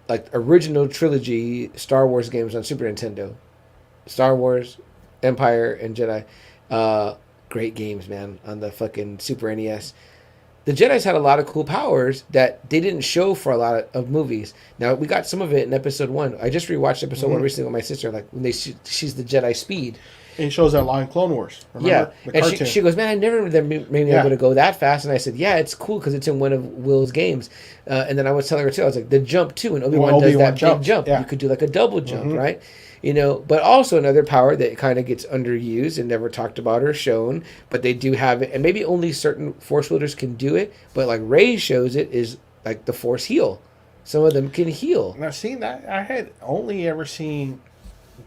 like, original trilogy Star Wars games on Super Nintendo, Star Wars, Empire, and Jedi, great games, man, on the fucking Super NES. The Jedis had a lot of cool powers that they didn't show for a lot of movies. Now, we got some of it in episode 1. I just rewatched episode 1 recently with my sister, like, when she's the Jedi Speed. And it shows that line Clone Wars. Remember? Yeah, and she goes, man, I never been able to go that fast. And I said, yeah, it's cool because it's in one of Will's games. And then I was telling her too, I was like, the jump too, and Obi-Wan does that big jump. Yeah. You could do like a double jump, right? But also another power that kind of gets underused and never talked about or shown, but they do have it, and maybe only certain Force wielders can do it. But like Rey shows it is like the Force heal. Some of them can heal. Now, seeing that, I had only ever seen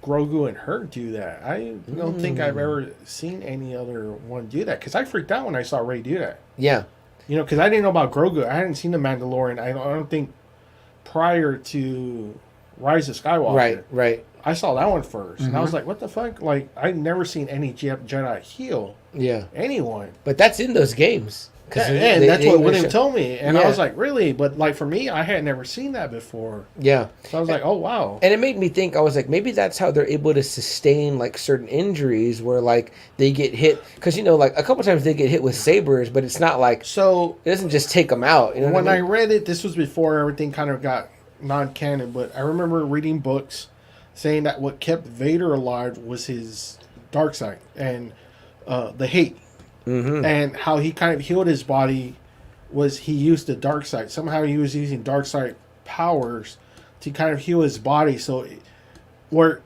Grogu and her do that. I don't think I've ever seen any other one do that, because I freaked out when I saw Rey do that. Yeah. Because I didn't know about Grogu. I hadn't seen The Mandalorian. I don't think prior to Rise of Skywalker. Right. I saw that one first. And I was like, what the fuck? Like, I'd never seen any Jedi heal anyone. But that's in those games. And that's what William told me. And I was like, really? But like for me, I had never seen that before. Yeah. So I was like, oh, wow. And it made me think, I was like, maybe that's how they're able to sustain like certain injuries where like they get hit. Because, like a couple times they get hit with sabers, but it's not like, so it doesn't just take them out. You know when I read it, this was before everything kind of got non-canon, but I remember reading books saying that what kept Vader alive was his dark side and the hate. Mm-hmm. And how he kind of healed his body was he used the dark side. Somehow he was using dark side powers to kind of heal his body. So where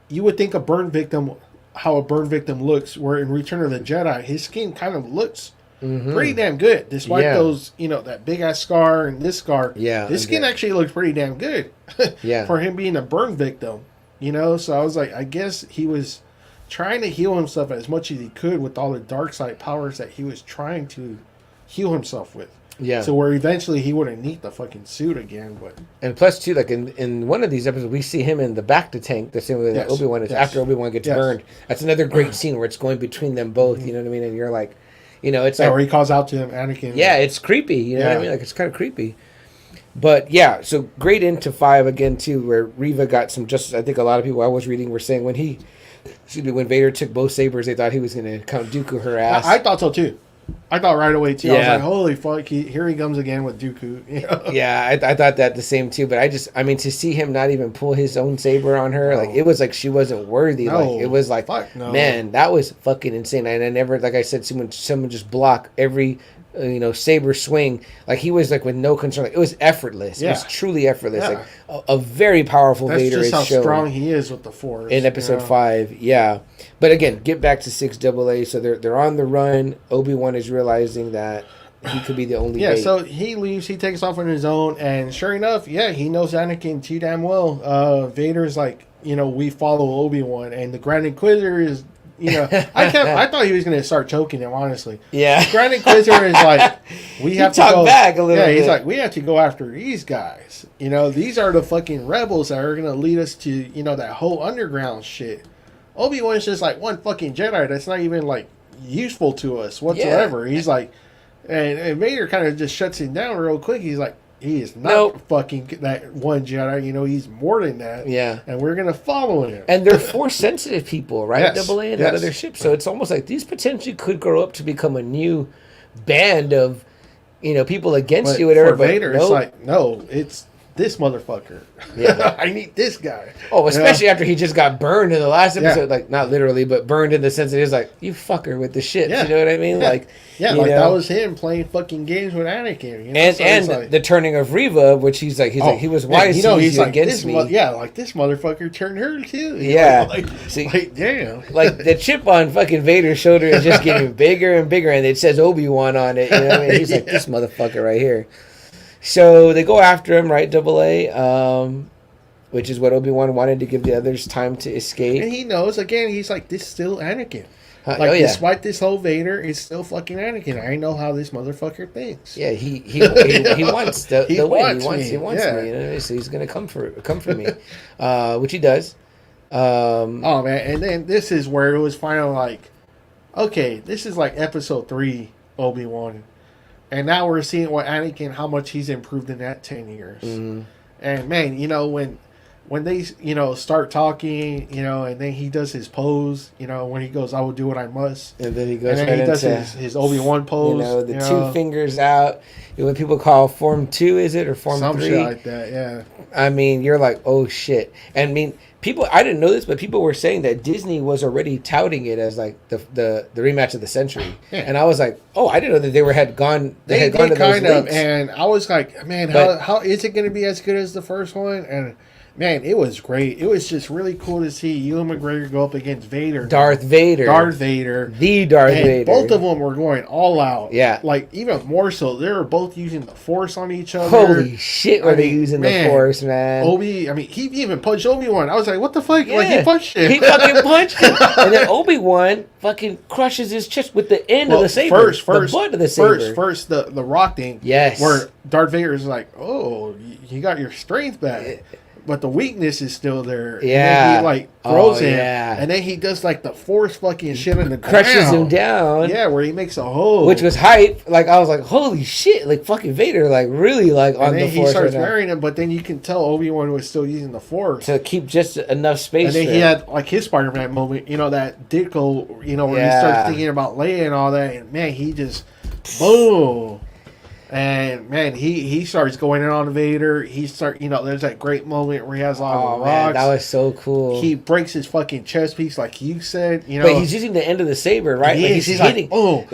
you would think a burn victim how a burn victim looks. Where in Return of the Jedi, his skin kind of looks pretty damn good, despite those, that big ass scar and this scar. Yeah, his skin actually looks pretty damn good. For him being a burn victim, So I was like, I guess he was trying to heal himself as much as he could with all the dark side powers that he was trying to heal himself with. Yeah. So where eventually he wouldn't need the fucking suit again, but and plus too, like in one of these episodes, we see him in the back to tank the same way that Obi-Wan is after Obi-Wan gets burned. That's another great scene where it's going between them both. You know what I mean? And you're like, it's like where he calls out to him, Anakin. Yeah, it's creepy. You know what I mean? Like it's kind of creepy. But yeah, so great into 5 again too, where Reva got some justice. I think a lot of people I was reading were saying when Vader took both sabers, they thought he was going to Count Dooku her ass. I thought so too. I thought right away too. Yeah. I was like, holy fuck, here he comes again with Dooku. Yeah, I thought that the same too. But to see him not even pull his own saber on her, like it was like she wasn't worthy. No. Like it was like, man, that was fucking insane. And I never, like I said, someone just block every saber swing, like he was like with no concern. Like, it was effortless. It was truly effortless. Like a very powerful Vader. That's just how strong he is with the Force in Episode 5. Yeah, but again, get back to 6AA. So they're on the run. Obi-Wan is realizing that he could be the only. Yeah, bait. So he leaves. He takes off on his own, and sure enough, he knows Anakin too damn well. Vader's like, we follow Obi-Wan, and the Grand Inquisitor is. I thought he was going to start choking him, honestly. Yeah. Grand Inquisitor is like, we have to go back a little bit. He's like, we have to go after these guys. These are the fucking rebels that are going to lead us to, that whole underground shit. Obi-Wan's just like one fucking Jedi that's not even like useful to us whatsoever. Yeah. He's like, and Vader kind of just shuts him down real quick. He's like, he is not fucking that one Jedi. He's more than that. Yeah. And we're going to follow him. And they're Force-sensitive people, right? Yes. AA and that other ship. So it's almost like these potentially could grow up to become a new band of, people against you, whatever. For Vader, it's like, no, it's this motherfucker. Yeah. I need this guy. Oh, especially after he just got burned in the last episode. Yeah. Like, not literally, but burned in the sense that he's like, you fucker with the shit. Yeah. You know what I mean? Yeah. That was him playing fucking games with Anakin. And like, the turning of Reva, which he's like, he was wise. He's like, against me. Like this motherfucker turned her too. Yeah. Damn. Like the chip on fucking Vader's shoulder is just getting bigger and bigger, and it says Obi-Wan on it. You know what I mean? He's like, this motherfucker right here. So they go after him, right, AA, which is what Obi-Wan wanted to give the others time to escape. And he knows, again, he's like, this is still Anakin. Despite this whole Vader, it's still fucking Anakin. I know how this motherfucker thinks. Yeah, he wants the win. He wants me. So he's going to come for me, which he does. Oh, man. And then this is where it was finally like, okay, this is like Episode 3 Obi-Wan. And now we're seeing Anakin, how much he's improved in that 10 years. Mm-hmm. And man, when they, start talking, and then he does his pose, when he goes, I will do what I must. And then he goes he does his Obi-Wan pose. The 2 fingers out. What people call Form 2, is it? Or Form 3? Some shit like that, yeah. I mean, you're like, oh shit. And I mean, I didn't know this, but people were saying that Disney was already touting it as like the rematch of the century. Yeah. And I was like, oh, I didn't know that they had gone to those links. And I was like, man, how is it going to be as good as the first one? And man, it was great. It was just really cool to see Ewan McGregor go up against Vader. Darth Vader. The Darth Vader. Both of them were going all out. Yeah. Like, even more so, they were both using the Force on each other. Holy shit, were they using the Force, man. He even punched Obi-Wan. I was like, what the fuck? Yeah. Like, he punched him. He fucking punched him. And then Obi-Wan fucking crushes his chest with the end of the saber. The butt of the saber. First, the rock thing. Yes. Where Darth Vader is like, oh, you got your strength back. But the weakness is still there. Yeah. And then he throws him. Yeah. And then he does the Force fucking shit in the ground. Crushes him down. Yeah, where he makes a hole. Which was hype. Like, I was like, holy shit. Like, fucking Vader, really, on the Force. And then he starts burying him, but then you can tell Obi-Wan was still using the Force. To keep just enough space. And then he had, his Spider-Man moment, that Ditko, where he starts thinking about Leia and all that. And, man, he just, boom. And man, he starts going in on Vader. There's that great moment where he has all the rocks. Man, that was so cool. He breaks his fucking chest piece, like you said. But he's using the end of the saber, right? He's hitting. Boom.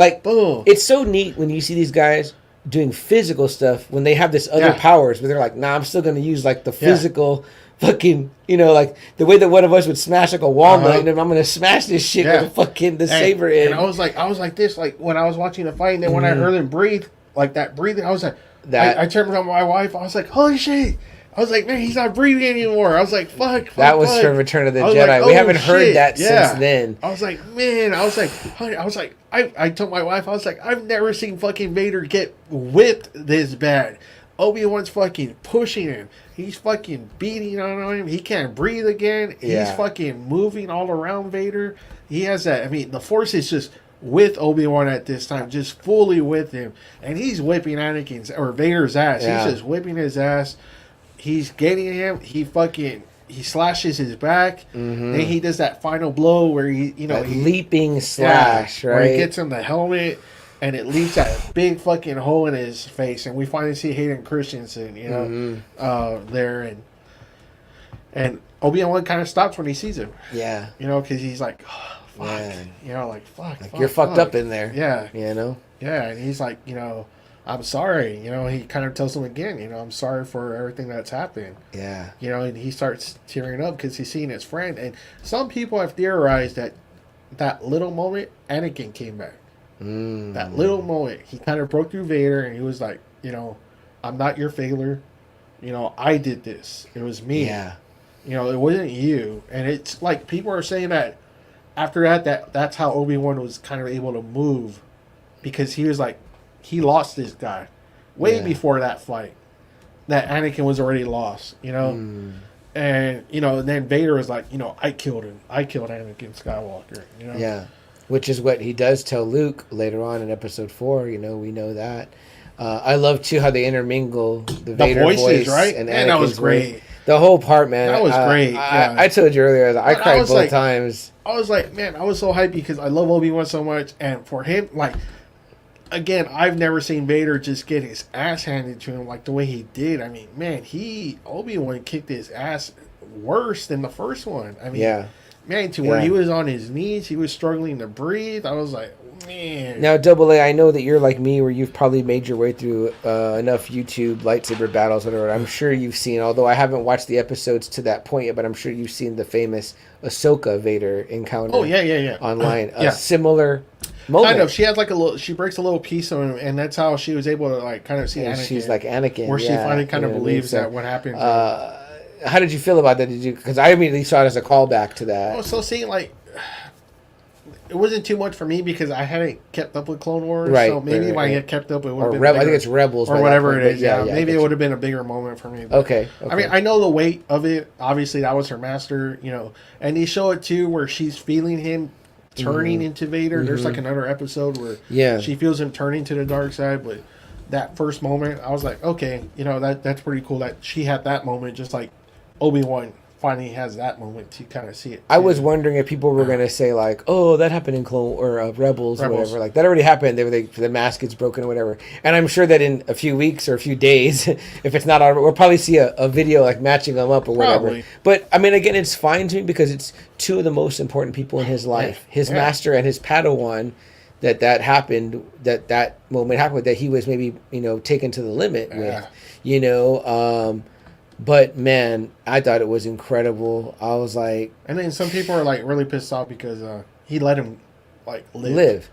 It's so neat when you see these guys doing physical stuff when they have this other powers, but they're like, nah, I'm still going to use the physical fucking, like the way that one of us would smash like a walnut, and then I'm gonna smash this shit with the fucking saber end. And I was like this, like when I was watching the fight, and then when I heard him breathe, like that breathing, I was like, I turned to my wife, I was like, holy shit. I was like, man, he's not breathing anymore. I was like, fuck. That was from Return of the Jedi. Like, we haven't heard that since then. I was like, man, I told my wife, I was like, I've never seen fucking Vader get whipped this bad. Obi-Wan's fucking pushing him. He's fucking beating on him. He can't breathe again. He's fucking moving all around Vader. He has that. I mean, the Force is just with Obi-Wan at this time, just fully with him. And he's whipping Vader's ass. Yeah. He's just whipping his ass. He's getting him. He slashes his back. Then he does that final blow where he leaping slash, right? Where he gets him the helmet, and it leaves that big fucking hole in his face, and we finally see Hayden Christensen, there, and Obi-Wan kind of stops when he sees him. Yeah, because he's like, oh, fuck, fuck, like you're fucked up in there. Yeah, Yeah, and he's like, I'm sorry. He kind of tells him again, I'm sorry for everything that's happened. Yeah. And he starts tearing up because he's seeing his friend. And some people have theorized that little moment, Anakin came back. That little moment, he kind of broke through Vader and he was like, I'm not your failure. I did this. It was me. Yeah. It wasn't you. And it's like people are saying that after that's how Obi-Wan was kind of able to move, because he was like, he lost this guy way before that fight. That Anakin was already lost, And, then Vader was like, I killed him. I killed Anakin Skywalker, Yeah. Which is what he does tell Luke later on in episode 4, we know that. I love, too, how they intermingle the Vader voice right? and Anakin's that was great. Voice. The whole part, man. That was great. I told you earlier, I cried both times. I was like, man, I was so hyped because I love Obi-Wan so much. And for him, like... Again, I've never seen Vader just get his ass handed to him like the way he did. I mean, man, Obi-Wan kicked his ass worse than the first one. I mean, man, where he was on his knees, he was struggling to breathe. I was like, man. Now, Double A, I know that you're like me, where you've probably made your way through enough YouTube lightsaber battles, whatever. I'm sure you've seen, although I haven't watched the episodes to that point yet, but I'm sure you've seen the famous Ahsoka Vader encounter. Oh, yeah. Online. A similar moment. Kind of. She has like she breaks a little piece of him, and that's how she was able to like kind of see Anakin. She's like Anakin. Where she finally kind of believes that what happened. How did you feel about that? Because I immediately saw it as a callback to that. Oh, so seeing like... It wasn't too much for me because I hadn't kept up with Clone Wars. Right. So maybe if I had kept up, it would have been bigger. I think it's Rebels. Or whatever it is. Yeah, maybe it would have been a bigger moment for me. But, okay. I mean, I know the weight of it. Obviously, that was her master, And they show it, too, where she's feeling him turning into Vader. There's like another episode where she feels him turning to the dark side. But that first moment, I was like, okay, that's pretty cool that she had that moment, just like Obi-Wan finally has that moment to kind of see it. I was wondering if people were going to say like, "Oh, that happened in Clone or Rebels or whatever." Like that already happened. The mask gets broken or whatever. And I'm sure that in a few weeks or a few days, if it's not already, we'll probably see a video like matching them up or whatever. Probably. But I mean, again, it's fine to me because it's two of the most important people in his life, his master and his Padawan. That happened. That moment happened. That he was maybe taken to the limit with. But man, I thought it was incredible. I was like, and then some people are like really pissed off because he let him like live.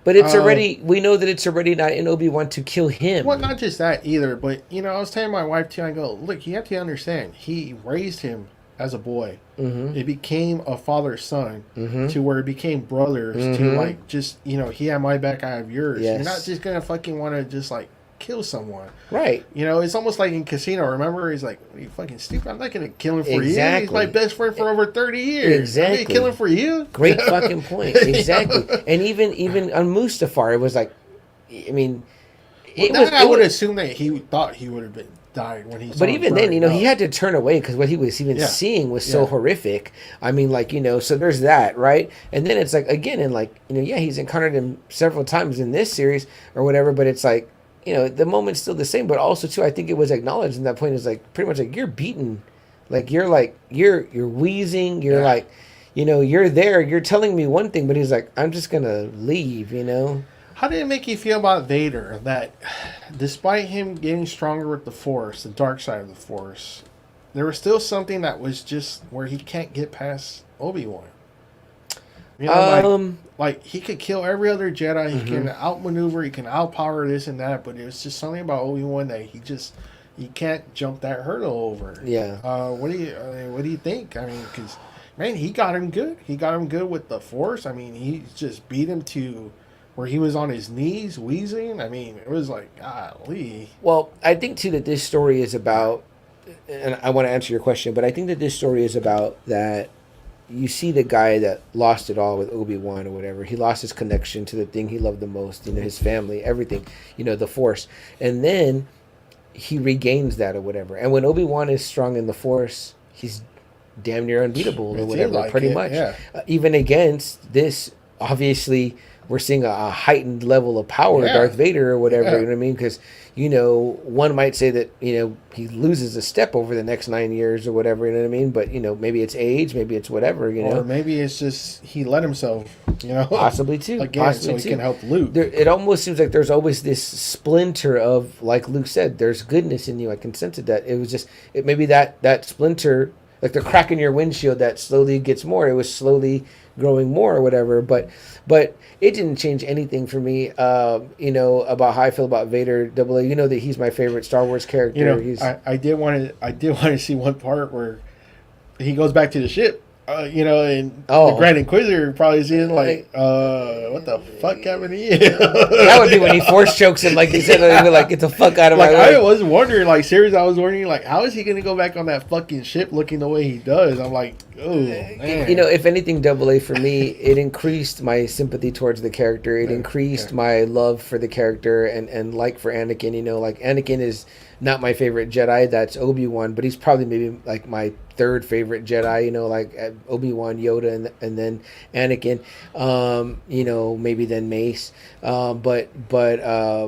But it's already, we know that it's already not in Obi-Wan to kill him. Well, not just that either, but I was telling my wife too. I go, look, you have to understand. He raised him as a boy. It became a father-son to where it became brothers to like just he had my back, I have yours. Yes. You're not just gonna fucking want to just like kill someone, right? It's almost like in Casino. Remember, he's like, "Are you fucking stupid? I'm not gonna kill him for you. He's my best friend for over 30 years. Exactly, I'm gonna kill him for you." Great fucking point. Exactly. And even on Mustafar, it was like, I mean, I would assume that he thought he would have been died when he. But even then, he had to turn away because what he was even seeing was so horrific. I mean, like so there's that, right? And then it's like again, and like he's encountered him several times in this series or whatever. But it's like. The moment's still the same, but also too, I think it was acknowledged in that point is like pretty much like you're beaten, like you're wheezing, you're like, you're there, you're telling me one thing, but he's like, I'm just gonna leave, How did it make you feel about Vader that, despite him getting stronger with the Force, the dark side of the Force, there was still something that was just where he can't get past Obi-Wan. You know, like he could kill every other Jedi. He can outmaneuver. He can outpower this and that. But it was just something about Obi-Wan that he can't jump that hurdle over. Yeah. What do you think? I mean, because man, he got him good. He got him good with the Force. I mean, he just beat him to where he was on his knees, wheezing. I mean, it was like, golly. Well, I think too that this story is about, and I want to answer your question, but I think that this story is about that. You see the guy that lost it all with Obi-Wan or whatever. He lost his connection to the thing he loved the most, his family, everything, the Force. And then he regains that or whatever. And when Obi-Wan is strong in the Force, he's damn near unbeatable or whatever, pretty much. Yeah. Even against this, obviously, we're seeing a heightened level of power, Darth Vader or whatever, you know what I mean? Because, one might say that, he loses a step over the next 9 years or whatever, you know what I mean? But, maybe it's age, maybe it's whatever, Or maybe it's just he let himself, Possibly too. Again, so he can help Luke. It almost seems like there's always this splinter of, like Luke said, there's goodness in you. I can sense it. That it was just, maybe that splinter, like the crack in your windshield that slowly gets more. It was slowly growing more or whatever, but it didn't change anything for me, about how I feel about Vader AA. You know that he's my favorite Star Wars character. I did want to see one part where he goes back to the ship, and the Grand Inquisitor probably seeing like, what the fuck happened to you? That would be when he force chokes him, like they said, like, get the fuck out of my way. I was wondering, like, seriously, I was wondering, like, how is he going to go back on that fucking ship looking the way he does? I'm like, oh, man. If anything, AA for me, it increased my sympathy towards the character. It increased my love for the character and like for Anakin. Like Anakin is not my favorite Jedi. That's Obi-Wan, but he's probably maybe like my third favorite Jedi, like Obi-Wan, Yoda, and then Anakin, maybe then Mace. But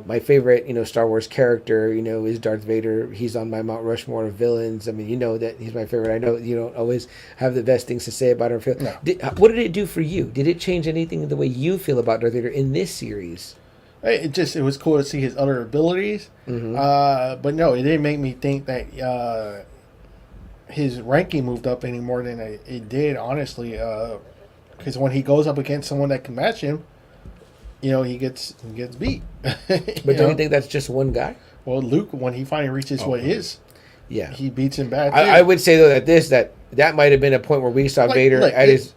my favorite, Star Wars character, is Darth Vader. He's on my Mount Rushmore of villains. I mean, that he's my favorite. I know you don't always have the best things to say about him. No. What did it do for you? Did it change anything in the way you feel about Darth Vader in this series? It was cool to see his other abilities. But no, it didn't make me think that his ranking moved up any more than it did, honestly. Because when he goes up against someone that can match him, he gets beat. But don't you think that's just one guy? Well, Luke, when he finally reaches what is, he beats him bad. I would say though that might have been a point where we saw Vader at his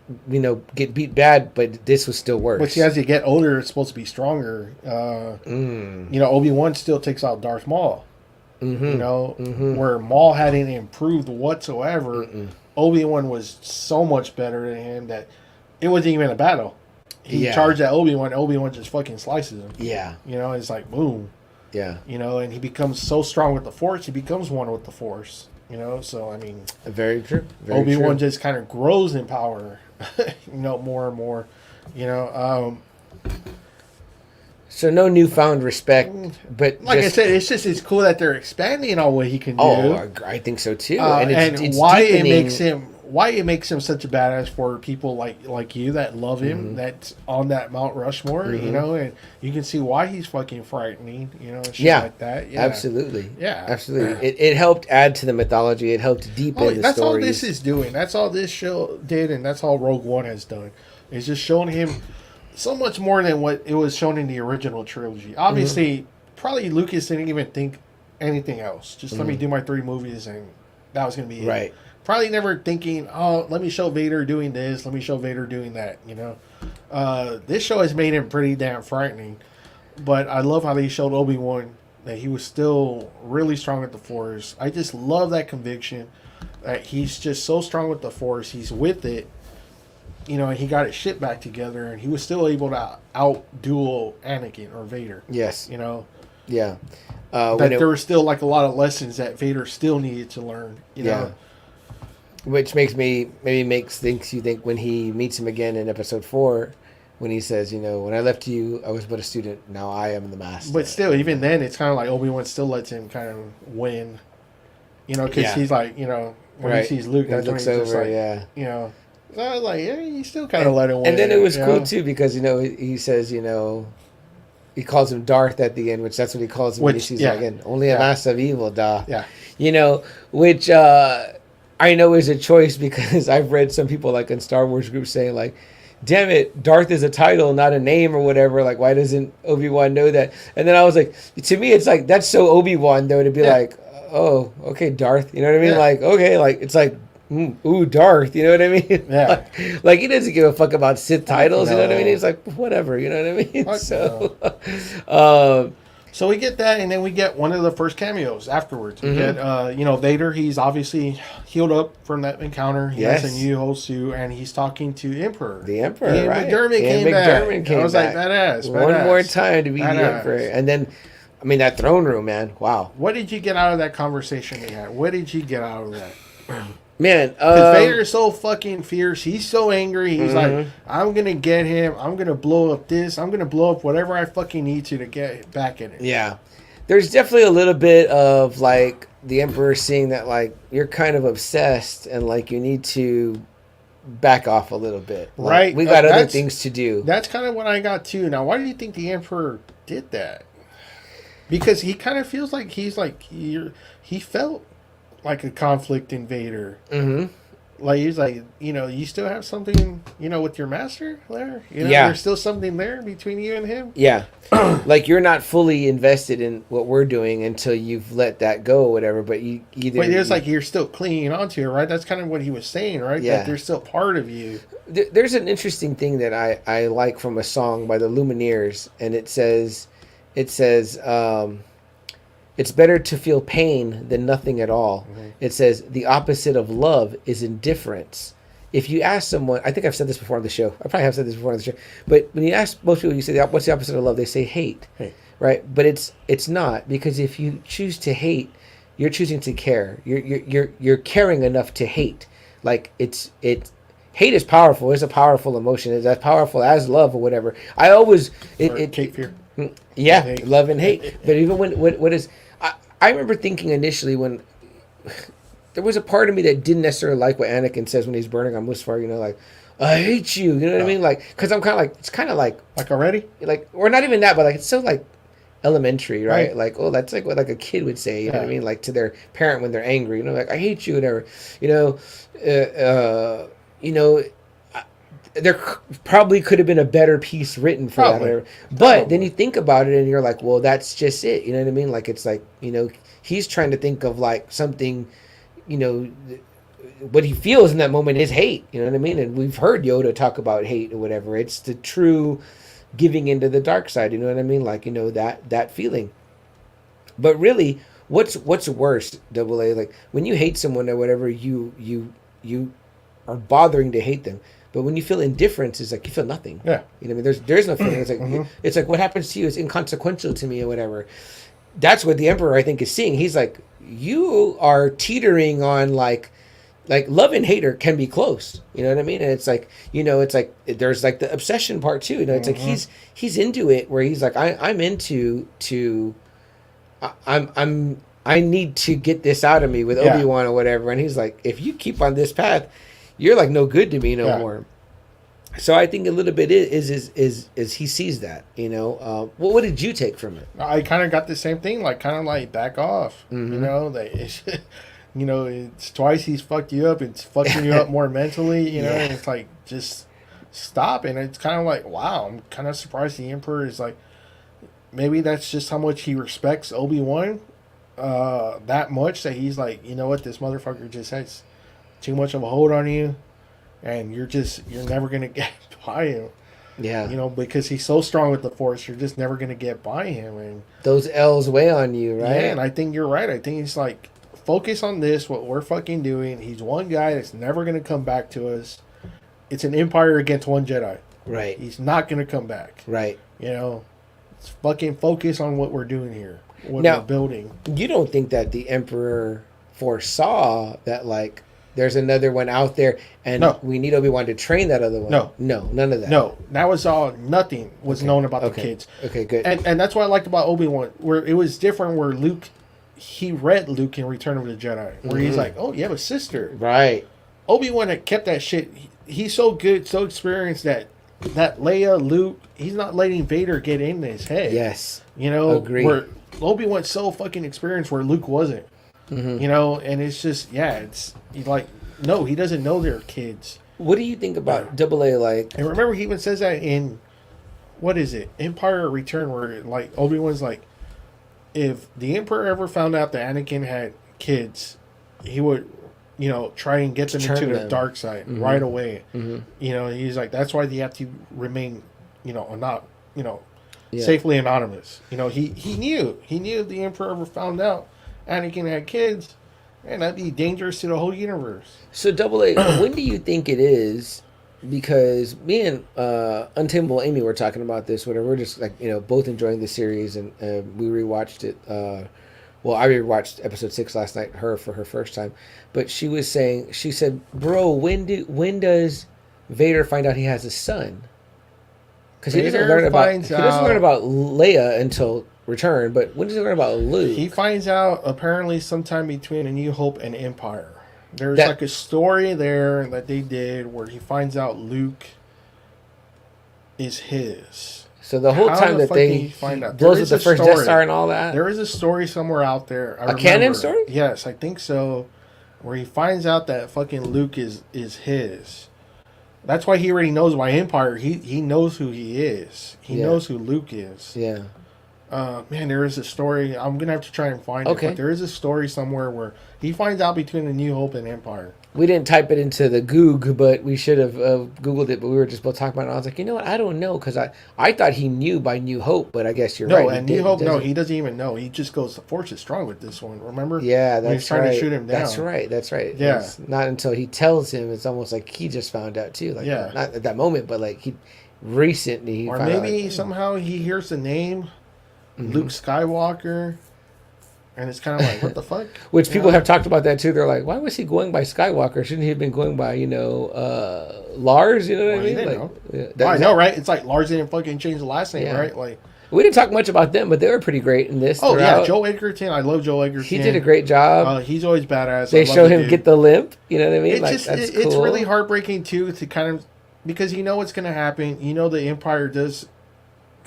get beat bad, but this was still worse. But see, as you get older, it's supposed to be stronger. Obi-Wan still takes out Darth Maul. Where Maul hadn't improved whatsoever. Obi-Wan was so much better than him that it wasn't even a battle. He charged at Obi-Wan just fucking slices him. Yeah. It's like boom. Yeah. And he becomes so strong with the Force, he becomes one with the Force. So I mean, very true. Obi-Wan just kind of grows in power, more and more. So no newfound respect, but like I said, it's cool that they're expanding on what he can do. Oh, I think so too. And why it makes him such a badass for people like you that love him, that's on that Mount Rushmore, and you can see why he's fucking frightening, shit like that. Yeah, absolutely. Yeah, absolutely. It helped add to the mythology. It helped deepen the stories. That's all this is doing. That's all this show did, and that's all Rogue One has done. It's just showing him so much more than what it was shown in the original trilogy. Obviously, probably Lucas didn't even think anything else. Just let me do my 3 movies, and that was going to be it. Probably never thinking, oh, let me show Vader doing this, let me show Vader doing that, This show has made him pretty damn frightening. But I love how they showed Obi-Wan that he was still really strong with the Force. I just love that conviction that he's just so strong with the Force. He's with it. And he got his shit back together, and he was still able to out-duel Anakin or Vader. Yes. Yeah. There were still, like, a lot of lessons that Vader still needed to learn, you know? Which makes you think when he meets him again in Episode 4, when he says, when I left you, I was but a student, now I am the master. But still, even then, it's kind of like Obi-Wan still lets him kind of win, because he's like, when he sees Luke, that's when he's just like, So I was like, you still kind of let him win. And then it was cool, too, because, he says, he calls him Darth at the end, which that's what he calls him when he sees him again. Only a master of evil, da. Yeah. Which, I know is a choice because I've read some people like in Star Wars groups saying like, damn it, Darth is a title, not a name or whatever. Like, why doesn't Obi-Wan know that? And then I was like, to me, it's like, that's so Obi-Wan, though, to be like, oh, okay, Darth. You know what I mean? Like, okay, like, it's like, ooh, Darth. You know what I mean? Yeah. like, he doesn't give a fuck about Sith titles. You know what I mean? He's like, whatever. You know what I mean? So we get that, and then we get one of the first cameos afterwards. We get, Vader. He's obviously healed up from that encounter. He has a new whole suit, and he's talking to Emperor. The Emperor, Ian right? McDermott came back. I was like, badass. One more time to be the Emperor. And then, I mean, that throne room, man. Wow. What did you get out of that conversation they had? What did you get out of that? Man, because Vader is so fucking fierce. He's so angry. He's like, I'm gonna get him. I'm gonna blow up this. I'm gonna blow up whatever I fucking need to get back in it. Yeah, there's definitely a little bit of like the Emperor seeing that like you're kind of obsessed and like you need to back off a little bit. Like, right, we got other things to do. That's kind of what I got too. Now, why do you think the Emperor did that? Because he kind of feels like he felt like a conflict in Vader. Like he's like, you still have something, with your master there. There's still something there between you and him. Yeah, like you're not fully invested in what we're doing until you've let that go or whatever. But you either. But it's like you're still clinging onto it, right? That's kind of what he was saying, right? Yeah, that they're still part of you. There's an interesting thing that I like from a song by the Lumineers, and it says. It's better to feel pain than nothing at all. It says the opposite of love is indifference. If you ask someone, I think I've said this before on the show. I probably have said this before on the show. But when you ask most people, you say, what's the opposite of love? They say hate, right? But it's not, because if you choose to hate, you're choosing to care. You're caring enough to hate. Like hate is powerful. It's a powerful emotion. It's as powerful as love or whatever. I always Cape fear. Yeah, hate. Love and hate. But even when what is, I remember thinking initially when there was a part of me that didn't necessarily like what Anakin says when he's burning on Mustafar. Like, I hate you. You know what I mean? Like, because I'm kind of like, it's kind of like already, like, or not even that, but like it's so like elementary, right? Like, oh, that's like what like a kid would say. You know what I mean? Like to their parent when they're angry. Like I hate you, whatever. There probably could have been a better piece written for that. But then you think about it and you're like, well, that's just it. You know what I mean? Like, it's like, he's trying to think of like something, what he feels in that moment is hate. You know what I mean? And we've heard Yoda talk about hate or whatever. It's the true giving into the dark side. You know what I mean? Like, that feeling. But really, what's worse, Double A? Like when you hate someone or whatever, you are bothering to hate them. But when you feel indifference, it's like you feel nothing. Yeah. You know what I mean? There's no feeling. It's like it's like what happens to you is inconsequential to me or whatever. That's what the Emperor, I think, is seeing. He's like, you are teetering on like love and hate can be close. You know what I mean? And it's like, it's like there's like the obsession part too. It's like he's into it where he's like, I'm into I need to get this out of me with Obi-Wan or whatever. And he's like, if you keep on this path, you're like no good to me no more. So I think a little bit is he sees that, what did you take from it? I kind of got the same thing, like kind of like back off, it's twice he's fucked you up. It's fucking you up more mentally, and it's like, just stop. And it's kind of like, wow, I'm kind of surprised the Emperor is like, maybe that's just how much he respects Obi-Wan that much that he's like, you know what, this motherfucker just has too much of a hold on you, and you're never gonna get by him. Yeah, because he's so strong with the Force, you're just never gonna get by him, and those L's weigh on you, right? Yeah, and I think you're right. I think it's like, focus on this, what we're fucking doing. He's one guy that's never gonna come back to us. It's an Empire against one Jedi. Right. He's not gonna come back. Right. It's fucking focus on what we're doing here, what we're building. You don't think that the Emperor foresaw that like there's another one out there, and we need Obi-Wan to train that other one? No, none of that. No, that was all. Nothing was known about the kids. Okay, good. And that's what I liked about Obi-Wan, where it was different. Where Luke, he read Luke in Return of the Jedi, where he's like, "Oh, you have a sister." Right. Obi-Wan had kept that shit. He's so good, so experienced that Leia, Luke, he's not letting Vader get in his head. Yes. Agree. Where Obi-Wan's so fucking experienced, where Luke wasn't. You know, and it's just it's like no, he doesn't know they're kids. What do you think about Double A? Like, and remember, he even says that in what is it, Empire Return, where like Obi-Wan's like, if the Emperor ever found out that Anakin had kids, he would, try and get them into the dark side right away. He's like, that's why they have to remain, not, safely anonymous. He knew if the Emperor ever found out Anakin had kids, and that'd be dangerous to the whole universe. So Double A, when do you think it is? Because me and Untamable Amy were talking about this. Whatever, we're just like both enjoying the series, and we rewatched it. Well, I rewatched episode 6 last night. Her for her first time, but she said, "Bro, when does Vader find out he has a son?" Because he doesn't learn about Leia until Return, but when does he learn about Luke? He finds out apparently sometime between A New Hope and Empire. There's like a story there that they did where he finds out Luke is his. So the whole time that they blows up the first Death Star and all that? There is a story somewhere out there. A canon story? Yes, I think so. Where he finds out that fucking Luke is his. That's why he already knows by Empire. He knows who he is. He knows who Luke is. Yeah. Man, there is a story. I'm going to have to try and find it. But there is a story somewhere where he finds out between A New Hope and Empire. We didn't type it into the Goog, but we should have Googled it. But we were just both talking about it. I was like, you know what? I don't know. Because I thought he knew by New Hope, but I guess you're right. No, and New Hope, he doesn't even know. He just goes, the Force is strong with this one. Remember? Yeah, that's right. He's trying to shoot him down. That's right. Yeah. It's not until he tells him. It's almost like he just found out, too. Like, not at that moment, but like he recently. Or maybe somehow he hears the name Luke Skywalker, and it's kind of like, what the fuck? Which people have talked about that too. They're like, why was he going by Skywalker? Shouldn't he have been going by Lars? You know what I mean? I know, right? It's like Lars didn't fucking change the last name, right? Like, we didn't talk much about them, but they were pretty great in this. Joe Edgerton. I love Joe Edgerton. He did a great job. He's always badass. They show him get the limp. You know what I mean? It's really heartbreaking too to kind of, because you know what's going to happen. The Empire does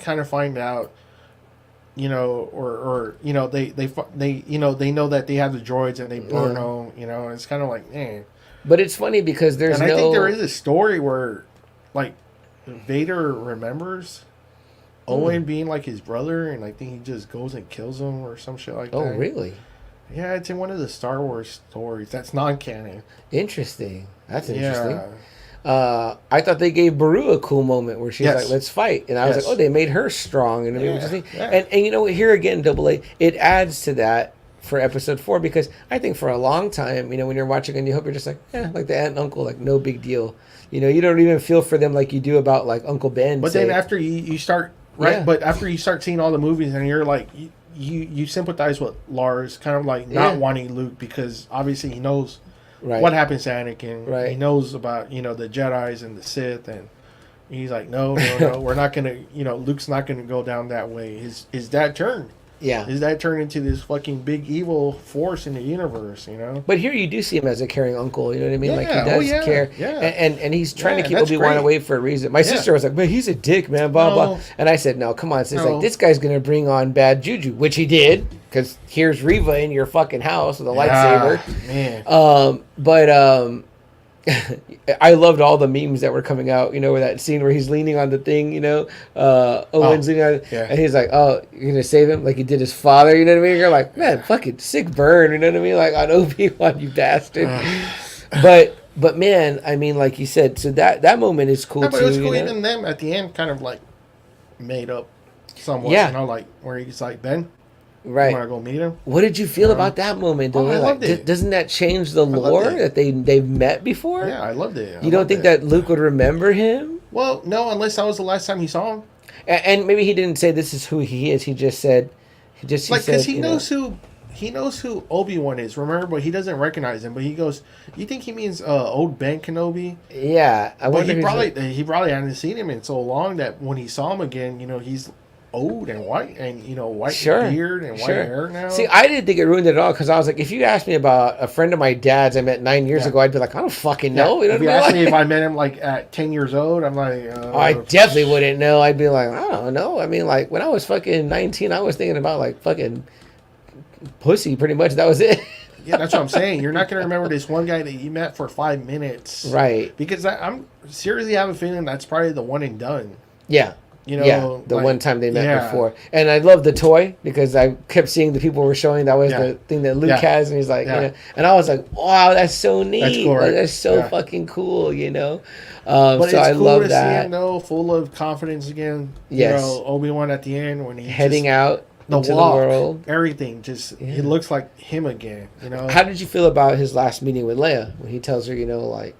kind of find out. They know that they have the droids and they burn them. And it's kind of like, man. But it's funny because I think there is a story where, like, Vader remembers Owen being like his brother, and I think he just goes and kills him or some shit like that. Oh, really? Yeah, it's in one of the Star Wars stories. That's non-canon. Interesting. That's interesting. I thought they gave Beru a cool moment where she's like, let's fight. And I was like, oh, they made her strong. And and here again, Double A, it adds to that for episode 4, because I think for a long time, when you're watching and you hope, you're just like, like the aunt and uncle, like no big deal. You don't even feel for them like you do about like Uncle Ben. But then after you start, but after you start seeing all the movies and you're like, you sympathize with Lars, kind of like not wanting Luke, because obviously he knows what happens to Anakin. Right. He knows about, the Jedis and the Sith, and he's like, no, we're not going to, Luke's not going to go down that way. His dad turned. Yeah. His dad turned into this fucking big evil force in the universe, But here you do see him as a caring uncle, you know what I mean? Yeah. Like he does care. Yeah. And he's trying to keep Obi-Wan away for a reason. My sister was like, man, he's a dick, man, blah, blah. And I said, no, come on. Sis. Like, this guy's going to bring on bad juju, which he did. Because here's Reva in your fucking house with a lightsaber. Man. I loved all the memes that were coming out, where that scene where he's leaning on the thing, Owen's leaning on it, and he's like, oh, you're going to save him like he did his father, you know what I mean? You're like, man, fucking sick burn, you know what I mean? Like, on Obi-Wan, you bastard. But man, I mean, like you said, so that moment is cool, too. But it was cool, even them at the end kind of like made up somewhat, like where he's like, Ben, right. You want to go meet him? What did you feel about that moment? I loved it. Doesn't that change the lore that they've met before? Yeah, I loved it. You don't think that Luke would remember him? Well, no, unless that was the last time he saw him. And maybe he didn't say this is who he is. He just said, because he knows who Obi-Wan is. Remember, but he doesn't recognize him. But he goes, "You think he means old Ben Kenobi?" Yeah, but he probably hadn't seen him in so long that when he saw him again, he's old and white and white beard and white hair now. See, I didn't think it ruined it at all, because I was like, if you asked me about a friend of my dad's I met 9 years ago, I'd be like, I don't fucking know. If you asked me if I met him like at 10 years old, I'm like, I definitely wouldn't know. I'd be like, I don't know. I mean, like when I was fucking 19, I was thinking about like fucking pussy, pretty much. That was it. Yeah, that's what I'm saying. You're not going to remember this one guy that you met for 5 minutes. Right. Because I'm seriously have a feeling that's probably the one and done. Yeah. You know, yeah, the one time they met before. And I love the toy because I kept seeing the people were showing that was the thing that Luke has. And he's like, you know, and I was like, wow, that's so neat. That's cool, right? Like, that's so fucking cool, you know? But so it's I cool love to that. see him, though, full of confidence again. Yes. You know, Obi-Wan at the end when he's heading out into walk, the world. Everything, just, he looks like him again, you know? How did you feel about his last meeting with Leia when he tells her, you know, like,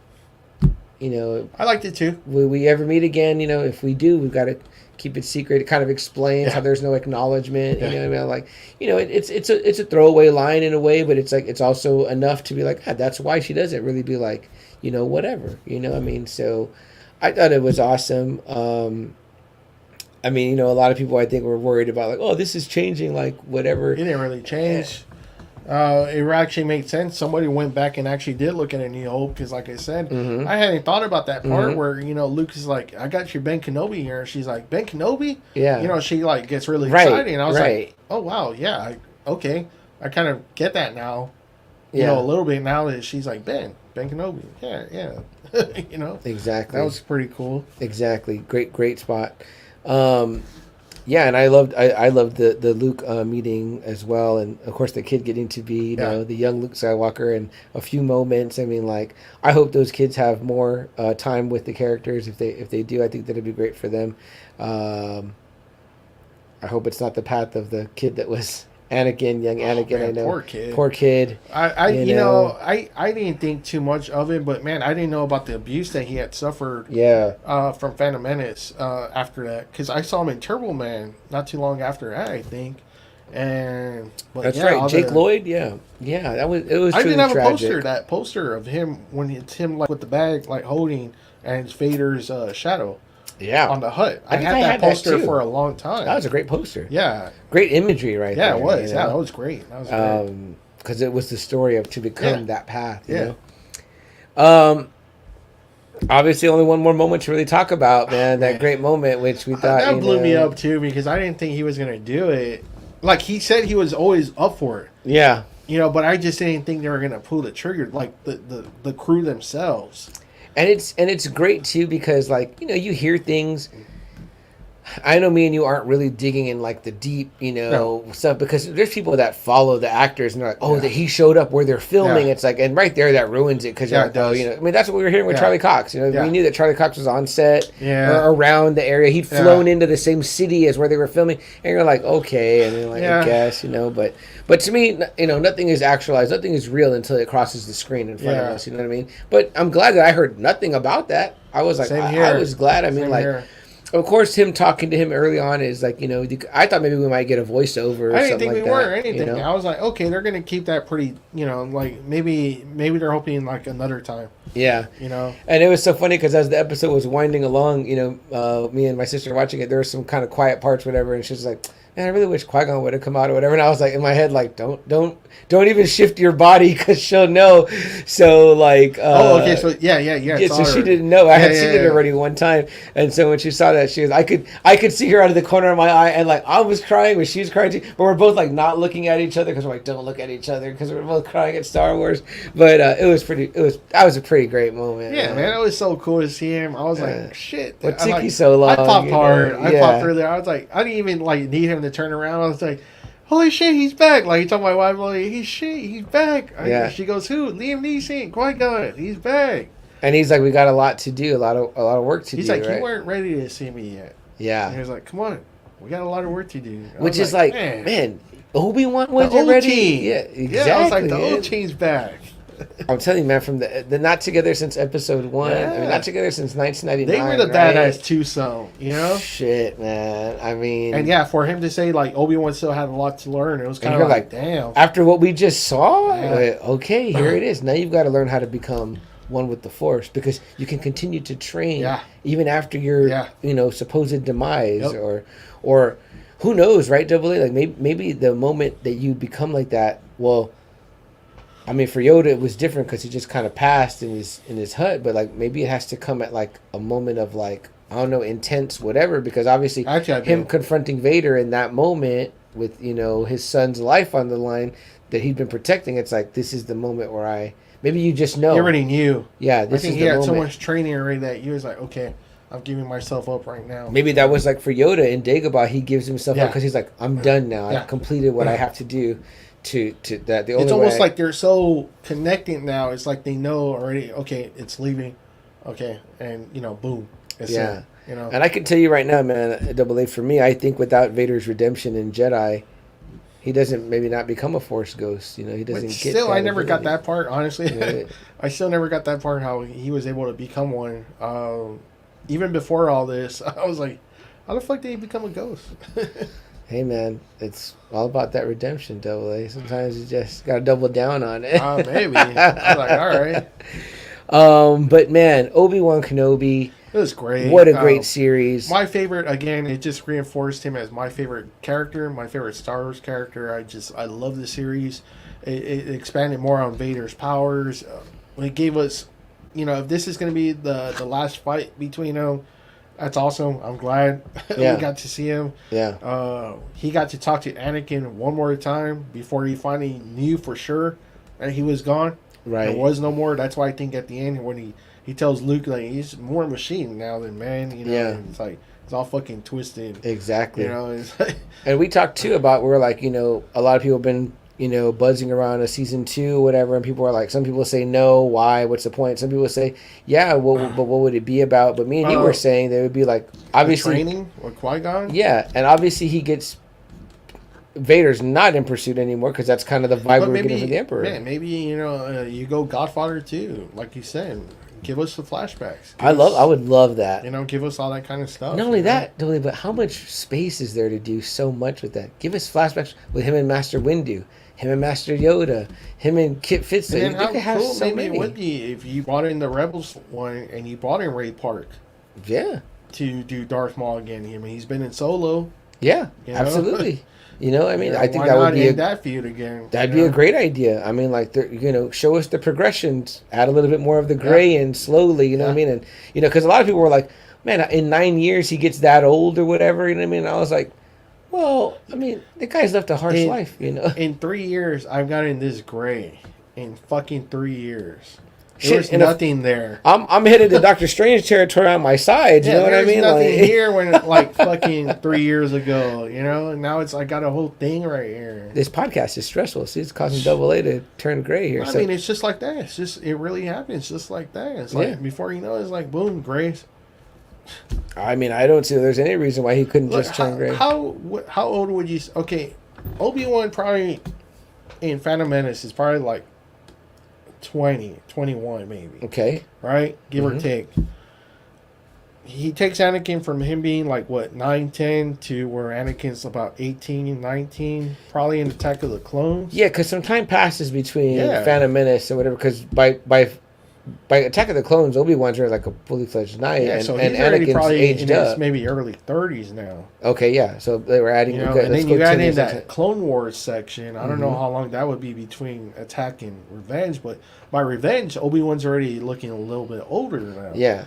you know, I liked it too. Will we ever meet again? You know, if we do, we've got to keep it secret. It kind of explains how there's no acknowledgement. You know what I mean? Like, you know, it's a throwaway line in a way, but it's like it's also enough to be like, that's why she doesn't really be like, you know, whatever. You know what I mean? So I thought it was awesome. I mean, you know, a lot of people I think were worried about like, oh, this is changing, like whatever. It didn't really change. It actually made sense. Somebody went back and actually did look at a New Hope because, like I said, I hadn't thought about that part where, you know, Luke is like, I got your Ben Kenobi here. And she's like, Ben Kenobi? Yeah. You know, she like gets really excited. And I was like, oh, wow, yeah, okay. I kind of get that now. You know, a little bit now that she's like, Ben Kenobi. Yeah. You know? Exactly. That was pretty cool. Exactly. Great spot. Yeah, and I loved the Luke meeting as well, and of course the kid getting to be you know the young Luke Skywalker, and a few moments. I mean, like I hope those kids have more time with the characters. If they do, I think that'd be great for them. I hope it's not the path of the kid that was Anakin, young Anakin. Man, I know, poor kid. I you know I didn't think too much of it, but man, I didn't know about the abuse that he had suffered. From Phantom Menace after that, because I saw him in Turbo Man not too long after that, I think. And that's right, Jake Lloyd. Yeah, it was. I didn't have tragic. that poster of him when it's him like with the bag like holding and it's Vader's shadow. Yeah, on the hut. I had that poster for a long time. That was a great poster. Yeah, great imagery right there. Yeah, it was. You know? Yeah, that was great. That was great. Because it was the story of to become that path. You know? Obviously, only one more moment to really talk about, man. That great moment, which we thought that blew me up too, because I didn't think he was gonna do it. Like he said, he was always up for it. Yeah, you know, but I just didn't think they were gonna pull the trigger, like the crew themselves. And it's great too because like you know you hear things. I know me and you aren't really digging in like the deep, you know, stuff because there's people that follow the actors and they're like, oh, that he showed up where they're filming. It's like, and right there that ruins it because you're like, oh, you know, I mean that's what we were hearing with Charlie Cox. You know, we knew that Charlie Cox was on set or around the area. He'd flown into the same city as where they were filming, and you're like, okay, and then like I guess, you know, but to me, you know, nothing is actualized, nothing is real until it crosses the screen in front of us. You know what I mean? But I'm glad that I heard nothing about that. I was like, I was glad. I mean, like. Of course, him talking to him early on is like, you know, I thought maybe we might get a voiceover or I didn't something think like we were or anything. You know? I was like, okay, they're going to keep that pretty, you know, like maybe they're hoping like another time. Yeah. You know? And it was so funny because as the episode was winding along, you know, me and my sister watching it, there were some kind of quiet parts, whatever, and she was like, man, I really wish Qui-Gon would have come out or whatever. And I was like, in my head, like, don't even shift your body because she'll know. So, like... okay, so, yeah. So she didn't know. I had seen it already one time. And so when she saw that, she was... I could see her out of the corner of my eye, and, like, I was crying, but she was crying too. But we're both, like, not looking at each other because we're like, don't look at each other because we're both crying at Star Wars. But that was a pretty great moment. Yeah, man, it was so cool to see him. I was like, shit. What took you so long? I popped hard. I popped earlier. I was like, I didn't even, like, need him to turn around. I was like, holy shit, he's back. Like, he told my wife, like, he's back. She goes, who? Liam Neeson, Qui-Gon, he's back. And he's like, we got a lot to do, a lot of work to do. He's like, you weren't ready to see me yet. Yeah. And he was like, come on, we got a lot of work to do. Which is like, man, Obi-Wan wasn't ready. Yeah, exactly. Yeah, I was like, the old team's back. I'm telling you, man, from the not together since episode 1. I mean, not together since 1999. They were the badass twosome, you know? Shit, man. I mean... And for him to say, like, Obi-Wan still had a lot to learn, it was kind of like, damn. After what we just saw, okay, here it is. Now you've got to learn how to become one with the Force because you can continue to train even after your, you know, supposed demise or who knows, right, Double A? Like, maybe the moment that you become like that, well... I mean, for Yoda, it was different because he just kind of passed in his hut. But like, maybe it has to come at like a moment of like I don't know, intense whatever. Because obviously, him confronting Vader in that moment, with his son's life on the line that he'd been protecting. It's like, this is the moment where maybe you just know. He already knew. Yeah, this I think is he the had moment. so much training already that he was like, okay, I'm giving myself up right now. Maybe that was like for Yoda in Dagobah. He gives himself up because he's like, I'm done now. Yeah. I've completed what I have to do. To that, It's almost like they're so connected now. It's like they know already. Okay, it's leaving. Okay, and boom. It's in, And I can tell you right now, man, Double A, for me, I think without Vader's redemption in Jedi, he doesn't maybe not become a Force ghost. He doesn't but get. Still, I never got that part. Honestly, Yeah. I still never got that part. How he was able to become one. Even before all this, I was like, how the fuck did he become a ghost? Hey man, it's all about that redemption, Double A. Sometimes you just gotta double down on it. Maybe. I was like, all right. But man, Obi-Wan Kenobi. It was great. What a great series. My favorite, again, it just reinforced him as my favorite character, my favorite Star Wars character. I love the series. It expanded more on Vader's powers. It gave us, if this is going to be the last fight between them, that's awesome. I'm glad we got to see him. Yeah. He got to talk to Anakin one more time before he finally knew for sure that he was gone. Right. There was no more. That's why I think at the end when he tells Luke like he's more machine now than man. And it's like it's all fucking twisted. Exactly. It's like, and we talked too about we're like a lot of people have been buzzing around a season 2 whatever, and people are like, some people say no, why, what's the point? Some people say but what would it be about? But me and you were saying they would be like, obviously training with Qui-Gon. Yeah, and obviously Vader's not in pursuit anymore because that's kind of the vibe we're getting from the Emperor. Man, maybe you go Godfather too, like you said. Give us the flashbacks. I would love that. Give us all that kind of stuff. Not only that, but how much space is there to do so much with that? Give us flashbacks with him and Master Windu, him and Master Yoda, him and Kit Fitzgerald. And then how cool maybe it would be if you brought in the Rebels one and you brought in Ray Park. Yeah. To do Darth Maul again. I mean, he's been in Solo. Yeah, absolutely. I think why that not would be that feud again. That'd be a great idea. I mean, like, show us the progressions, add a little bit more of the gray in slowly. You know what I mean? And because a lot of people were like, "Man, in 9 years he gets that old or whatever." You know what I mean? I was like, "Well, I mean, the guy's lived a harsh life." In 3 years, I've gotten this gray. In fucking 3 years. There's nothing there. I'm headed to Doctor Strange territory on my side. You know what I mean? There's nothing here when fucking 3 years ago. And now I got a whole thing right here. This podcast is stressful. See, it's causing Double A to turn gray here. I mean, it's just like that. It really happens just like that. It's like before you know, it's like boom, gray. I mean, I don't see there's any reason why he couldn't just turn gray. How old would you? Okay, Obi-Wan probably in Phantom Menace is probably like 20, 21 maybe. Okay. Right? Give or take. He takes Anakin from him being like, 9, 10 to where Anakin's about 18, 19, probably in Attack of the Clones. Yeah, because some time passes between Phantom Menace and whatever, because by Attack of the Clones, Obi-Wan's already like a fully fledged knight, and Anakin's probably aged in up. his maybe early 30s now. Okay, yeah. So they were adding. And then you add in that Clone Wars section. I don't know how long that would be between Attack and Revenge, but by Revenge, Obi-Wan's already looking a little bit older now. Yeah.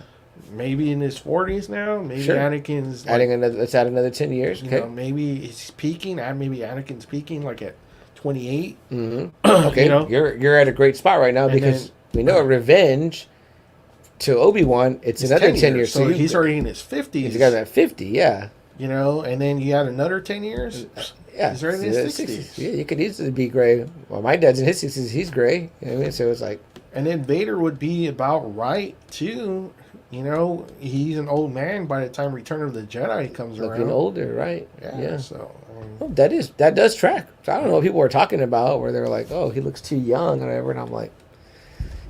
Maybe in his 40s now. Maybe Anakin's adding another. Let's add another 10 years. Okay. Maybe he's peaking. Maybe Anakin's peaking like at 28. Okay. You're at a great spot right now because we know Revenge to Obi-Wan, it's another 10 years. So he's already in his 50s. He's got that 50, yeah. And then you add another 10 years. Yeah, he's already in his 60s. Yeah, you could easily be gray. Well, my dad's in his 60s. He's gray. You know what I mean? So it's like. And then Vader would be about right too. He's an old man by the time Return of the Jedi comes around. Looking older, right? Yeah. So that does track. So I don't know what people were talking about where they're like, "Oh, he looks too young," or whatever, and I'm like,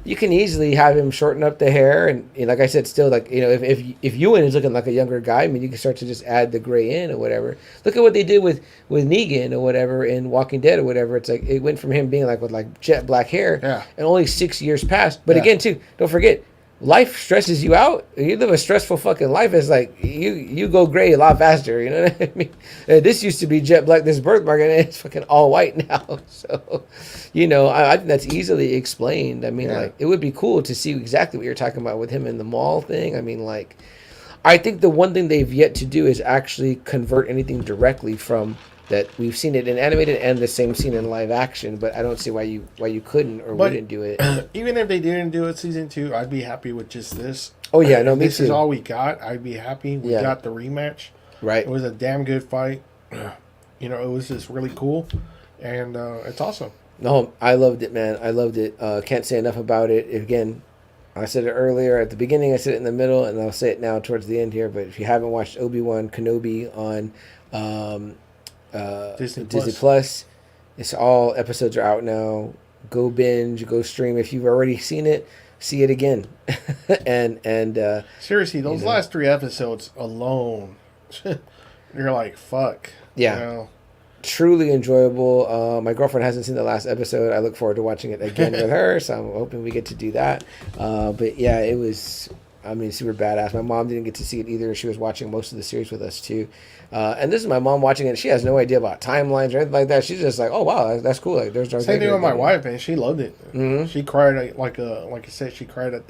you can easily have him shorten up the hair, and like I said, still if Ewan is looking like a younger guy, I mean, you can start to just add the gray in or whatever. Look at what they did with Negan or whatever in Walking Dead or whatever. It's like it went from him being like with like jet black hair, and only 6 years passed. But again, too, don't forget. Life stresses you out. You live a stressful fucking life. It's like you go gray a lot faster. You know what I mean? This used to be jet black, this birthmark, and it's fucking all white now. So, I think that's easily explained. I mean, like, it would be cool to see exactly what you're talking about with him in the mall thing. I mean, like, I think the one thing they've yet to do is actually convert anything directly from that. We've seen it in animated and the same scene in live action, but I don't see why you couldn't or wouldn't do it. Even if they didn't do it season 2, I'd be happy with just this. Oh yeah, no, me this too. is all we got. I'd be happy. We got the rematch. Right. It was a damn good fight. You know, it was just really cool, and it's awesome. No, I loved it, man. I loved it. Can't say enough about it. Again, I said it earlier at the beginning. I said it in the middle, and I'll say it now towards the end here. But if you haven't watched Obi-Wan Kenobi on Disney Plus, it's all episodes are out now. Go binge, go stream. If you've already seen it, see it again. and seriously, those last 3 episodes alone, you're like, fuck. Yeah. You know? Truly enjoyable. My girlfriend hasn't seen the last episode. I look forward to watching it again with her, so I'm hoping we get to do that. But yeah, it was, I mean, super badass. My mom didn't get to see it either. She was watching most of the series with us too. And this is my mom watching it. She has no idea about timelines or anything like that. She's just like, oh wow, that's cool. Like there's Darth Same Vader thing with my again. wife, man. She loved it. Mm-hmm. She cried like I said. She cried at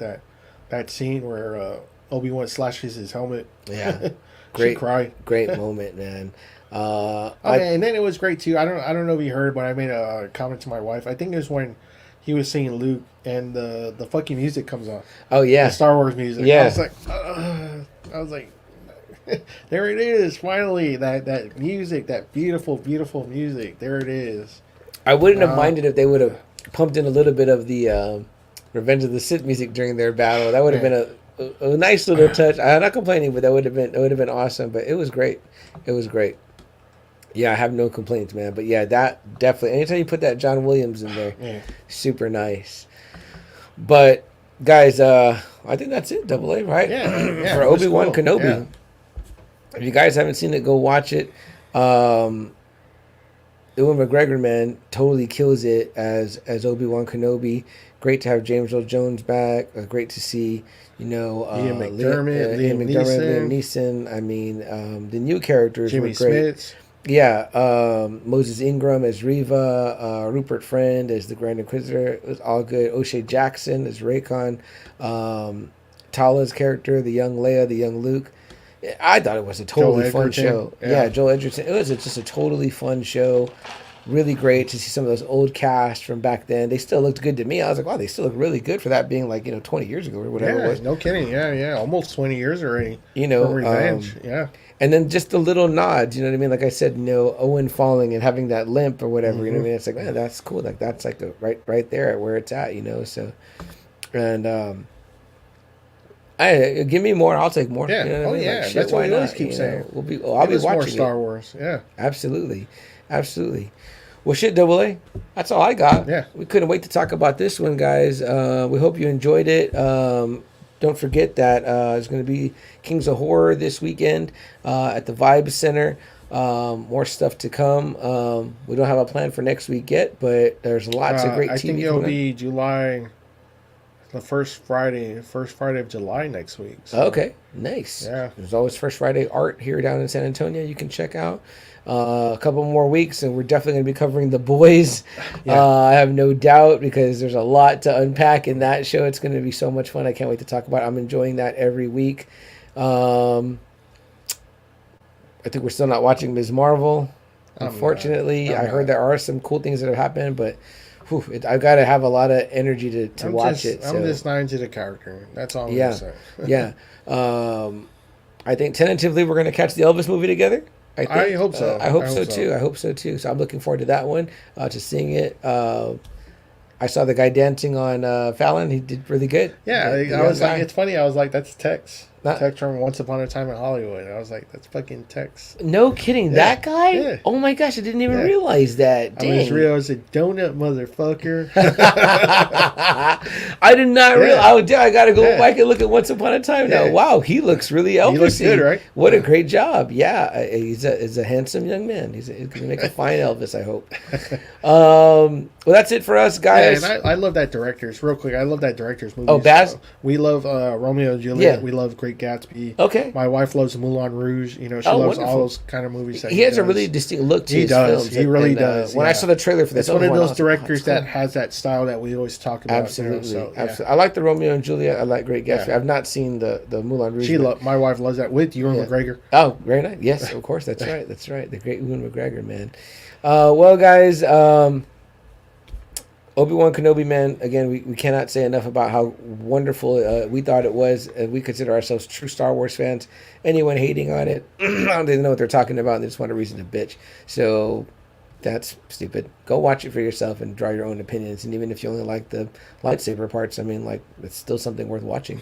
that scene where Obi-Wan slashes his helmet. Yeah, she cried. Great moment, man. And then it was great too. I don't know if you heard, but I made a comment to my wife. I think it was when he was singing Luke and the fucking music comes on. Oh yeah, the Star Wars music. Yeah, I was like, there it is. Finally, that music, that beautiful music. There it is. I wouldn't have minded if they would have pumped in a little bit of the Revenge of the Sith music during their battle. That would have been a nice little touch. I'm not complaining, but that would have been awesome. But it was great. It was great. Yeah, I have no complaints, man. But yeah, that definitely. Anytime you put that John Williams in there, super nice. But guys, I think that's it. Double A, right? Yeah. For Obi-Wan Kenobi. Yeah. If you guys haven't seen it, go watch it. Ewan McGregor, man, totally kills it as Obi-Wan Kenobi. Great to have James Earl Jones back. Great to see, Ian McDermott, Liam Neeson. I mean, the new characters Jimmy were great. Smits. Yeah, Moses Ingram as Reva, Rupert Friend as the Grand Inquisitor. It was all good. O'Shea Jackson as Raycon. Tala's character, the young Leia, the young Luke. I thought it was a totally fun show. Yeah, Joel Edgerton. It was just a totally fun show. Really great to see some of those old cast from back then. They still looked good to me. I was like, wow, they still look really good for that being like 20 years ago or whatever it was. No kidding. Yeah, almost 20 years already. From Revenge. And then just the little nods, you know what I mean? Like I said, Owen falling and having that limp or whatever, you know what I mean? It's like, man, that's cool. Like that's like right there where it's at, So, and give me more, I'll take more. Yeah. You know what I mean? Yeah. Like, shit, that's what we always not? keep saying. I'll be watching more Star Wars. Yeah. Absolutely. Well, shit, Double A. That's all I got. Yeah. We couldn't wait to talk about this one, guys. We hope you enjoyed it. Don't forget that there's going to be Kings of Horror this weekend at the Vibe Center. More stuff to come. We don't have a plan for next week yet, but there's lots of great TV. I think it'll be July, the first Friday of July next week. So. Okay, nice. Yeah. There's always First Friday art here down in San Antonio you can check out. A couple more weeks, and we're definitely going to be covering The Boys. Yeah. I have no doubt because there's a lot to unpack in that show. It's going to be so much fun. I can't wait to talk about it. I'm enjoying that every week. I think we're still not watching Ms. Marvel, unfortunately. I heard there are some cool things that have happened, but I've got to have a lot of energy to watch it. I'm just not into the character. That's all I'm going to say. Yeah. I think tentatively we're going to catch the Elvis movie together. I hope so. I hope so too. I hope so too. So I'm looking forward to that one, to seeing it. I saw the guy dancing on Fallon. He did really good. Yeah, I was like, it's funny. I was like, that's Tex. Tex from Once Upon a Time in Hollywood. I was like, that's fucking Tex. No kidding. Yeah. That guy? Yeah. Oh my gosh, I didn't even realize that. Dang. I was real as a donut, motherfucker. I did not realize. I got to go back and look at Once Upon a Time now. Wow, he looks really Elvis-y. He looks good, right? What a great job. Yeah, he's a handsome young man. He's going to make a fine Elvis, I hope. Well, that's it for us, guys. Yeah, and I love that director's. Real quick, I love that director's movie. Oh, Baz? We love Romeo and Juliet. Yeah. We love Great Great Gatsby. Okay. My wife loves Moulin Rouge. You know, she loves all those kind of movies. That he has a really distinct look to his films. He really does. When I saw the trailer for this, it's one of those directors that has that style that we always talk about. Absolutely, absolutely. I like the Romeo and Juliet. I like Great Gatsby. I've not seen the Moulin Rouge. My wife loves that with Ewan McGregor. Oh, very nice. Yes, of course. That's right. That's right. The great Ewan McGregor, man. Well, guys. Obi-Wan Kenobi, man, again, we cannot say enough about how wonderful we thought it was. We consider ourselves true Star Wars fans. Anyone hating on it, I don't even know what they're talking about, and they just want a reason to bitch. So that's stupid. Go watch it for yourself and draw your own opinions. And even if you only like the lightsaber parts, I mean, like, it's still something worth watching.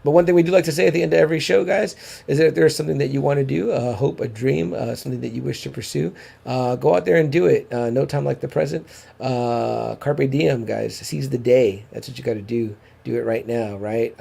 But one thing we do like to say at the end of every show, guys, is that if there's something that you want to do, a hope, a dream, something that you wish to pursue, go out there and do it. No time like the present. Carpe diem, guys. Seize the day. That's what you got to do. Do it right now, right?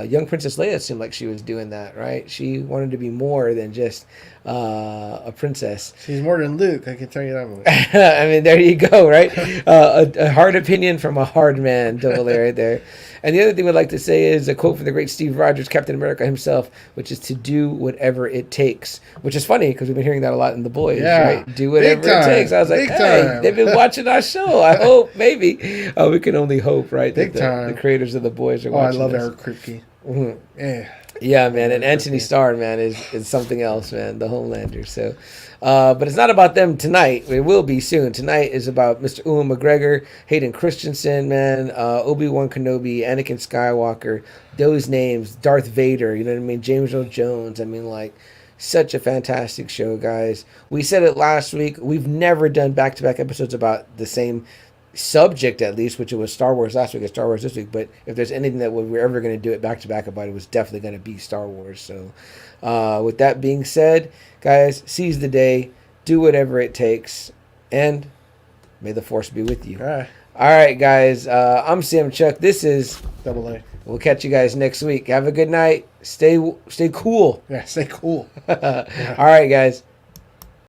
Young Princess Leia seemed like she was doing that, right? She wanted to be more than just a princess. She's more than Luke, I can tell you that much. I mean, there you go, right? A hard opinion from a hard man, double A right there. And the other thing we'd like to say is a quote from the great Steve Rogers, Captain America himself, which is to do whatever it takes. Which is funny because we've been hearing that a lot in The Boys, right? Do whatever it takes. I was like, hey, they've been watching our show. I hope, maybe. We can only hope, right? That the creators of The Boys are watching. I love Eric Kripke. Mm-hmm. Yeah, man, and Anthony Starr, man, is something else, man, the Homelander. So, but it's not about them tonight. It will be soon. Tonight is about Mr. Ewan McGregor, Hayden Christensen, man, Obi-Wan Kenobi, Anakin Skywalker, those names, Darth Vader, you know what I mean, James Earl Jones. I mean, like, such a fantastic show, guys. We said it last week. We've never done back-to-back episodes about the same subject, at least, which it was Star Wars last week and Star Wars this week. But if there's anything that we're ever going to do it back to back about, it was definitely going to be Star Wars. So with that being said, guys, seize the day, do whatever it takes, and may the Force be with you. All right, guys, I'm Sam Chuck. This is Double A. We'll catch you guys next week. Have a good night. Stay cool. Yeah, stay cool. All right, guys.